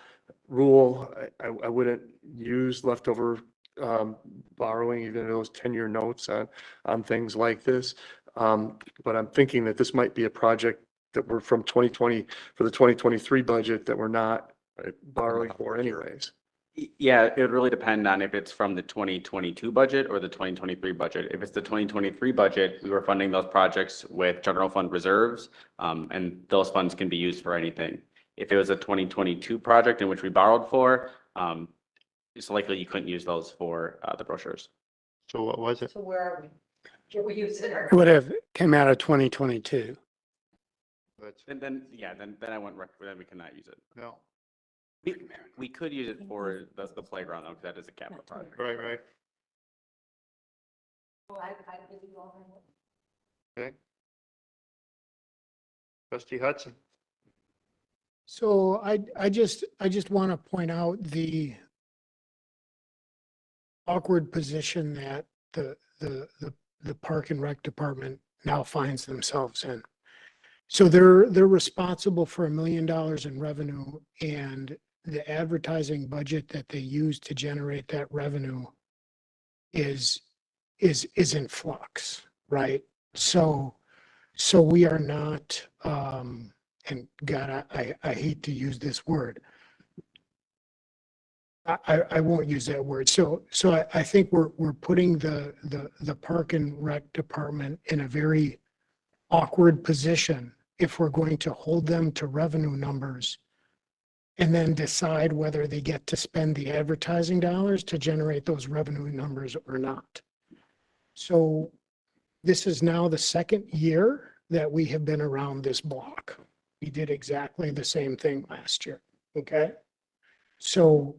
rule, I wouldn't use leftover borrowing, even those 10-year notes on things like this. But I'm thinking that this might be a project that we're from 2020 for the 2023 budget that we're not borrowing for anyways. Yeah, it would really depend on if it's from the 2022 budget or the 2023 budget. If it's the 2023 budget, we were funding those projects with general fund reserves, and those funds can be used for anything. If it was a 2022 project in which we borrowed for, it's likely you couldn't use those for the brochures. So what was it? So where are we? Can we use it? It would have came out of 2022. And then I wouldn't then we cannot use it. No. We could use it for the playground though, because that is a capital project. Right. Okay. Trustee Hudson. So I just want to point out the awkward position that the Park and Rec Department now finds themselves in. So they're responsible for $1 million in revenue, and the advertising budget that they use to generate that revenue is in flux, right? So we are not, and God, I hate to use this word. I won't use that word. So I think we're putting the Park and Rec Department in a very awkward position if we're going to hold them to revenue numbers and then decide whether they get to spend the advertising dollars to generate those revenue numbers or not. So this is now the second year that we have been around this block. We did exactly the same thing last year, okay? So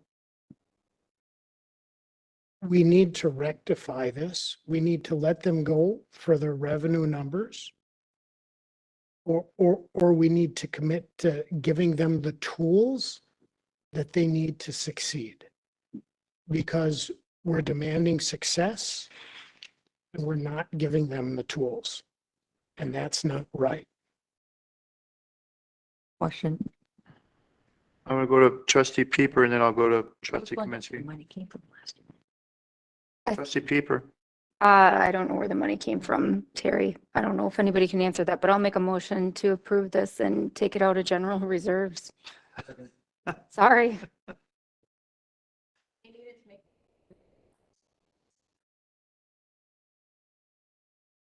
we need to rectify this. We need to let them go for their revenue numbers. Or we need to commit to giving them the tools that they need to succeed. Because we're demanding success and we're not giving them the tools. And that's not right. Question. I'm gonna go to Trustee Pieper and then I'll go to Trustee Where Kaminsky. money came from last year. Trustee Pieper. I don't know where the money came from, Terry. I don't know if anybody can answer that, but I'll make a motion to approve this and take it out of general reserves. Sorry.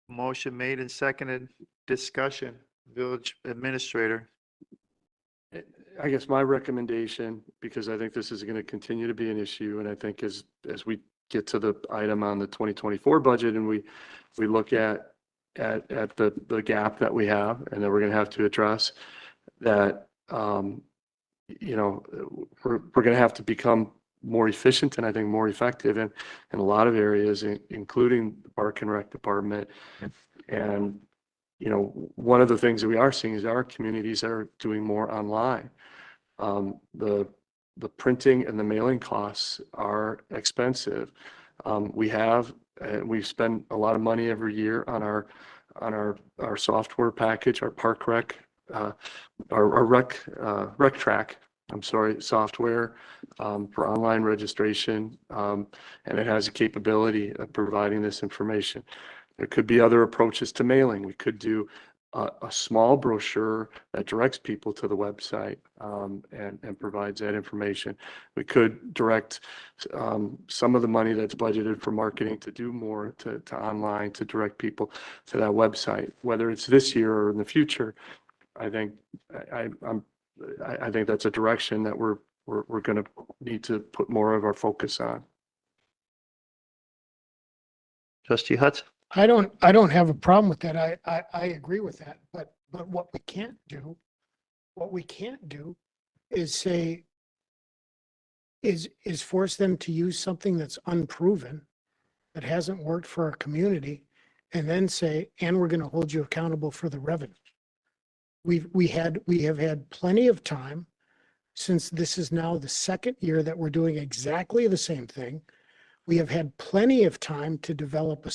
Motion made and seconded. Discussion. Village Administrator. I guess my recommendation, because I think this is going to continue to be an issue, and I think as we get to the item on the 2024 budget and we look at the gap that we have and that we're going to have to address, that you know, we're going to have to become more efficient and I think more effective in a lot of areas, including the Park and Rec Department. And you know, one of the things that we are seeing is our communities are doing more online. The printing and the mailing costs are expensive. We spend a lot of money every year on our software package, our Park Rec, our Rec Track, I'm sorry, software for online registration, and it has a capability of providing this information. There could be other approaches to mailing. We could do a small brochure that directs people to the website and provides that information. We could direct some of the money that's budgeted for marketing to do more to online, to direct people to that website, whether it's this year or in the future. I think that's a direction that we're going to need to put more of our focus on. Trustee Hudson. I don't have a problem with that. I agree with that. But what we can't do is say, is force them to use something that's unproven, that hasn't worked for our community, and then say, and we're going to hold you accountable for the revenue. We have had plenty of time since this is now the second year that we're doing exactly the same thing. We have had plenty of time to develop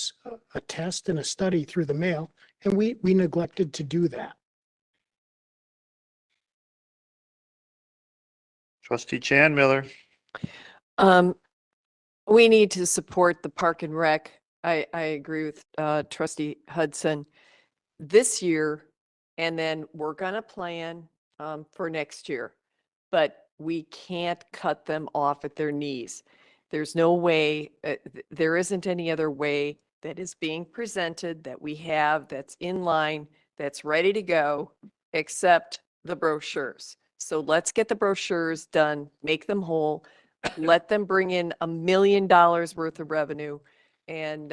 a test and a study through the mail, and we neglected to do that. Trustee Chan Miller. We need to support the Park and Rec. I agree with trustee Hudson this year, and then we're gonna plan for next year. But we can't cut them off at their knees. There's no way, there isn't any other way that is being presented that we have that's in line, that's ready to go, except the brochures. So let's get the brochures done, make them whole, let them bring in $1 million worth of revenue, and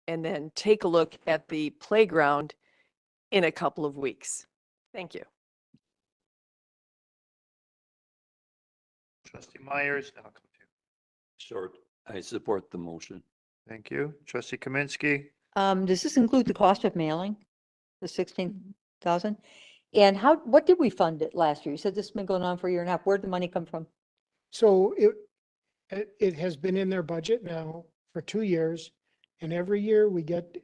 then take a look at the playground in a couple of weeks. Thank you. Trustee Myers. Now I'll come to you. Short, I support the motion. Thank you. Trustee Kaminsky. Does this include the cost of mailing, the 16,000? And what did we fund it last year? You said this has been going on for a year and a half. Where'd the money come from? So it has been in their budget now for 2 years. And every year we get,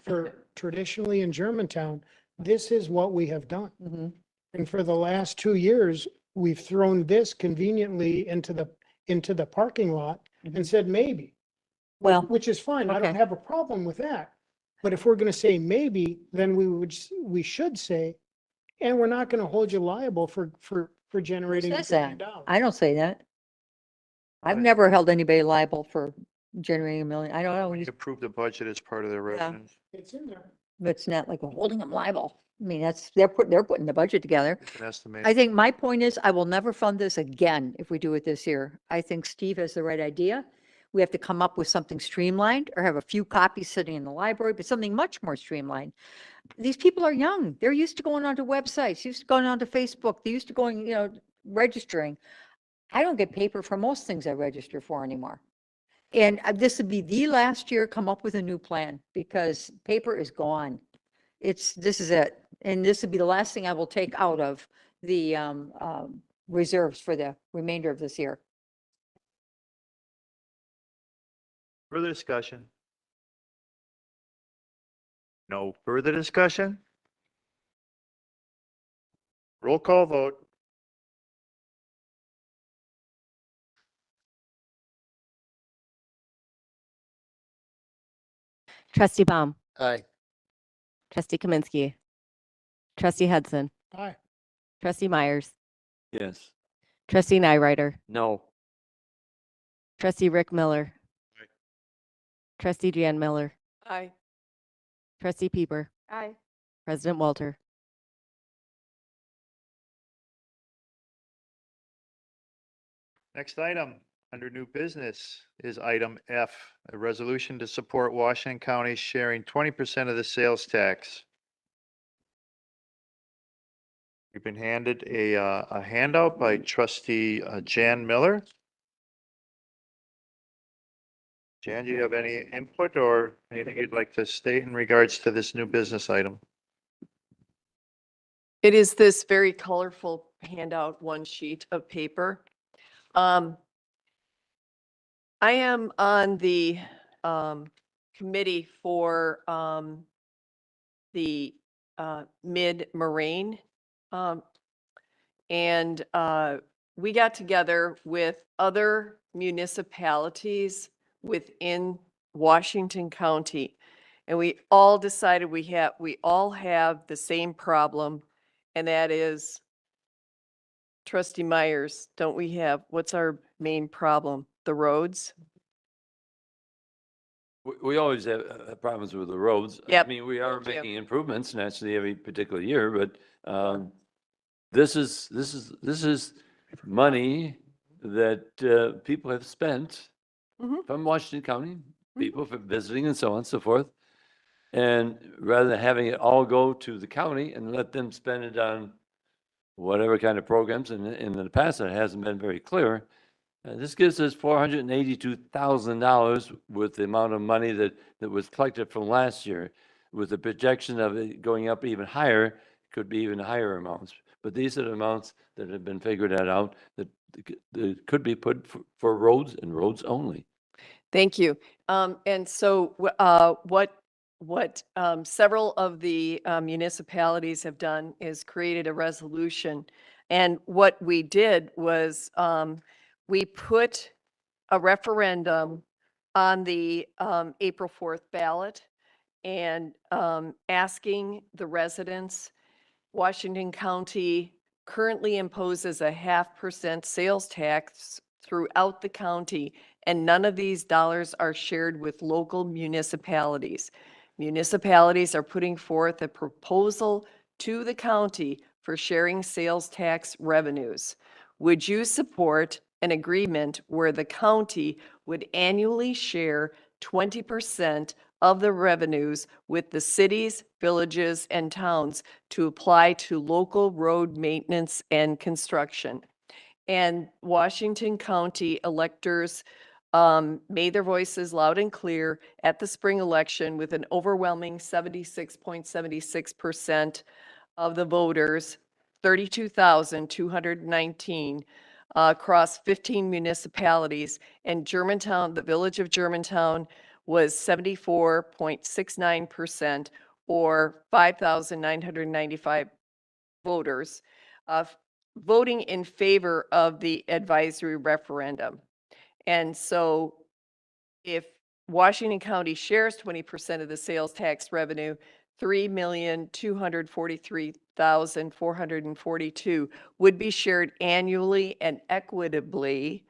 for traditionally in Germantown, this is what we have done. And for the last 2 years, we've thrown this conveniently into the parking lot and said maybe. Well, which is fine. I don't okay. have a problem with that. But if we're going to say maybe, then we should say, and we're not going to hold you liable for generating Who $1 says that? million. I don't say that. I've Right. never held anybody liable for generating $1 million. I don't know. We approve the budget as part of their revenues. It's in there. But it's not like we're holding them liable. I mean, they're putting the budget together. It's an estimate. I think my point is I will never fund this again if we do it this year. I think Steve has the right idea. We have to come up with something streamlined or have a few copies sitting in the library, but something much more streamlined. These people are young. They're used to going onto websites, used to going onto Facebook. They're used to going, registering. I don't get paper for most things I register for anymore. And this would be the last year come up with a new plan because paper is gone. This is it. And this would be the last thing I will take out of the reserves for the remainder of this year. Further discussion? No further discussion? Roll call vote. Trustee Baum, Aye. trustee Kaminsky, trustee Hudson, Aye. trustee Myers, Yes. trustee Nyrider, No. trustee Rick Miller, trustee Jan Miller, Aye. trustee Pieper, Aye. President Walter. Next item under new business is item F, a resolution to support Washington County sharing 20% of the sales tax. We've been handed a handout by trustee Jan Miller. Jan, do you have any input or anything you'd like to state in regards to this new business item? It is this very colorful handout, one sheet of paper. I am on the committee for the Mid-Moraine. And we got together with other municipalities within Washington County. And we all decided we all have the same problem, and that is, trustee Myers, what's our main problem? The roads? We always have problems with the roads. Yep. I mean, we are Thank you. making improvements naturally every particular year, but this is money that people have spent Mhm. from Washington County, people for visiting and so on and so forth. And rather than having it all go to the county and let them spend it on whatever kind of programs, and in the past, it hasn't been very clear. This gives us $482,000 with the amount of money that was collected from last year, with the projection of it going up even higher, could be even higher amounts. but these are the amounts that have been figured out that could be put for roads and roads only. Thank you. And so what several of the municipalities have done is created a resolution. And what we did was we put a referendum on the April 4th ballot and asking the residents. Washington County currently imposes a 0.5% sales tax throughout the county, and none of these dollars are shared with local municipalities. Municipalities are putting forth a proposal to the county for sharing sales tax revenues. Would you support an agreement where the county would annually share 20% of the revenues with the cities, villages, and towns to apply to local road maintenance and construction? And Washington County electors made their voices loud and clear at the spring election with an overwhelming 76.76% of the voters, 32,219 across 15 municipalities. And Germantown, the village of Germantown, was 74.69%, or 5,995 voters voting in favor of the advisory referendum. And so if Washington County shares 20% of the sales tax revenue, 3,243,442 would be shared annually and equitably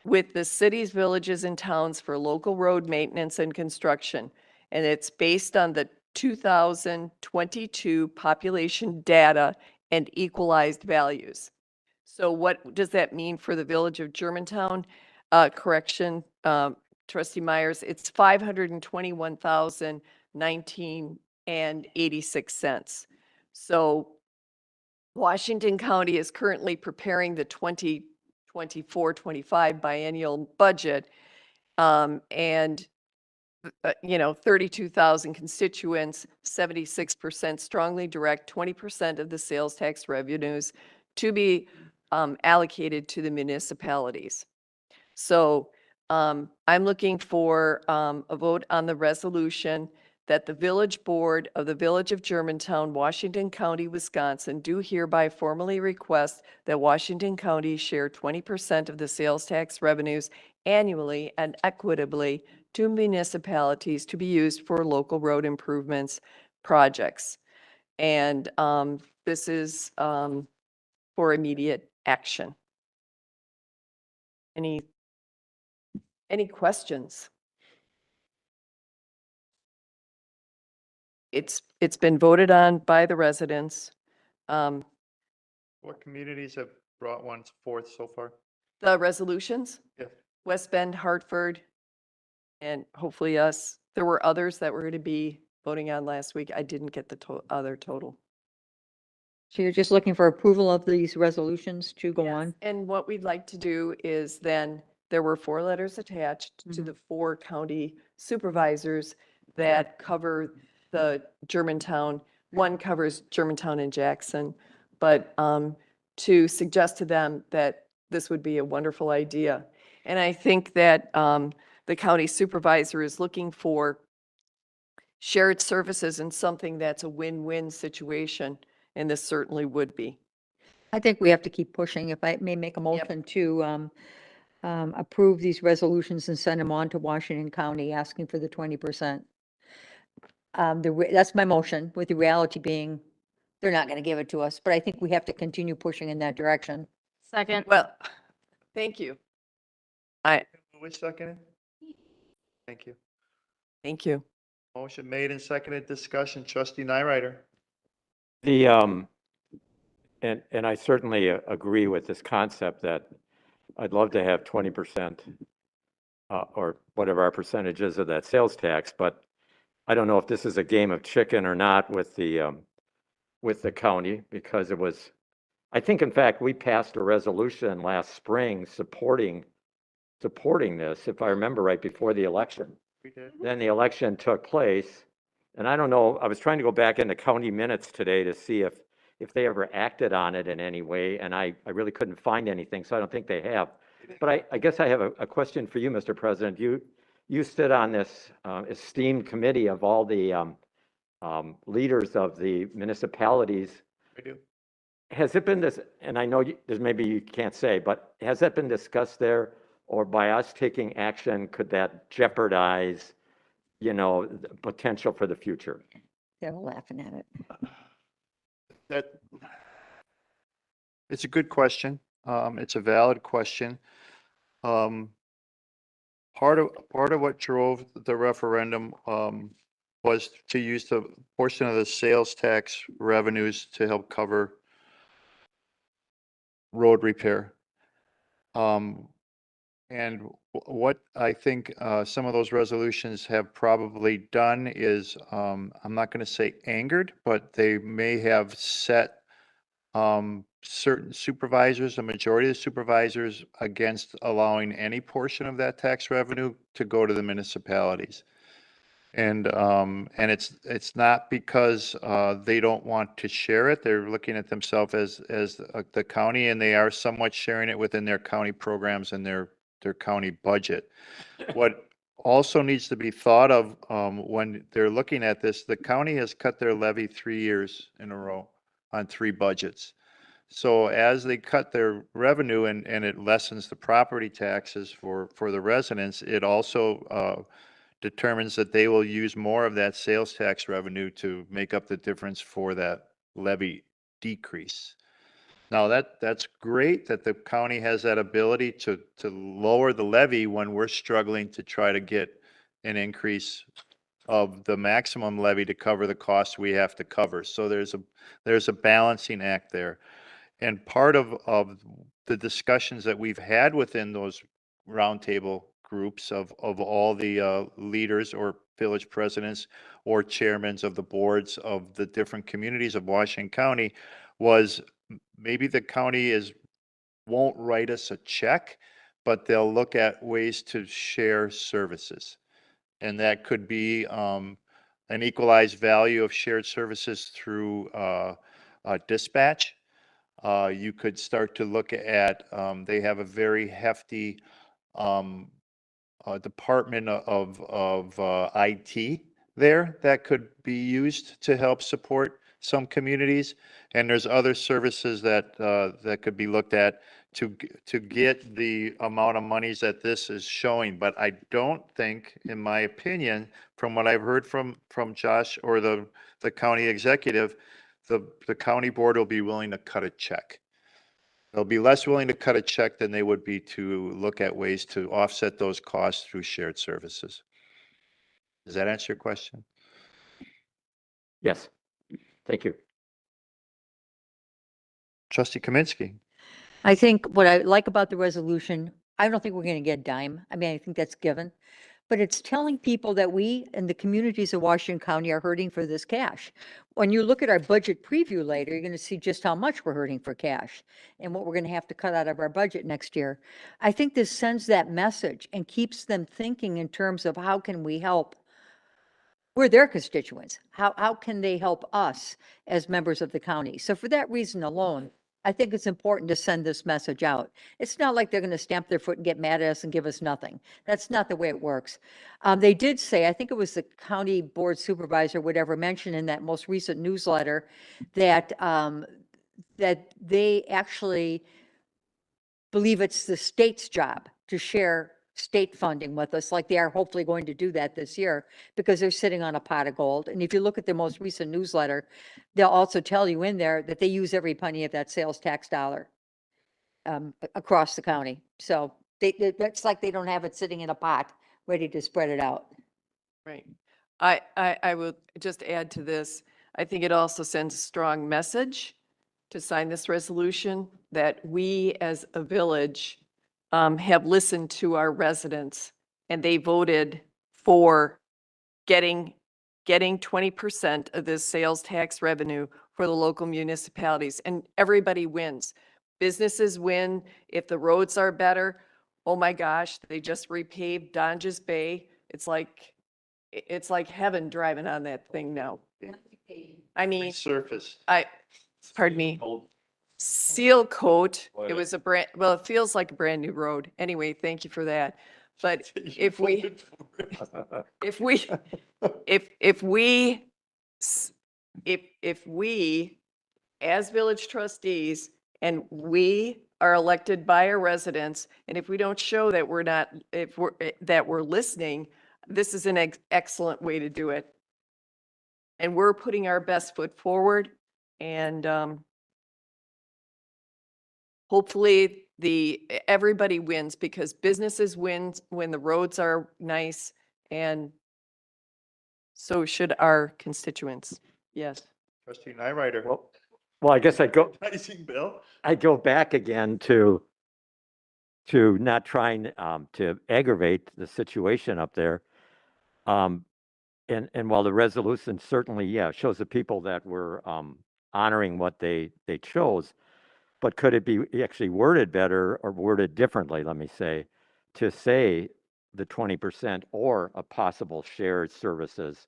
with the cities, villages, and towns for local road maintenance and construction. And it's based on the 2022 population data and equalized values. So what does that mean for the village of Germantown? Correction, Trustee Myers, it's $521,019.86. So Washington County is currently preparing the 2024-25 biennial budget, and 32,000 constituents, 76% strongly direct 20% of the sales tax revenues to be allocated to the municipalities. So I'm looking for a vote on the resolution that the Village Board of the Village of Germantown, Washington County, Wisconsin, do hereby formally request that Washington County share 20% of the sales tax revenues annually and equitably to municipalities to be used for local road improvements projects. And this is for immediate action. Any questions? It's been voted on by the residents. What communities have brought one forth so far? The resolutions? Yeah. West Bend, Hartford, and hopefully us. There were others that were going to be voting on last week. I didn't get the other total. So you're just looking for approval of these resolutions to go on? And what we'd like to do is then, there were 4 letters attached to the 4 county supervisors that cover the Germantown. One covers Germantown and Jackson, but to suggest to them that this would be a wonderful idea. And I think that the county supervisor is looking for shared services and something that's a win-win situation, and this certainly would be. I think we have to keep pushing. If I may make a motion to approve these resolutions and send them on to Washington County, asking for the 20%. That's my motion, with the reality being, they're not going to give it to us, but I think we have to continue pushing in that direction. Second. Well, thank you. Which second? Thank you. Thank you. Motion made and seconded. Discussion. Trustee Nyrider. The, and I certainly agree with this concept that I'd love to have 20% or whatever our percentage is of that sales tax, but I don't know if this is a game of chicken or not with the county, because it was, I think in fact, we passed a resolution last spring supporting this, if I remember right, before the election. We did. Then the election took place, and I don't know, I was trying to go back into county minutes today to see if if they ever acted on it in any way, and I really couldn't find anything, so I don't think they have. But I guess I have a question for you, Mr. President. You sit on this esteemed committee of all the leaders of the municipalities. I do. Has it been this, and I know there's maybe you can't say, but has that been discussed there? Or by us taking action, could that jeopardize, the potential for the future? They're laughing at it. That, it's a good question. It's a valid question. Part of what drove the referendum, was to use the portion of the sales tax revenues to help cover road repair. And what I think some of those resolutions have probably done is, I'm not going to say angered, but they may have set certain supervisors, a majority of the supervisors, against allowing any portion of that tax revenue to go to the municipalities. And it's not because they don't want to share it. They're looking at themselves as the county, and they are somewhat sharing it within their county programs and their county budget. What also needs to be thought of when they're looking at this, the county has cut their levy 3 years in a row on 3 budgets. So as they cut their revenue and it lessens the property taxes for the residents, it also determines that they will use more of that sales tax revenue to make up the difference for that levy decrease. Now that's great that the county has that ability to lower the levy when we're struggling to try to get an increase of the maximum levy to cover the costs we have to cover. So there's a balancing act there. And part of the discussions that we've had within those roundtable groups of all the leaders or village presidents or chairmen of the boards of the different communities of Washington County was maybe the county won't write us a check, but they'll look at ways to share services. And that could be an equalized value of shared services through dispatch. You could start to look at, they have a very hefty department of IT there that could be used to help support some communities. And there's other services that could be looked at to get the amount of monies that this is showing. But I don't think, in my opinion, from what I've heard from Josh or the county executive, the county board will be willing to cut a check. They'll be less willing to cut a check than they would be to look at ways to offset those costs through shared services. Does that answer your question? Yes. Thank you. Trustee Kaminsky. I think what I like about the resolution, I don't think we're going to get a dime. I mean, I think that's given. But it's telling people that we and the communities of Washington County are hurting for this cash. When you look at our budget preview later, you're going to see just how much we're hurting for cash and what we're going to have to cut out of our budget next year. I think this sends that message and keeps them thinking in terms of how can we help. We're their constituents. How can they help us as members of the county? So for that reason alone, I think it's important to send this message out. It's not like they're going to stamp their foot and get mad at us and give us nothing. That's not the way it works. They did say, I think it was the county board supervisor, whatever, mentioned in that most recent newsletter that that they actually believe it's the state's job to share state funding with us, like they are hopefully going to do that this year, because they're sitting on a pot of gold. And if you look at the most recent newsletter, they'll also tell you in there that they use every penny of that sales tax dollar across the county. So it's like they don't have it sitting in a pot ready to spread it out. Right. I will just add to this. I think it also sends a strong message to sign this resolution that we as a village have listened to our residents, and they voted for getting 20% of this sales tax revenue for the local municipalities, and everybody wins. Businesses win. If the roads are better, oh my gosh, they just repaved Donges Bay. It's like heaven driving on that thing now. I mean, Surface. pardon me, seal coat. It was a brand, well, it feels like a brand new road. Anyway, thank you for that. But if we, if we, if we, if we, as village trustees, and we are elected by our residents, and if we don't show that we're not, if we're, that we're listening, this is an excellent way to do it. And we're putting our best foot forward, and hopefully everybody wins, because businesses win when the roads are nice, and so should our constituents. Yes. Trustee Nyrider. Well, I guess Advertising bill. I go back again to not trying to aggravate the situation up there. And while the resolution certainly, yeah, shows the people that were honoring what they chose, but could it be actually worded better or worded differently, let me say, to say the 20% or a possible shared services,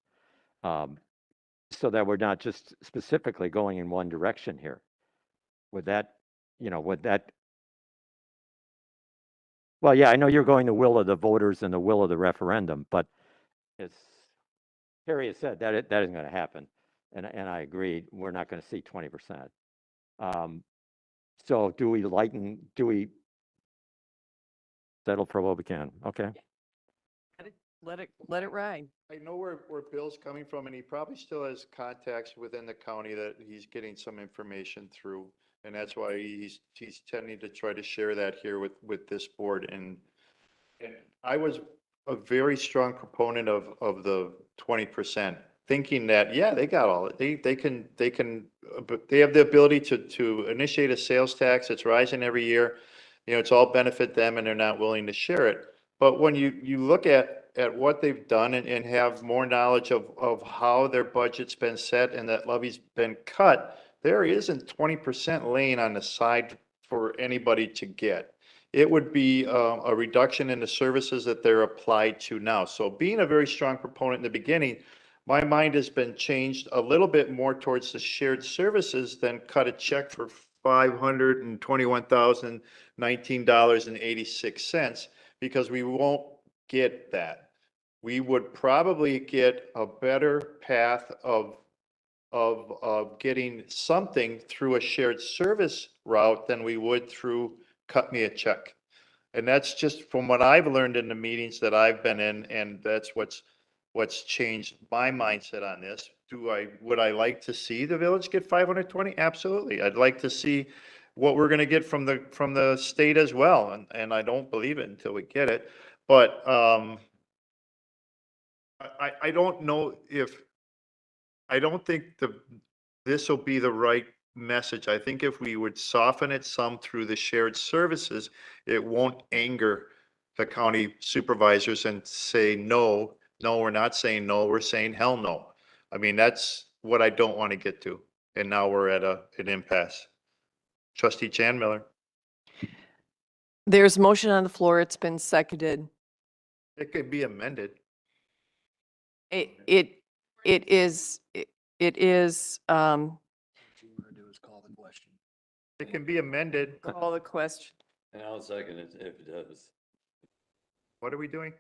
so that we're not just specifically going in one direction here? Would that, well, yeah, I know you're going the will of the voters and the will of the referendum, but as Harry has said, that isn't going to happen. And I agree, we're not going to see 20%. So do we settle for what we can? Okay. Let it ride. I know where Bill's coming from, and he probably still has contacts within the county that he's getting some information through. And that's why he's tending to try to share that here with this board. And I was a very strong proponent of the 20%, thinking that, yeah, they got all it. They have the ability to initiate a sales tax. It's rising every year. It's all benefit them, and they're not willing to share it. But when you look at what they've done and have more knowledge of how their budget's been set and that levy's been cut, there isn't 20% laying on the side for anybody to get. It would be a reduction in the services that they're applied to now. So being a very strong proponent in the beginning, my mind has been changed a little bit more towards the shared services than cut a check for $521,019.86, because we won't get that. We would probably get a better path of getting something through a shared service route than we would through cut me a check. And that's just from what I've learned in the meetings that I've been in, and that's what's changed my mindset on this. Would I like to see the village get 520? Absolutely. I'd like to see what we're going to get from the state as well. And I don't believe it until we get it. But I don't know I don't think this will be the right message. I think if we would soften it some through the shared services, it won't anger the county supervisors and say, no, we're not saying no, we're saying hell no. I mean, that's what I don't want to get to. And now we're at an impasse. Trustee Jan Miller. There's motion on the floor. It's been seconded. It could be amended. It is, It can be amended. call the question. And I'll second it if it does. What are we doing?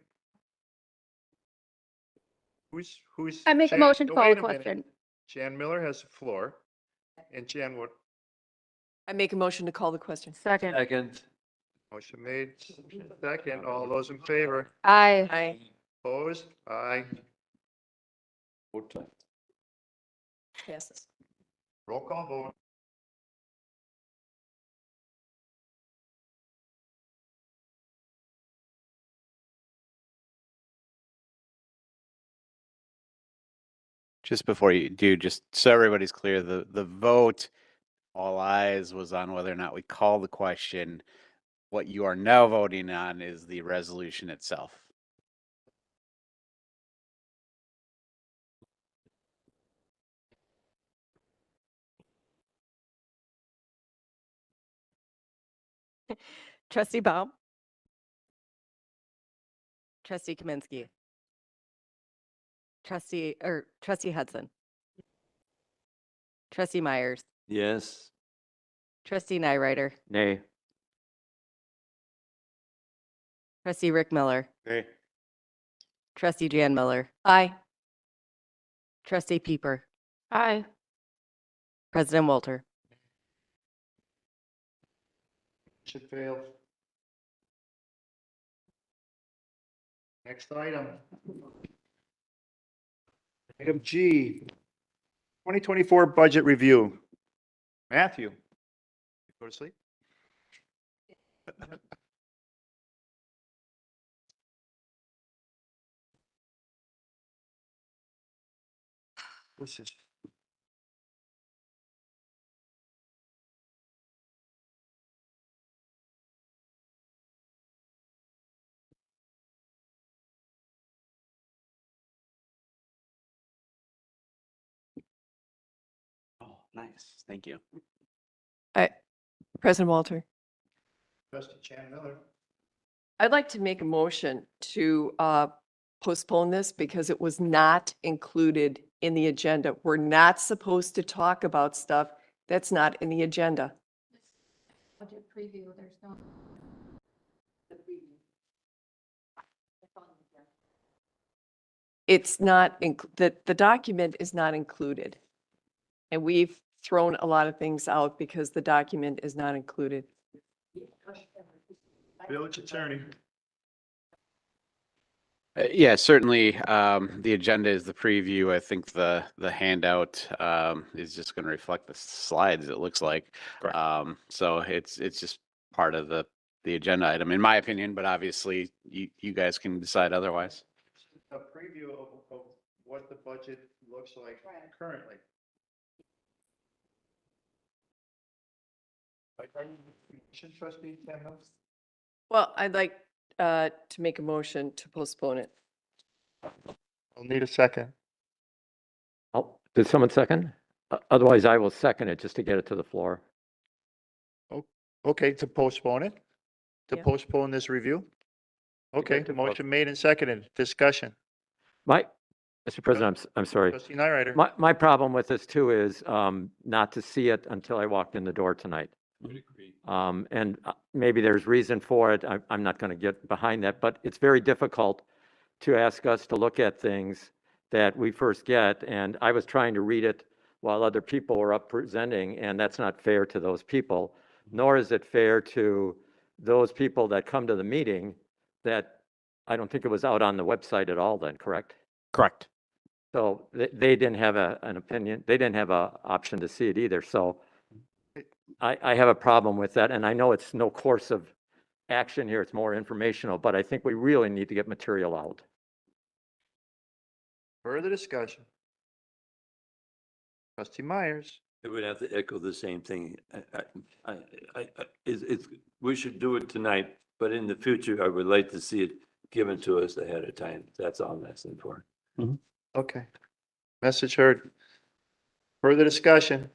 Who's? I make a Jan- motion to oh, call wait the a minute. question. Jan Miller has the floor. And Jan, what? I make a motion to call the question. Second. Second. Motion made. Second. All those in favor? Aye. Aye. Opposed? Aye. Passes. Roll call vote. Just before you do, just so everybody's clear, the vote, all eyes, was on whether or not we call the question. What you are now voting on is the resolution itself. Trustee Baum. Trustee Kaminsky. Trustee Hudson. Trustee Myers. Yes. Trustee Nyrider, Nay. trustee Rick Miller, Nay. trustee Jan Miller, Aye. trustee Peeper, Aye. President Walter. Should fail. Next item. Item G, 2024 budget review. Matthew. Go to sleep. This is. Oh, nice. Thank you. President Walter, Trustee Chan Miller. I'd like to make a motion to postpone this because it was not included in the agenda. We're not supposed to talk about stuff that's not in the agenda. Budget preview, there's no. It's not, the document is not included. And we've thrown a lot of things out because the document is not included. Village Attorney. Yeah, certainly, the agenda is the preview. I think the handout, is just gonna reflect the slides, it looks like. So it's just part of the agenda item, in my opinion, but obviously you guys can decide otherwise. A preview of what the budget looks like currently. Trustee Chan Miller. Well, I'd like to make a motion to postpone it. I'll need a second. Oh, did someone second? Otherwise, I will second it just to get it to the floor. Okay, to postpone it? To Yeah. postpone this review? Okay, to motion made and seconded. Discussion. Mr. President, I'm sorry. Trustee Nyrider. My problem with this too is not to see it until I walked in the door tonight. And maybe there's reason for it. I'm not going to get behind that, but it's very difficult to ask us to look at things that we first get. And I was trying to read it while other people were up presenting, and that's not fair to those people, nor is it fair to those people that come to the meeting that I don't think it was out on the website at all then, correct? Correct. So they didn't have an opinion. They didn't have an option to see it either. So I have a problem with that. And I know it's no course of action here. It's more informational, but I think we really need to get material out. Further discussion. Trustee Myers. I would have to echo the same thing. We should do it tonight, but in the future, I would like to see it given to us ahead of time. That's all I'm asking for. Okay. Message heard. Further discussion.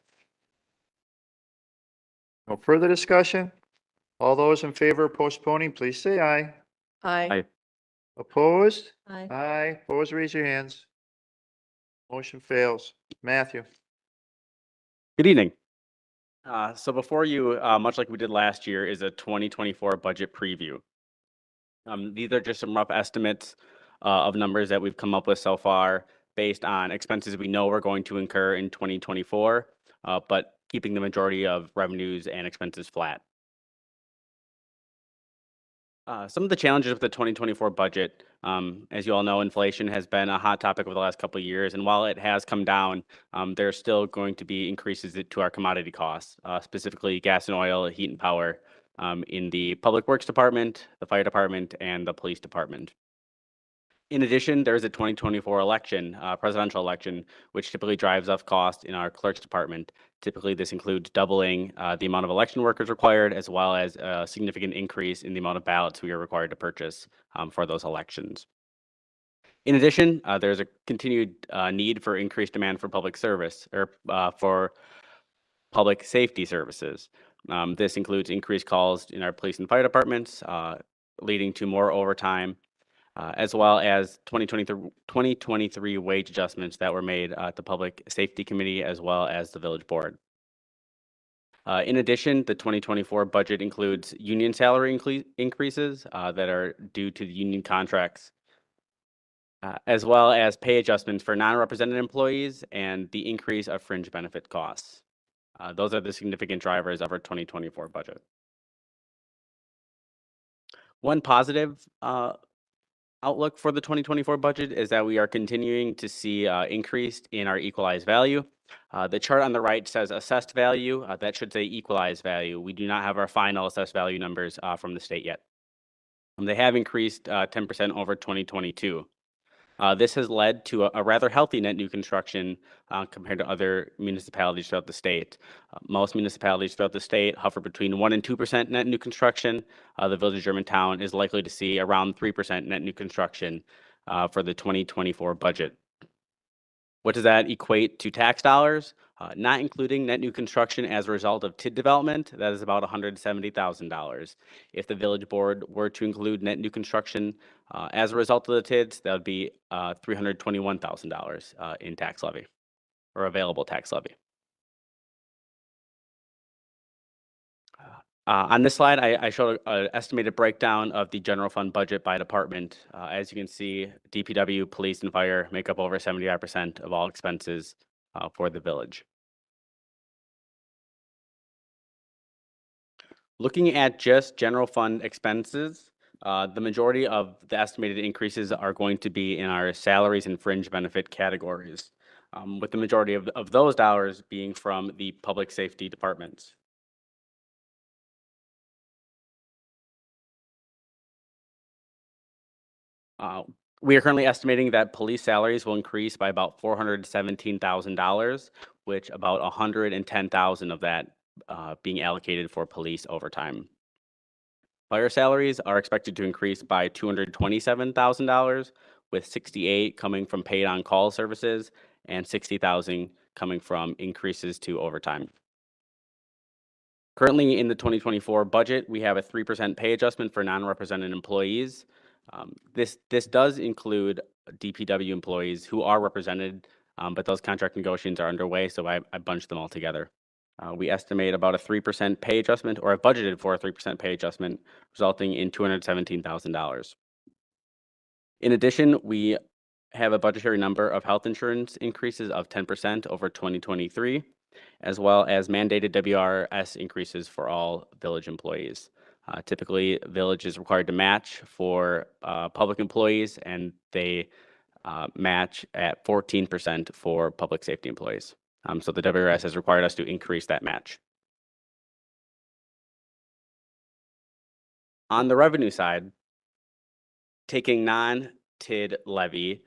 No further discussion? All those in favor of postponing, please say aye. Aye. Opposed? Aye. Aye. Opposed, raise your hands. Motion fails. Matthew. Good evening. So before you, much like we did last year, is a 2024 budget preview. These are just some rough estimates of numbers that we've come up with so far based on expenses we know we're going to incur in 2024, but keeping the majority of revenues and expenses flat. Some of the challenges with the 2024 budget, as you all know, inflation has been a hot topic over the last couple of years. And while it has come down, there's still going to be increases to our commodity costs, specifically gas and oil, heat and power, in the Public Works Department, the Fire Department, and the Police Department. In addition, there's a 2024 election, presidential election, which typically drives up cost in our Clerk's Department. Typically, this includes doubling the amount of election workers required, as well as a significant increase in the amount of ballots we are required to purchase for those elections. In addition, there's a continued need for increased demand for public service or for public safety services. This includes increased calls in our police and fire departments, leading to more overtime, as well as 2023 wage adjustments that were made at the Public Safety Committee as well as the Village Board. In addition, the 2024 budget includes union salary increases that are due to the union contracts, as well as pay adjustments for non-represented employees and the increase of fringe benefit costs. Those are the significant drivers of our 2024 budget. One positive outlook for the 2024 budget is that we are continuing to see increase in our equalized value. The chart on the right says assessed value. That should say equalized value. We do not have our final assessed value numbers from the state yet. They have increased 10% over 2022. This has led to a rather healthy net new construction compared to other municipalities throughout the state. Most municipalities throughout the state hover between 1% and 2% net new construction. The Village of Germantown is likely to see around 3% net new construction for the 2024 budget. What does that equate to tax dollars? Not including net new construction as a result of TID development, that is about $170,000. If the village board were to include net new construction as a result of the TIDs, that would be $321,000 in tax levy or available tax levy. On this slide, I showed an estimated breakdown of the general fund budget by department. As you can see, DPW, police, and fire make up over 75% of all expenses for the village. Looking at just general fund expenses, the majority of the estimated increases are going to be in our salaries and fringe benefit categories, with the majority of those dollars being from the public safety departments. We are currently estimating that police salaries will increase by about $417,000, which about $110,000 of that being allocated for police overtime. Fire salaries are expected to increase by $227,000, with $68,000 coming from paid on-call services and $60,000 coming from increases to overtime. Currently in the 2024 budget, we have a 3% pay adjustment for non-represented employees. This does include DPW employees who are represented, but those contract negotiations are underway, so I bunched them all together. We estimate about a 3% pay adjustment, or have budgeted for a 3% pay adjustment, resulting in $217,000. In addition, we have a budgetary number of health insurance increases of 10% over 2023, as well as mandated WRS increases for all village employees. Typically, village is required to match for public employees, and they match at 14% for public safety employees. So the WRS has required us to increase that match. On the revenue side, taking non-TID levy,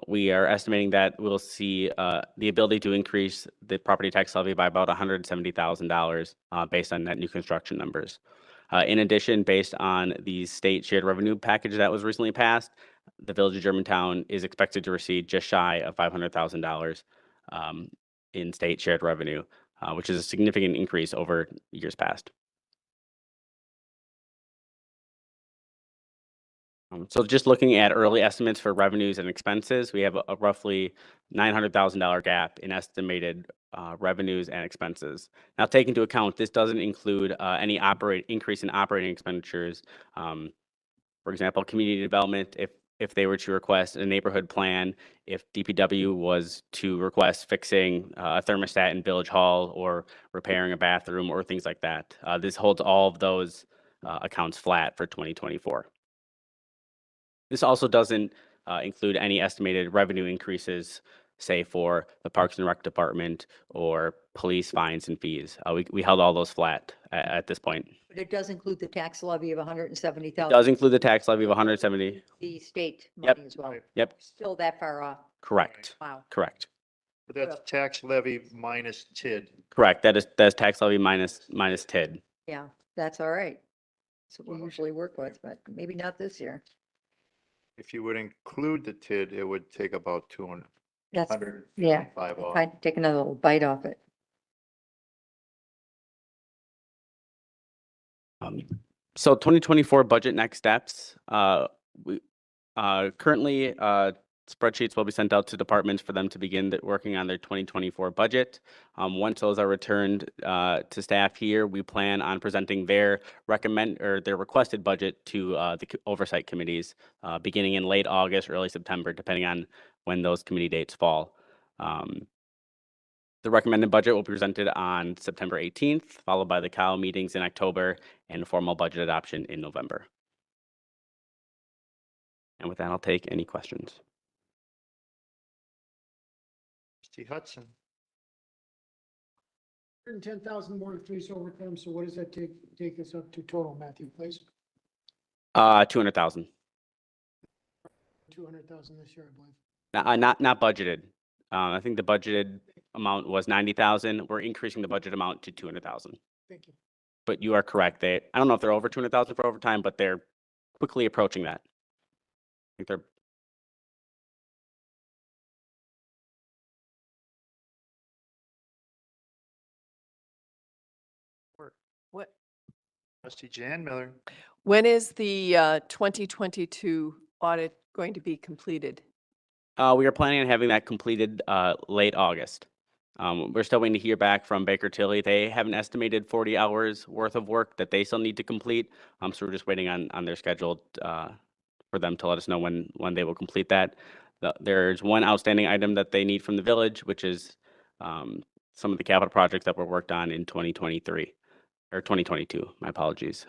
we are estimating that we'll see the ability to increase the property tax levy by about $170,000 based on net new construction numbers. In addition, based on the state shared revenue package that was recently passed, the Village of Germantown is expected to receive just shy of $500,000 in state shared revenue, which is a significant increase over years past. So just looking at early estimates for revenues and expenses, we have a roughly $900,000 gap in estimated revenues and expenses. Now, take into account, this doesn't include any increase in operating expenditures. For example, community development, if they were to request a neighborhood plan, if DPW was to request fixing a thermostat in Village Hall or repairing a bathroom or things like that. This holds all of those accounts flat for 2024. This also doesn't include any estimated revenue increases, say for the Parks and Rec Department or police fines and fees. We held all those flat at this point. But it does include the tax levy of $170,000. It does include the tax levy of $170,000. The state Yep. money as well. Yep. Still that far off. Correct. Wow. Correct. But that's tax levy minus TID. Correct. That's tax levy minus TID. Yeah, that's all right. That's what we usually work with, but maybe not this year. If you would include the TID, it would take about That's, 225 if off. I take another little bite off it. So 2024 budget next steps. We currently Spreadsheets will be sent out to departments for them to begin working on their 2024 budget. Once those are returned to staff here, we plan on presenting their their requested budget to the oversight committees beginning in late August, early September, depending on when those committee dates fall. The recommended budget will be presented on September 18th, followed by the COW meetings in October and formal budget adoption in November. And with that, I'll take any questions. Trustee Hudson. 110,000 more to police overtime, so what does that take us up to total, Matthew, please? 200,000. 200,000 this year, I believe. Not budgeted. I think the budgeted amount was 90,000. We're increasing the budget amount to 200,000. Thank you. But you are correct. I don't know if they're over 200,000 for overtime, but they're quickly approaching that. I think they're. What? Trustee Jan Miller. When is the 2022 audit going to be completed? We are planning on having that completed late August. We're still waiting to hear back from Baker Tilly. They have an estimated 40 hours worth of work that they still need to complete. So we're just waiting on their schedule for them to let us know when they will complete that. There's one outstanding item that they need from the village, which is some of the capital projects that were worked on in 2023 or 2022. My apologies.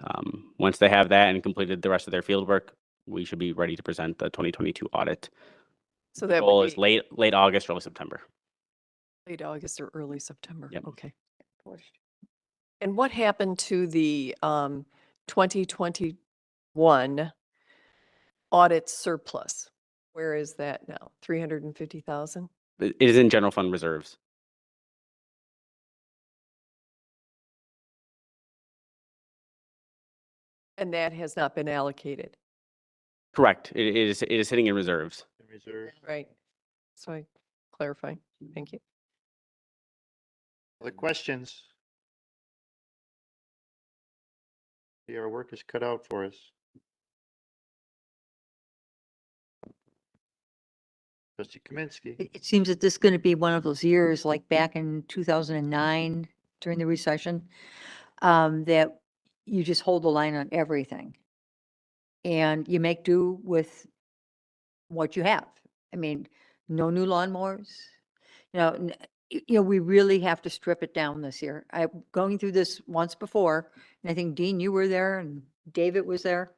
Once they have that and completed the rest of their field work, we should be ready to present the 2022 audit. So that Goal would is be late August, early September. late August or early September. Yep. Okay. And what happened to the 2021 audit surplus? Where is that now? 350,000? It is in general fund reserves. And that has not been allocated. Correct. It is sitting in reserves. Reserve. Right. So I clarify. Thank you. Other questions? See, our work is cut out for us. Trustee Kaminsky. It seems that this is going to be one of those years like back in 2009 during the recession, that you just hold the line on everything. And you make do with what you have. I mean, no new lawnmowers. We really have to strip it down this year. I'm going through this once before, and I think Dean, you were there and David was there.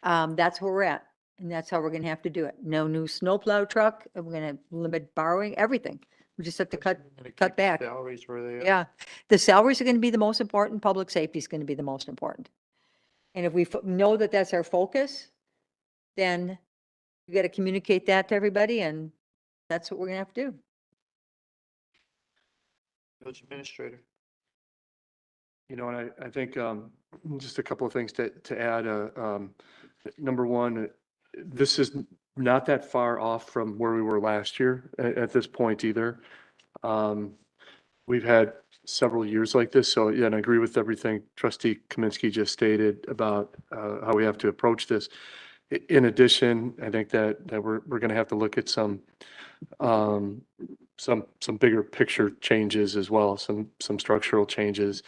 That's where we're at. And that's how we're gonna have to do it. No new snowplow truck. And we're gonna limit borrowing, everything. We just have to cut back. Salaries where they are. Yeah, the salaries are gonna be the most important. Public safety is gonna be the most important. And if we know that that's our focus, then you gotta communicate that to everybody, and that's what we're gonna have to do. Village Administrator. And I think just a couple of things to add. Number one, this is not that far off from where we were last year at this point either. We've had several years like this. So yeah, and I agree with everything Trustee Kaminsky just stated about how we have to approach this. In addition, I think that we're going to have to look at some bigger picture changes as well, some structural changes,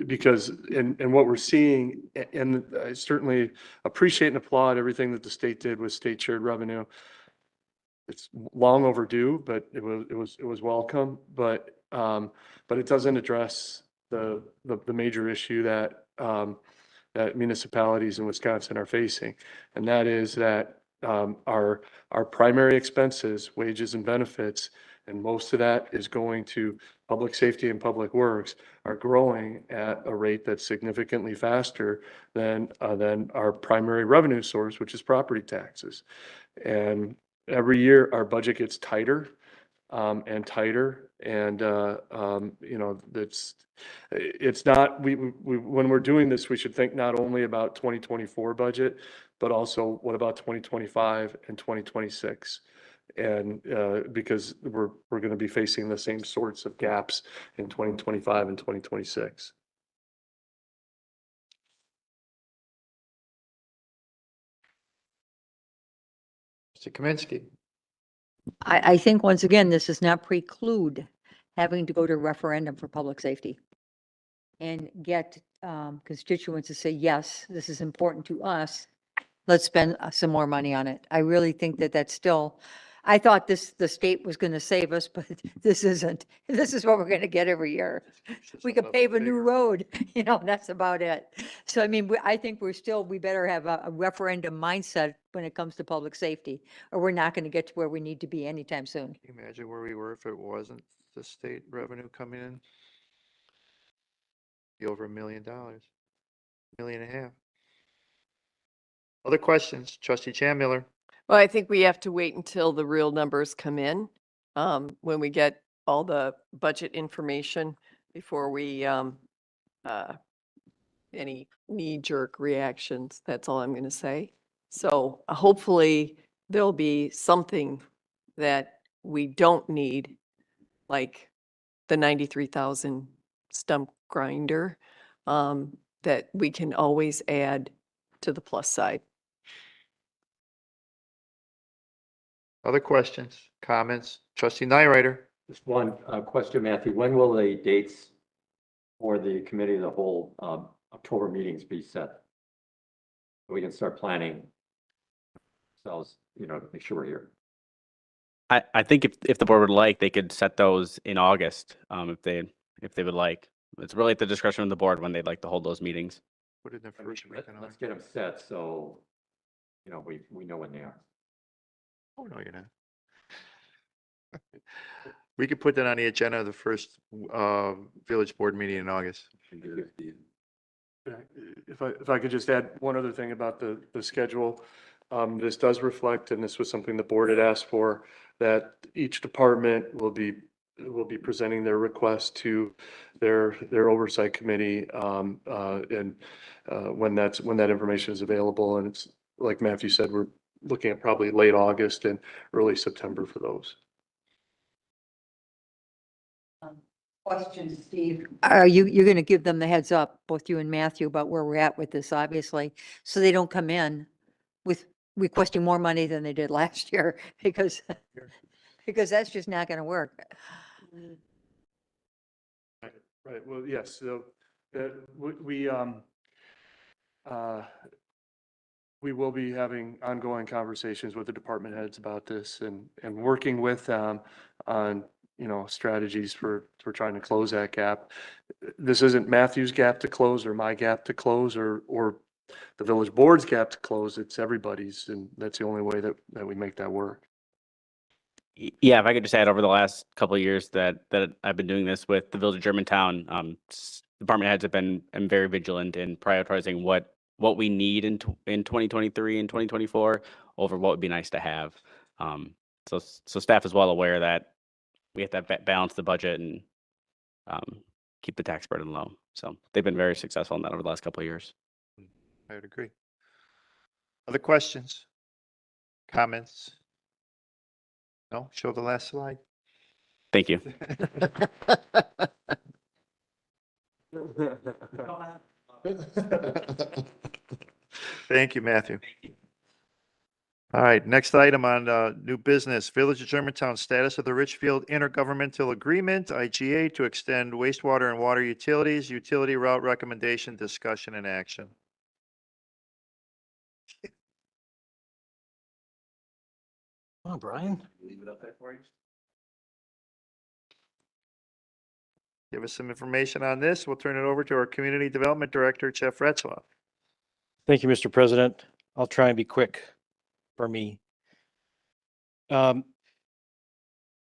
because and what we're seeing, and I certainly appreciate and applaud everything that the state did with state shared revenue. It's long overdue, but it was welcome. But it doesn't address the major issue that that municipalities in Wisconsin are facing, and that is that our primary expenses, wages and benefits, and most of that is going to public safety and public works, are growing at a rate that's significantly faster than our primary revenue source, which is property taxes. And every year our budget gets tighter and tighter, and it's not we when we're doing this, we should think not only about 2024 budget, but also what about 2025 and 2026? And because we're going to be facing the same sorts of gaps in 2025 and 2026. Mr. Kaminsky. I think once again, this does not preclude having to go to referendum for public safety and get constituents to say, yes, this is important to us. Let's spend some more money on it. I really think that that's still, I thought the state was going to save us, but this isn't. This is what we're going to get every year. We could pave a new road, that's about it. So, I mean, I think we better have a referendum mindset when it comes to public safety, or we're not going to get to where we need to be anytime soon. Can you imagine where we were if it wasn't the state revenue coming in? Be over $1 million, $1.5 million. Other questions? Trustee Chandmiller. Well, I think we have to wait until the real numbers come in, when we get all the budget information before we, any knee-jerk reactions. That's all I'm going to say. So hopefully there'll be something that we don't need, like the 93,000 stump grinder, that we can always add to the plus side. Other questions, comments? Trustee Nyrider. Just one question, Matthew. When will the dates for the committee of the whole October meetings be set? So we can start planning ourselves, to make sure we're here. I think if the board would like, they could set those in August, if they would like. It's really at the discretion of the board when they'd like to hold those meetings. Put it in the first week in Let's get them set so, we know when they are. Oh, no, you're not. We could put that on the agenda of the first village board meeting in August. If I could just add one other thing about the schedule. This does reflect, and this was something the board had asked for, that each department will be presenting their request to their oversight committee, and when that information is available. And it's like Matthew said, we're looking at probably late August and early September for those. Question, Steve. You're going to give them the heads up, both you and Matthew, about where we're at with this, obviously, so they don't come in with requesting more money than they did last year, because that's just not going to work. Right. Well, yes. So we will be having ongoing conversations with the department heads about this and working with them on, strategies for trying to close that gap. This isn't Matthew's gap to close or my gap to close or the village board's gap to close. It's everybody's. And that's the only way that we make that work. Yeah, if I could just add, over the last couple of years that I've been doing this with the Village of Germantown, department heads have been very vigilant in prioritizing what we need in 2023 and 2024 over what would be nice to have. So staff is well aware that we have to balance the budget and keep the tax burden low. So they've been very successful in that over the last couple of years. I would agree. Other questions? Comments? No? Show the last slide. Thank you. Thank you, Matthew. All right, next item on new business, Village of Germantown status of the Richfield Intergovernmental Agreement, IGA, to extend wastewater and water utilities, utility route recommendation, discussion and action. Come on, Brian. Leave it up there for you. Give us some information on this. We'll turn it over to our Community Development Director, Jeff Retzlaff. Thank you, Mr. President. I'll try and be quick for me. Over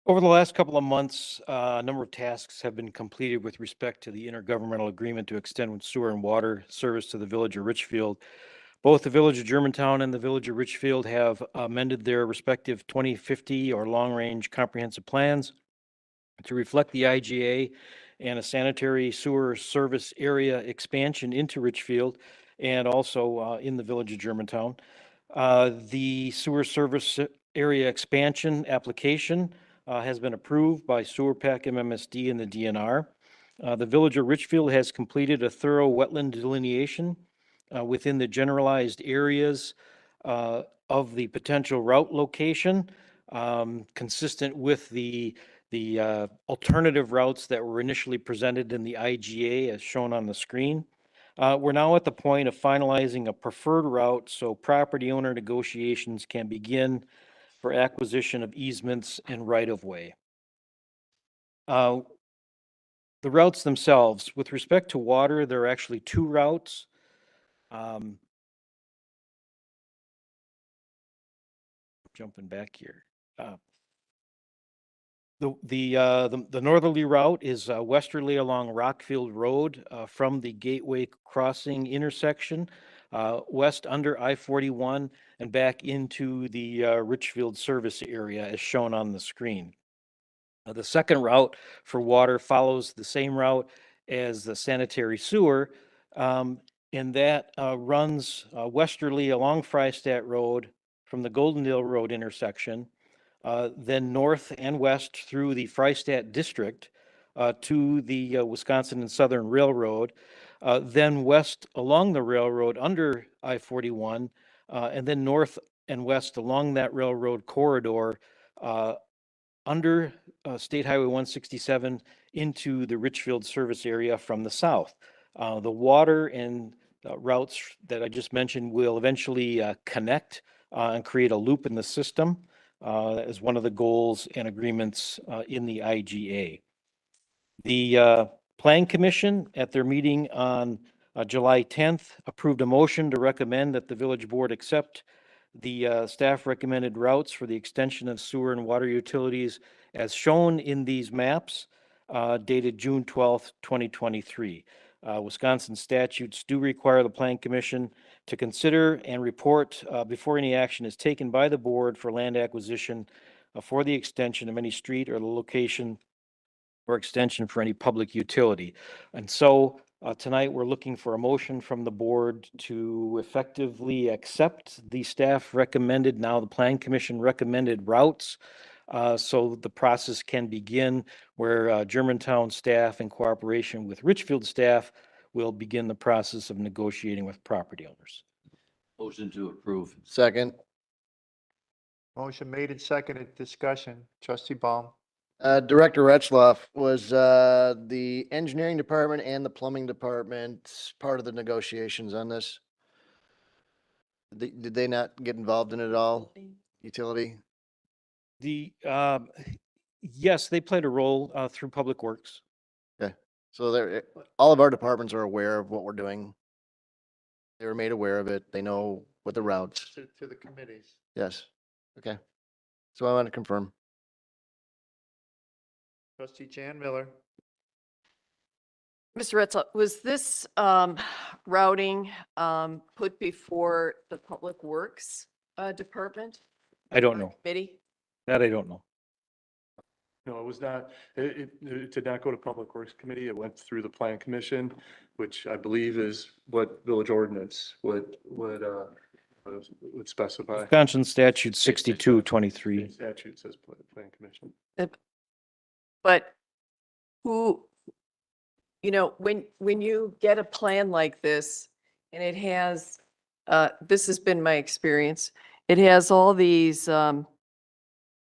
the last couple of months, a number of tasks have been completed with respect to the intergovernmental agreement to extend sewer and water service to the Village of Richfield. Both the Village of Germantown and the Village of Richfield have amended their respective 2050 or long-range comprehensive plans to reflect the IGA and a sanitary sewer service area expansion into Richfield and also in the Village of Germantown. The sewer service area expansion application has been approved by SewerPAC, MMSD, and the DNR. The Village of Richfield has completed a thorough wetland delineation within the generalized areas of the potential route location, consistent with the alternative routes that were initially presented in the IGA as shown on the screen. We're now at the point of finalizing a preferred route so property owner negotiations can begin for acquisition of easements and right-of-way. The routes themselves, with respect to water, there are actually two routes. Jumping back here. The northerly route is westerly along Rockfield Road from the Gateway Crossing intersection, west under I-41 and back into the Richfield service area as shown on the screen. The second route for water follows the same route as the sanitary sewer, and that runs westerly along Freistadt Road from the Goldendale Road intersection, then north and west through the Freistadt District to the Wisconsin and Southern Railroad, then west along the railroad under I-41, and then north and west along that railroad corridor under State Highway 167 into the Richfield service area from the south. The water and routes that I just mentioned will eventually connect and create a loop in the system. That is one of the goals and agreements in the IGA. The Plan Commission at their meeting on July 10th approved a motion to recommend that the village board accept the staff recommended routes for the extension of sewer and water utilities as shown in these maps dated June 12th, 2023. Wisconsin statutes do require the Plan Commission to consider and report before any action is taken by the board for land acquisition for the extension of any street or the location or extension for any public utility. And so tonight we're looking for a motion from the board to effectively accept the staff recommended, now the Plan Commission recommended routes so the process can begin where Germantown staff in cooperation with Richfield staff will begin the process of negotiating with property owners. Motion to approve. Second. Motion made and seconded. Discussion. Trustee Baum. Director Retzloff, was the engineering department and the plumbing department part of the negotiations on this? Did they not get involved in it at all? Utility? The yes, they played a role through Public Works. Okay, so they're, all of our departments are aware of what we're doing. They were made aware of it. They know what the routes. To the committees. Yes. Okay. So I want to confirm. Trustee Jan Miller. Mr. Retzel, was this routing put before the Public Works Department? I don't know. Committee? That I don't know. No, it was not, it did not go to Public Works Committee. It went through the Plan Commission, which I believe is what village ordinance would specify. Wisconsin statute 6223. Statute says Plan Commission. But who, you know, when you get a plan like this and it has, this has been my experience, it has all these, on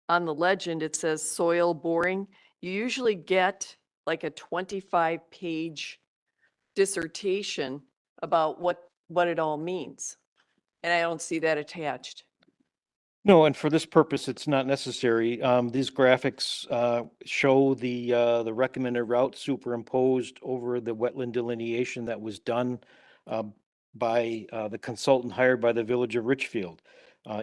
the legend, it says soil boring. You usually get like a 25-page dissertation about what it all means. And I don't see that attached. No, and for this purpose, it's not necessary. These graphics show the recommended route superimposed over the wetland delineation that was done by the consultant hired by the Village of Richfield.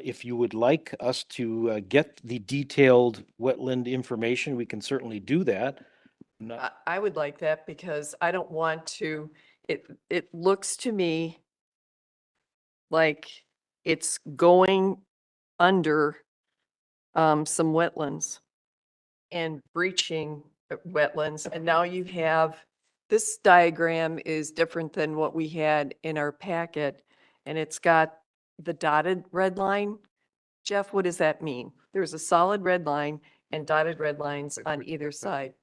If you would like us to get the detailed wetland information, we can certainly do that. I would like that because I don't want to, it looks to me like it's going under some wetlands and breaching wetlands. And now you have, this diagram is different than what we had in our packet. And it's got the dotted red line. Jeff, what does that mean? There's a solid red line and dotted red lines on either side.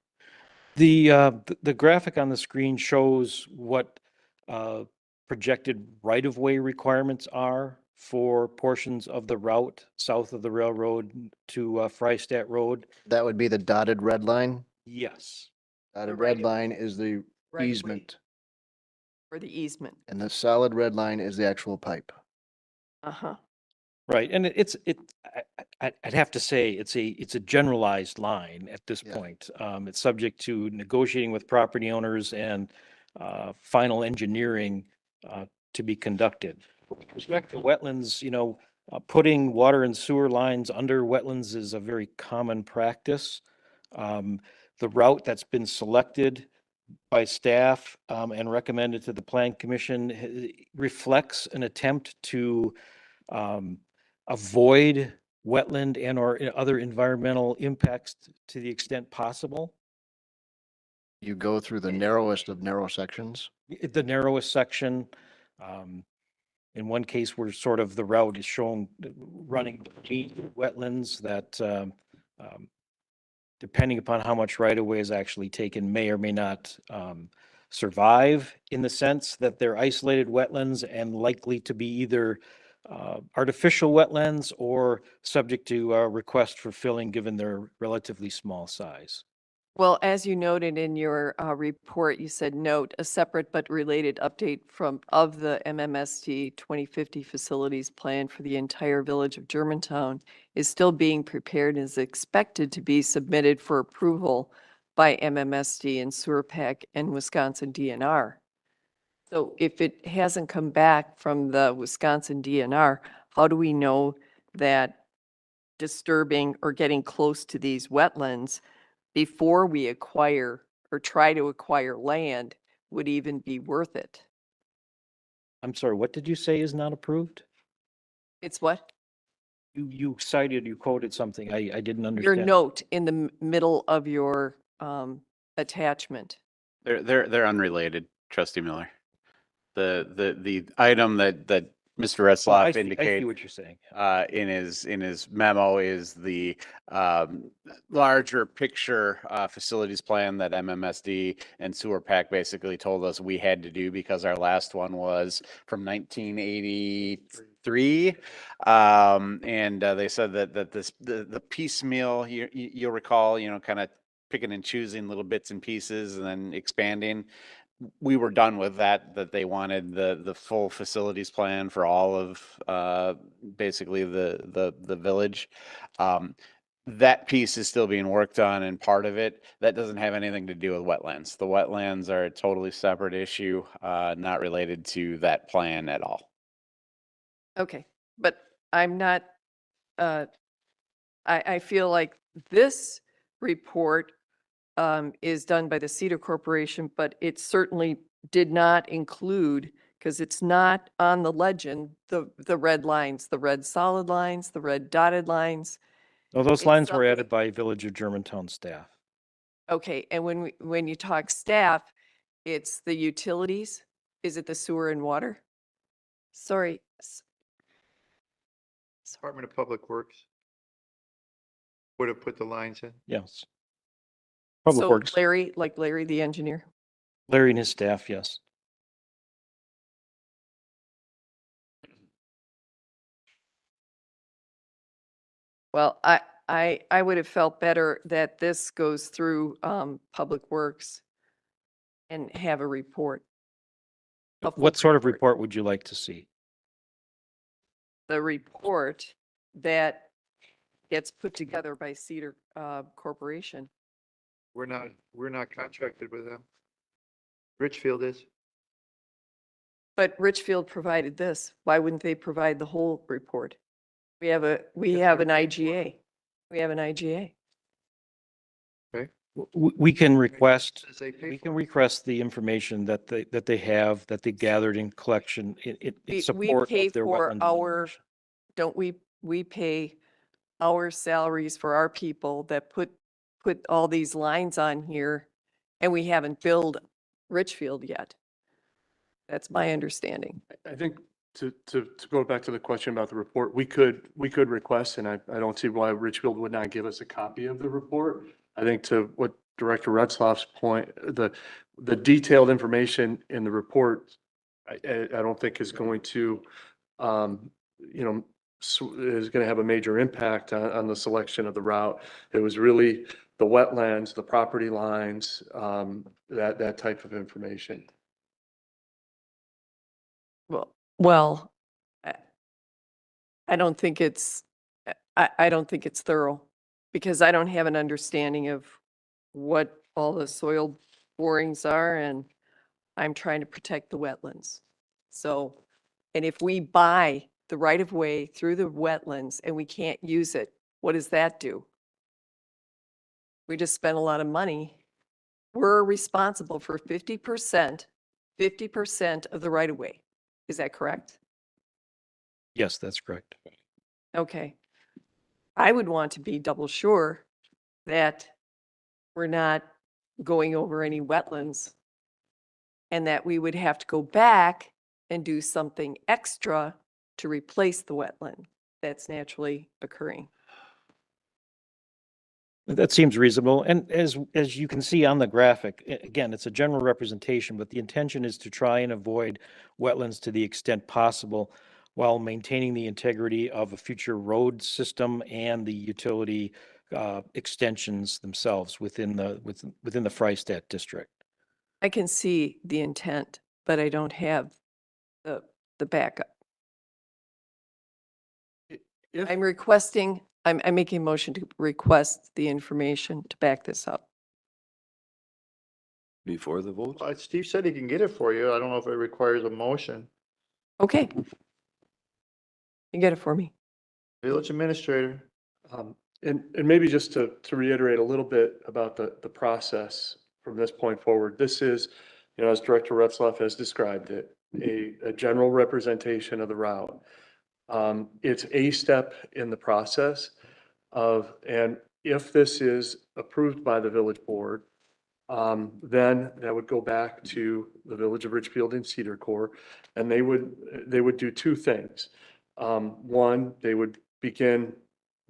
The graphic on the screen shows what projected right-of-way requirements are for portions of the route south of the railroad to Freistadt Road? That would be the dotted red line. Yes. Dotted right red of- line is the right of way. easement, For the easement. and the solid red line is the actual pipe. Uh-huh. Right, and I'd have to say, it's a generalized line at this Yeah. point. It's subject to negotiating with property owners and final engineering to be conducted. With respect to wetlands, putting water and sewer lines under wetlands is a very common practice. The route that's been selected by staff and recommended to the Plan Commission reflects an attempt to avoid wetland and or other environmental impacts to the extent possible. You go through the narrowest of narrow sections. The narrowest section, in one case where sort of the route is shown running between wetlands that, depending upon how much right of way is actually taken, may or may not survive, in the sense that they're isolated wetlands and likely to be either artificial wetlands or subject to request for filling given their relatively small size. Well, as you noted in your report, you said note a separate but related update of the MMSD 2050 facilities plan for the entire village of Germantown is still being prepared and is expected to be submitted for approval by MMSD and SewerPAC and Wisconsin DNR. So if it hasn't come back from the Wisconsin DNR, how do we know that disturbing or getting close to these wetlands before we acquire or try to acquire land would even be worth it? I'm sorry, what did you say is not approved? It's what? You quoted something. I didn't Your understand. note in the middle of your attachment. They're unrelated, Trustee Miller. The item that Mr. Oh, I Retzloff see indicated what you're saying. in his memo is the larger picture facilities plan that MMSD and SewerPAC basically told us we had to do because our last one was from 1983. And they said that the piecemeal, you'll recall, kind of picking and choosing little bits and pieces and then expanding. We were done with that they wanted the full facilities plan for all of basically the village. That piece is still being worked on, and part of it that doesn't have anything to do with wetlands. The wetlands are a totally separate issue, not related to that plan at all. Okay, but I'm not, I feel like this report is done by the Cedar Corporation, but it certainly did not include, because it's not on the legend, the red lines, the red solid lines, the red dotted lines. No, those It's lines were something- added by Village of Germantown staff. Okay, and when you talk staff, it's the utilities? Is it the sewer and water? Sorry. Department of Public Works would have put the lines in. Yes. Public So Works, Larry, the engineer? Larry and his staff, yes. Well, I would have felt better that this goes through Public Works and have a report. A full What sort of report would you like to see? The report that gets put together by Cedar Corporation. We're not contracted with them. Richfield is. But Richfield provided this. Why wouldn't they provide the whole report? We have an IGA. We have an IGA. We can request, As they pay we for can it. request the information that they gathered in collection in We support pay of their for wetland our, delineation. don't we pay our salaries for our people that put all these lines on here, and we haven't billed Richfield yet. That's my understanding. I think to go back to the question about the report, we could request, and I don't see why Richfield would not give us a copy of the report. I think to what Director Retzloff's point, the detailed information in the report, I don't think is going to you know, is going to have a major impact on the selection of the route. It was really the wetlands, the property lines, that type of information. Well, I I don't think it's, I don't think it's thorough because I don't have an understanding of what all the soil borings are and I'm trying to protect the wetlands. So, and if we buy the right of way through the wetlands and we can't use it, what does that do? We just spent a lot of money. We're responsible for 50% of the right of way. Is that correct? Yes, that's correct. Okay. I would want to be double sure that we're not going over any wetlands and that we would have to go back and do something extra to replace the wetland that's naturally occurring. That seems reasonable. And as you can see on the graphic, again, it's a general representation, but the intention is to try and avoid wetlands to the extent possible while maintaining the integrity of a future road system and the utility extensions themselves within the Freistadt district. I can see the intent, but I don't have the backup. I'm requesting, I'm making a motion to request the information to back this up. Before the vote? Steve said he can get it for you. I don't know if it requires a motion. Okay. You get it for me. Village administrator. And maybe just to reiterate a little bit about the process from this point forward, this is, you know, as Director Retzloff has described it, a general representation of the route. It's a step in the process of, and if this is approved by the village board, then that would go back to the Village of Richfield and Cedar Core, and they would do two things. One, they would begin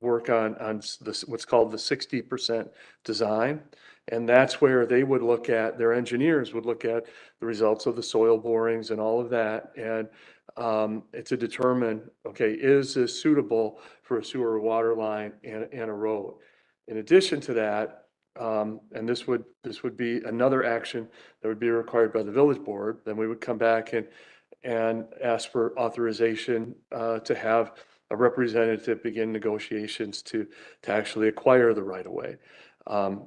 work on this, what's called the 60% design. And that's where they would look at, their engineers would look at the results of the soil borings and all of that. And to determine, okay, is this suitable for a sewer or water line and a road? In addition to that, and this would be another action that would be required by the village board, then we would come back and ask for authorization to have a representative begin negotiations to actually acquire the right of way.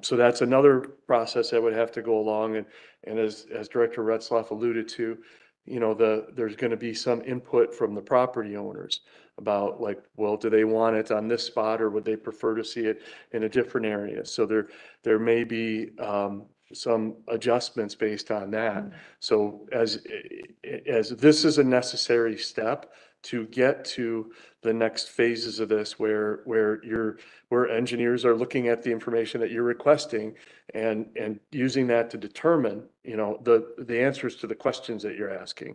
So that's another process that would have to go along. And as Director Retzloff alluded to, you know, there's going to be some input from the property owners about like, well, do they want it on this spot or would they prefer to see it in a different area? So there may be some adjustments based on that. So as this is a necessary step to get to the next phases of this where engineers are looking at the information that you're requesting and using that to determine, you know, the answers to the questions that you're asking.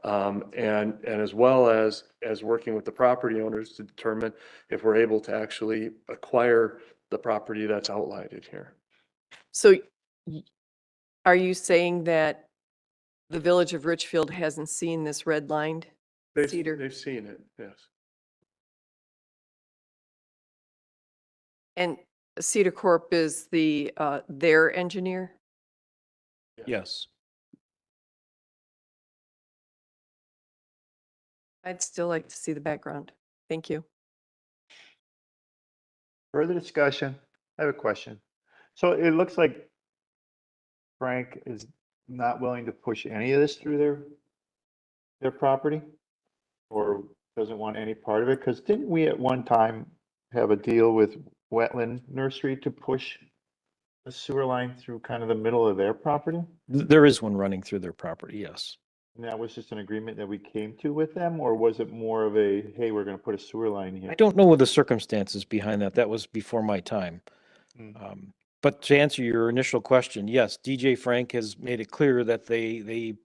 And as well as working with the property owners to determine if we're able to actually acquire the property that's outlined in here. So are you saying that the Village of Richfield hasn't seen this redlined cedar? They've seen it, yes. And Cedar Corp is their engineer? Yes. I'd still like to see the background. Thank you. Further discussion? I have a question. So it looks like Frank is not willing to push any of this through their property or doesn't want any part of it? Because didn't we at one time have a deal with Wetland Nursery to push a sewer line through kind of the middle of their property? There is one running through their property, yes. And that was just an agreement that we came to with them, or was it more of a, hey, we're going to put a sewer line here? I don't know what the circumstances behind that. That was before my time. But to answer your initial question, yes, DJ Frank has made it clear that they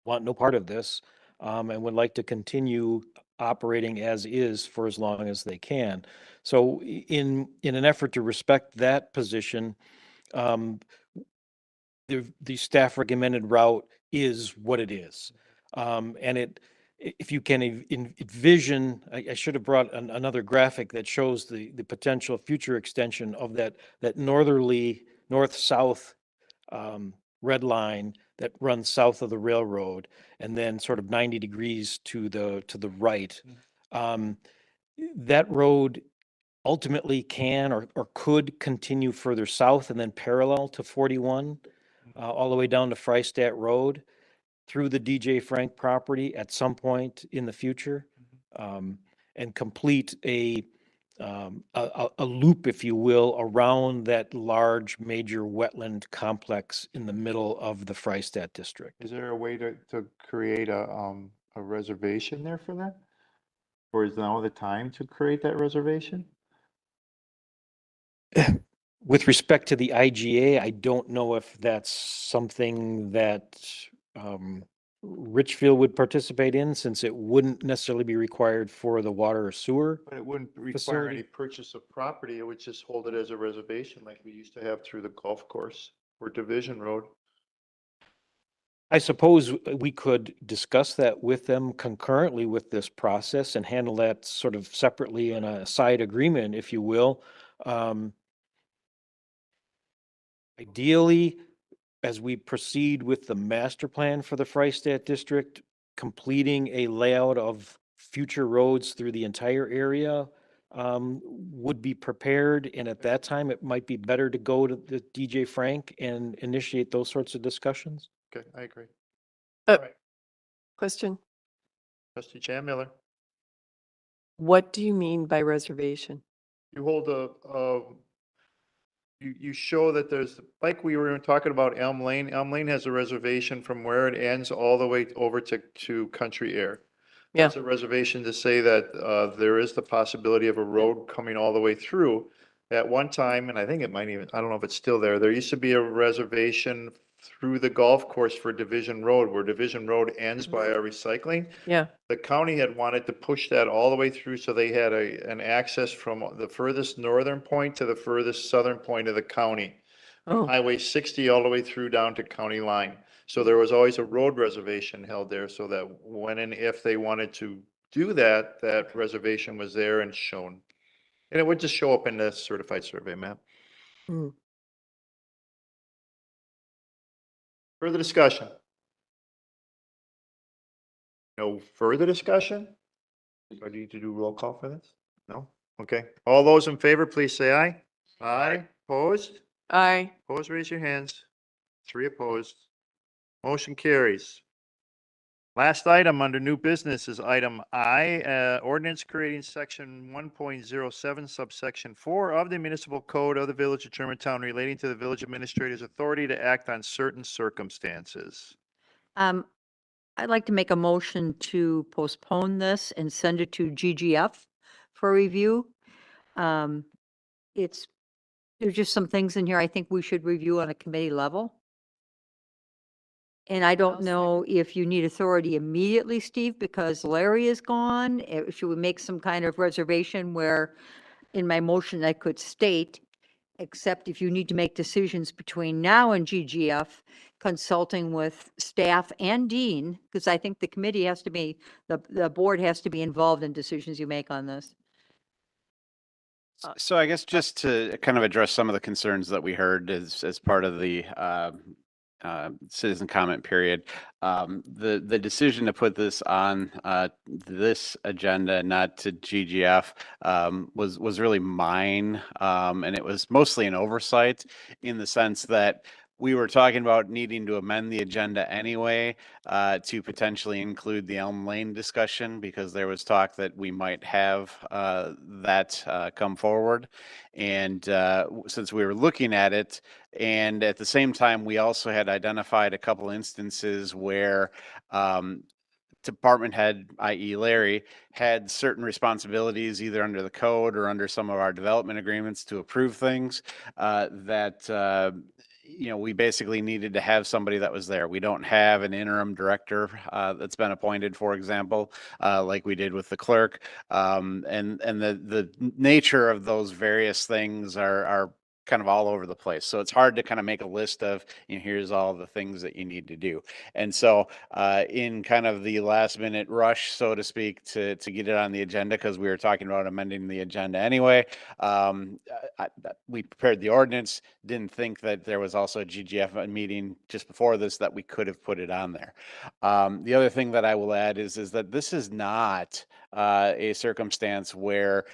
want no part of this and would like to continue operating as is for as long as they can. So in an effort to respect that position, the staff recommended route is what it is. And if you can envision, I should have brought another graphic that shows the potential future extension of that northerly, north-south red line that runs south of the railroad and then sort of 90 degrees to the right. That road ultimately can or could continue further south and then parallel to 41, all the way down to Freistadt Road through the DJ Frank property at some point in the future, and complete a loop, if you will, around that large major wetland complex in the middle of the Freistadt district. Is there a way to create a reservation there for that? Or is now the time to create that reservation? With respect to the IGA, I don't know if that's something that Richfield would participate in, since it wouldn't necessarily be required for the water or sewer. But it wouldn't require facility. any purchase of property. It would just hold it as a reservation like we used to have through the golf course or Division Road. I suppose we could discuss that with them concurrently with this process and handle that sort of separately in a side agreement, if you will. Ideally, as we proceed with the master plan for the Freistadt district, completing a layout of future roads through the entire area would be prepared. And at that time, it might be better to go to the DJ Frank and initiate those sorts of discussions. Okay, I agree. Question, Trustee Chan Miller, what do you mean by reservation? you hold you show that there's, like we were talking about Elm Lane. Elm Lane has a reservation from where it ends all the way over to Country Air. Yeah. It's a reservation to say that there is the possibility of a road coming all the way through. At one time, and I think it might even, I don't know if it's still there used to be a reservation through the golf course for Division Road, where Division Road ends by our recycling. Yeah. The county had wanted to push that all the way through, so they had an access from the furthest northern point to the furthest southern point of the county. Oh. Highway 60 all the way through down to county line. So there was always a road reservation held there, so that when and if they wanted to do that, that reservation was there and shown. And it would just show up in the certified survey map. Mm. Further discussion? No further discussion? Do I need to do roll call for this? No? Okay. All those in favor, please say aye. Aye. Opposed? Aye. Opposed, raise your hands. 3 opposed. Motion carries. Last item under new business is item I, ordinance creating section 1.07 subsection 4 of the municipal code of the village of Germantown relating to the village administrator's authority to act on certain circumstances. I'd like to make a motion to postpone this and send it to GGF for review. There's just some things in here I think we should review on a committee level. And I don't know if you need authority immediately, Steve, because Larry is gone. Should we make some kind of reservation where in my motion I could state, except if you need to make decisions between now and GGF, consulting with staff and Dean, because I think the committee has to be, the board has to be involved in decisions you make on this. So I guess just to kind of address some of the concerns that we heard as part of the citizen comment period, the decision to put this on this agenda, not to GGF, was really mine, and it was mostly an oversight in the sense that we were talking about needing to amend the agenda anyway to potentially include the Elm Lane discussion, because there was talk that we might have that come forward. And since we were looking at it, and at the same time, we also had identified a couple instances where department head, i.e. Larry, had certain responsibilities either under the code or under some of our development agreements to approve things that we basically needed to have somebody that was there. We don't have an interim director that's been appointed, for example, like we did with the clerk. And the nature of those various things are kind of all over the place. So it's hard to kind of make a list of, here's all the things that you need to do. And so in kind of the last minute rush, so to speak, to get it on the agenda, because we were talking about amending the agenda anyway, we prepared the ordinance, didn't think that there was also a GGF meeting just before this that we could have put it on there. The other thing that I will add is that this is not a circumstance where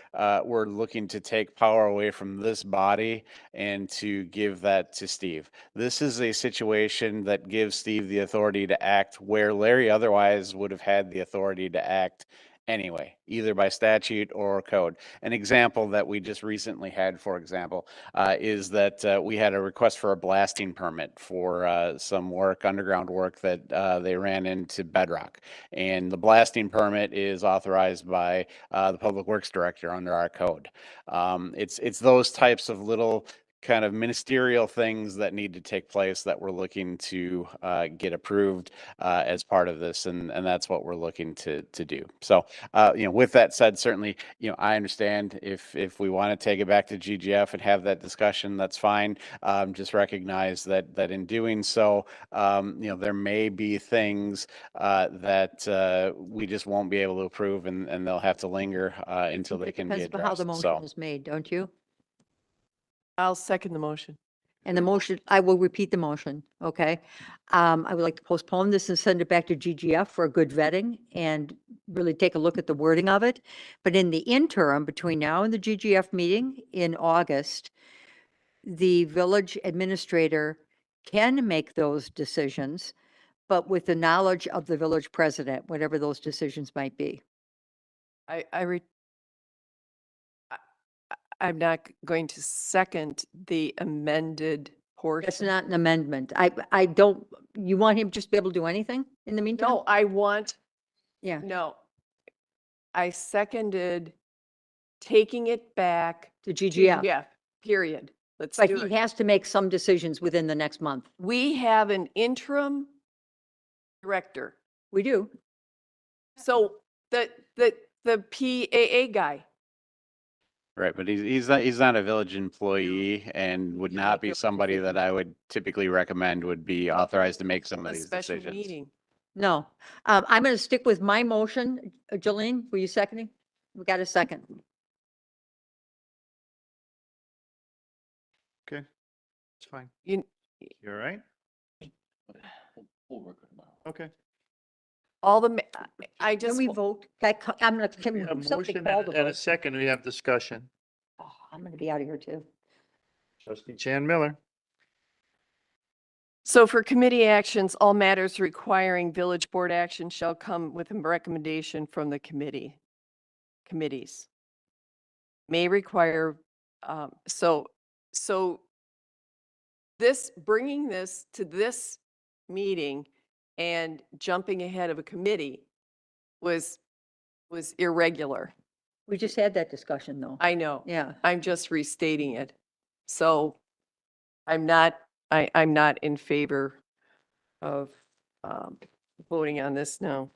we're looking to take power away from this body and to give that to Steve. This is a situation that gives Steve the authority to act where Larry otherwise would have had the authority to act anyway, either by statute or code. An example that we just recently had, for example, is that we had a request for a blasting permit for some work, underground work that they ran into bedrock. And the blasting permit is authorized by the Public Works Director under our code. It's those types of little kind of ministerial things that need to take place that we're looking to get approved as part of this, and that's what we're looking to do. So, with that said, certainly, I understand if we want to take it back to GGF and have that discussion, that's fine. Just recognize that in doing so, there may be things that we just won't be able to approve, and they'll have to linger until they can be Depends on how the addressed. motion was made, don't you? I'll second the motion. And the motion, I will repeat the motion, okay? I would like to postpone this and send it back to GGF for a good vetting and really take a look at the wording of it. But in the interim, between now and the GGF meeting in August, the village administrator can make those decisions, but with the knowledge of the village president, whatever those decisions might be. I'm not going to second the amended portion. It's not an amendment. I don't, you want him just to be able to do anything in the meantime? No, I want, Yeah. no. I seconded taking it back To GGF. Yeah, period. Let's But do he it. has to make some decisions within the next month. We have an interim director. We do. So the PAA guy, Right, but he's not a village employee and would not be somebody that I would typically recommend would be authorized to make some of a these special decisions. meeting. No. I'm going to stick with my motion. Jolene, were you seconding? We got a second. Okay, it's fine. You all right? Okay. all the, I Can just, we vote? I'm going to, We have can a somebody motion call and the and a vote? second, we have discussion. Oh, I'm going to be out of here too. Trustee Chan Miller. so for committee actions, all matters requiring village board action shall come with a recommendation from the committees. May require, so this, bringing this to this meeting and jumping ahead of a committee was irregular. We just had that discussion though. I know. Yeah. I'm just restating it. So I'm not in favor of voting on this now.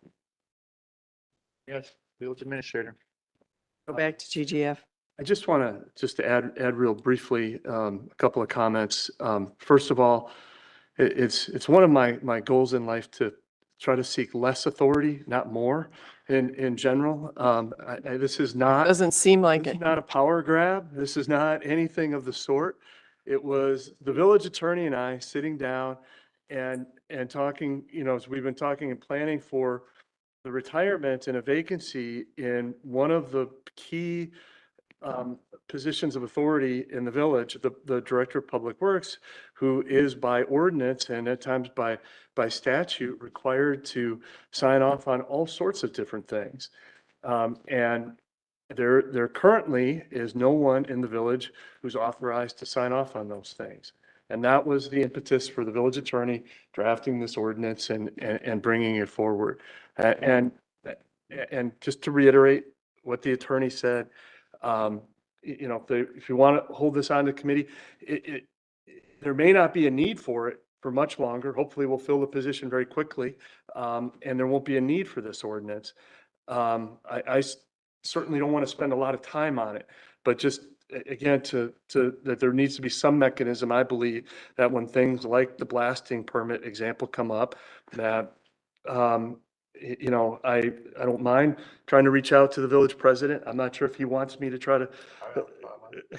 Yes, village administrator. Go back to GGF. I just want to add real briefly a couple of comments. First of all, it's one of my goals in life to try to seek less authority, not more in general. This is not. Doesn't seem like This it. is not a power grab. This is not anything of the sort. It was the village attorney and I sitting down and talking, as we've been talking and planning for the retirement and a vacancy in one of the key positions of authority in the village, the Director of Public Works, who is by ordinance and at times by statute required to sign off on all sorts of different things. And there currently is no one in the village who's authorized to sign off on those things. And that was the impetus for the village attorney drafting this ordinance and bringing it forward. And just to reiterate what the attorney said, if you want to hold this on the committee, there may not be a need for it for much longer. Hopefully we'll fill the position very quickly, and there won't be a need for this ordinance. I certainly don't want to spend a lot of time on it, but just again, that there needs to be some mechanism, I believe, that when things like the blasting permit example come up, that, you know, I don't mind trying to reach out to the village president. I'm not sure if he wants me to try to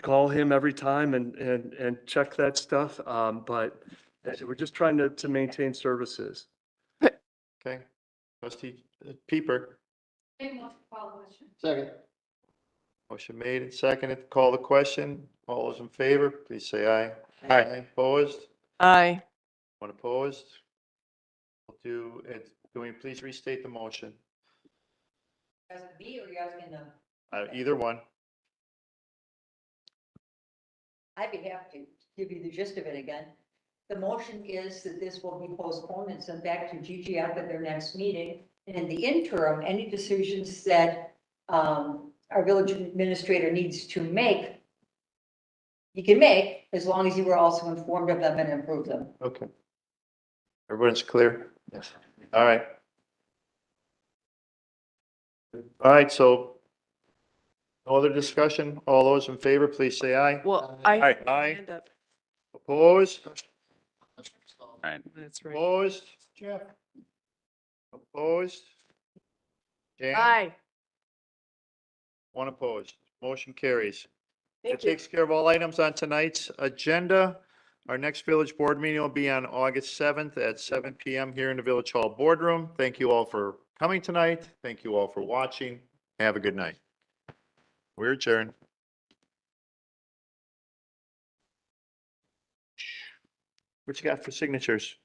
call him every time and check that stuff. But we're just trying to maintain services. Okay. Trustee Peeper. Second. Motion made and seconded. To call the question. All those in favor, please say aye. Aye. Opposed? Aye. One opposed? We'll do it. Can we please restate the motion? B or you asking them? Either one. I'd be happy to give you the gist of it again. The motion is that this will be postponed and sent back to GGF at their next meeting. And in the interim, any decisions that our village administrator needs to make, you can make, as long as you were also informed of them and approve them. Okay. Everyone's clear? Yes. All right. All right, so no other discussion? All those in favor, please say aye. Well, Aye. I. Aye. Hand up. Opposed? Right. That's right. Opposed? Jeff? Opposed? Jan? Aye. One opposed. Motion carries. That Thank you. takes care of all items on tonight's agenda. Our next village board meeting will be on August 7th at 7 PM here in the Village Hall Boardroom. Thank you all for coming tonight. Thank you all for watching. Have a good night. We're adjourned. What you got for signatures?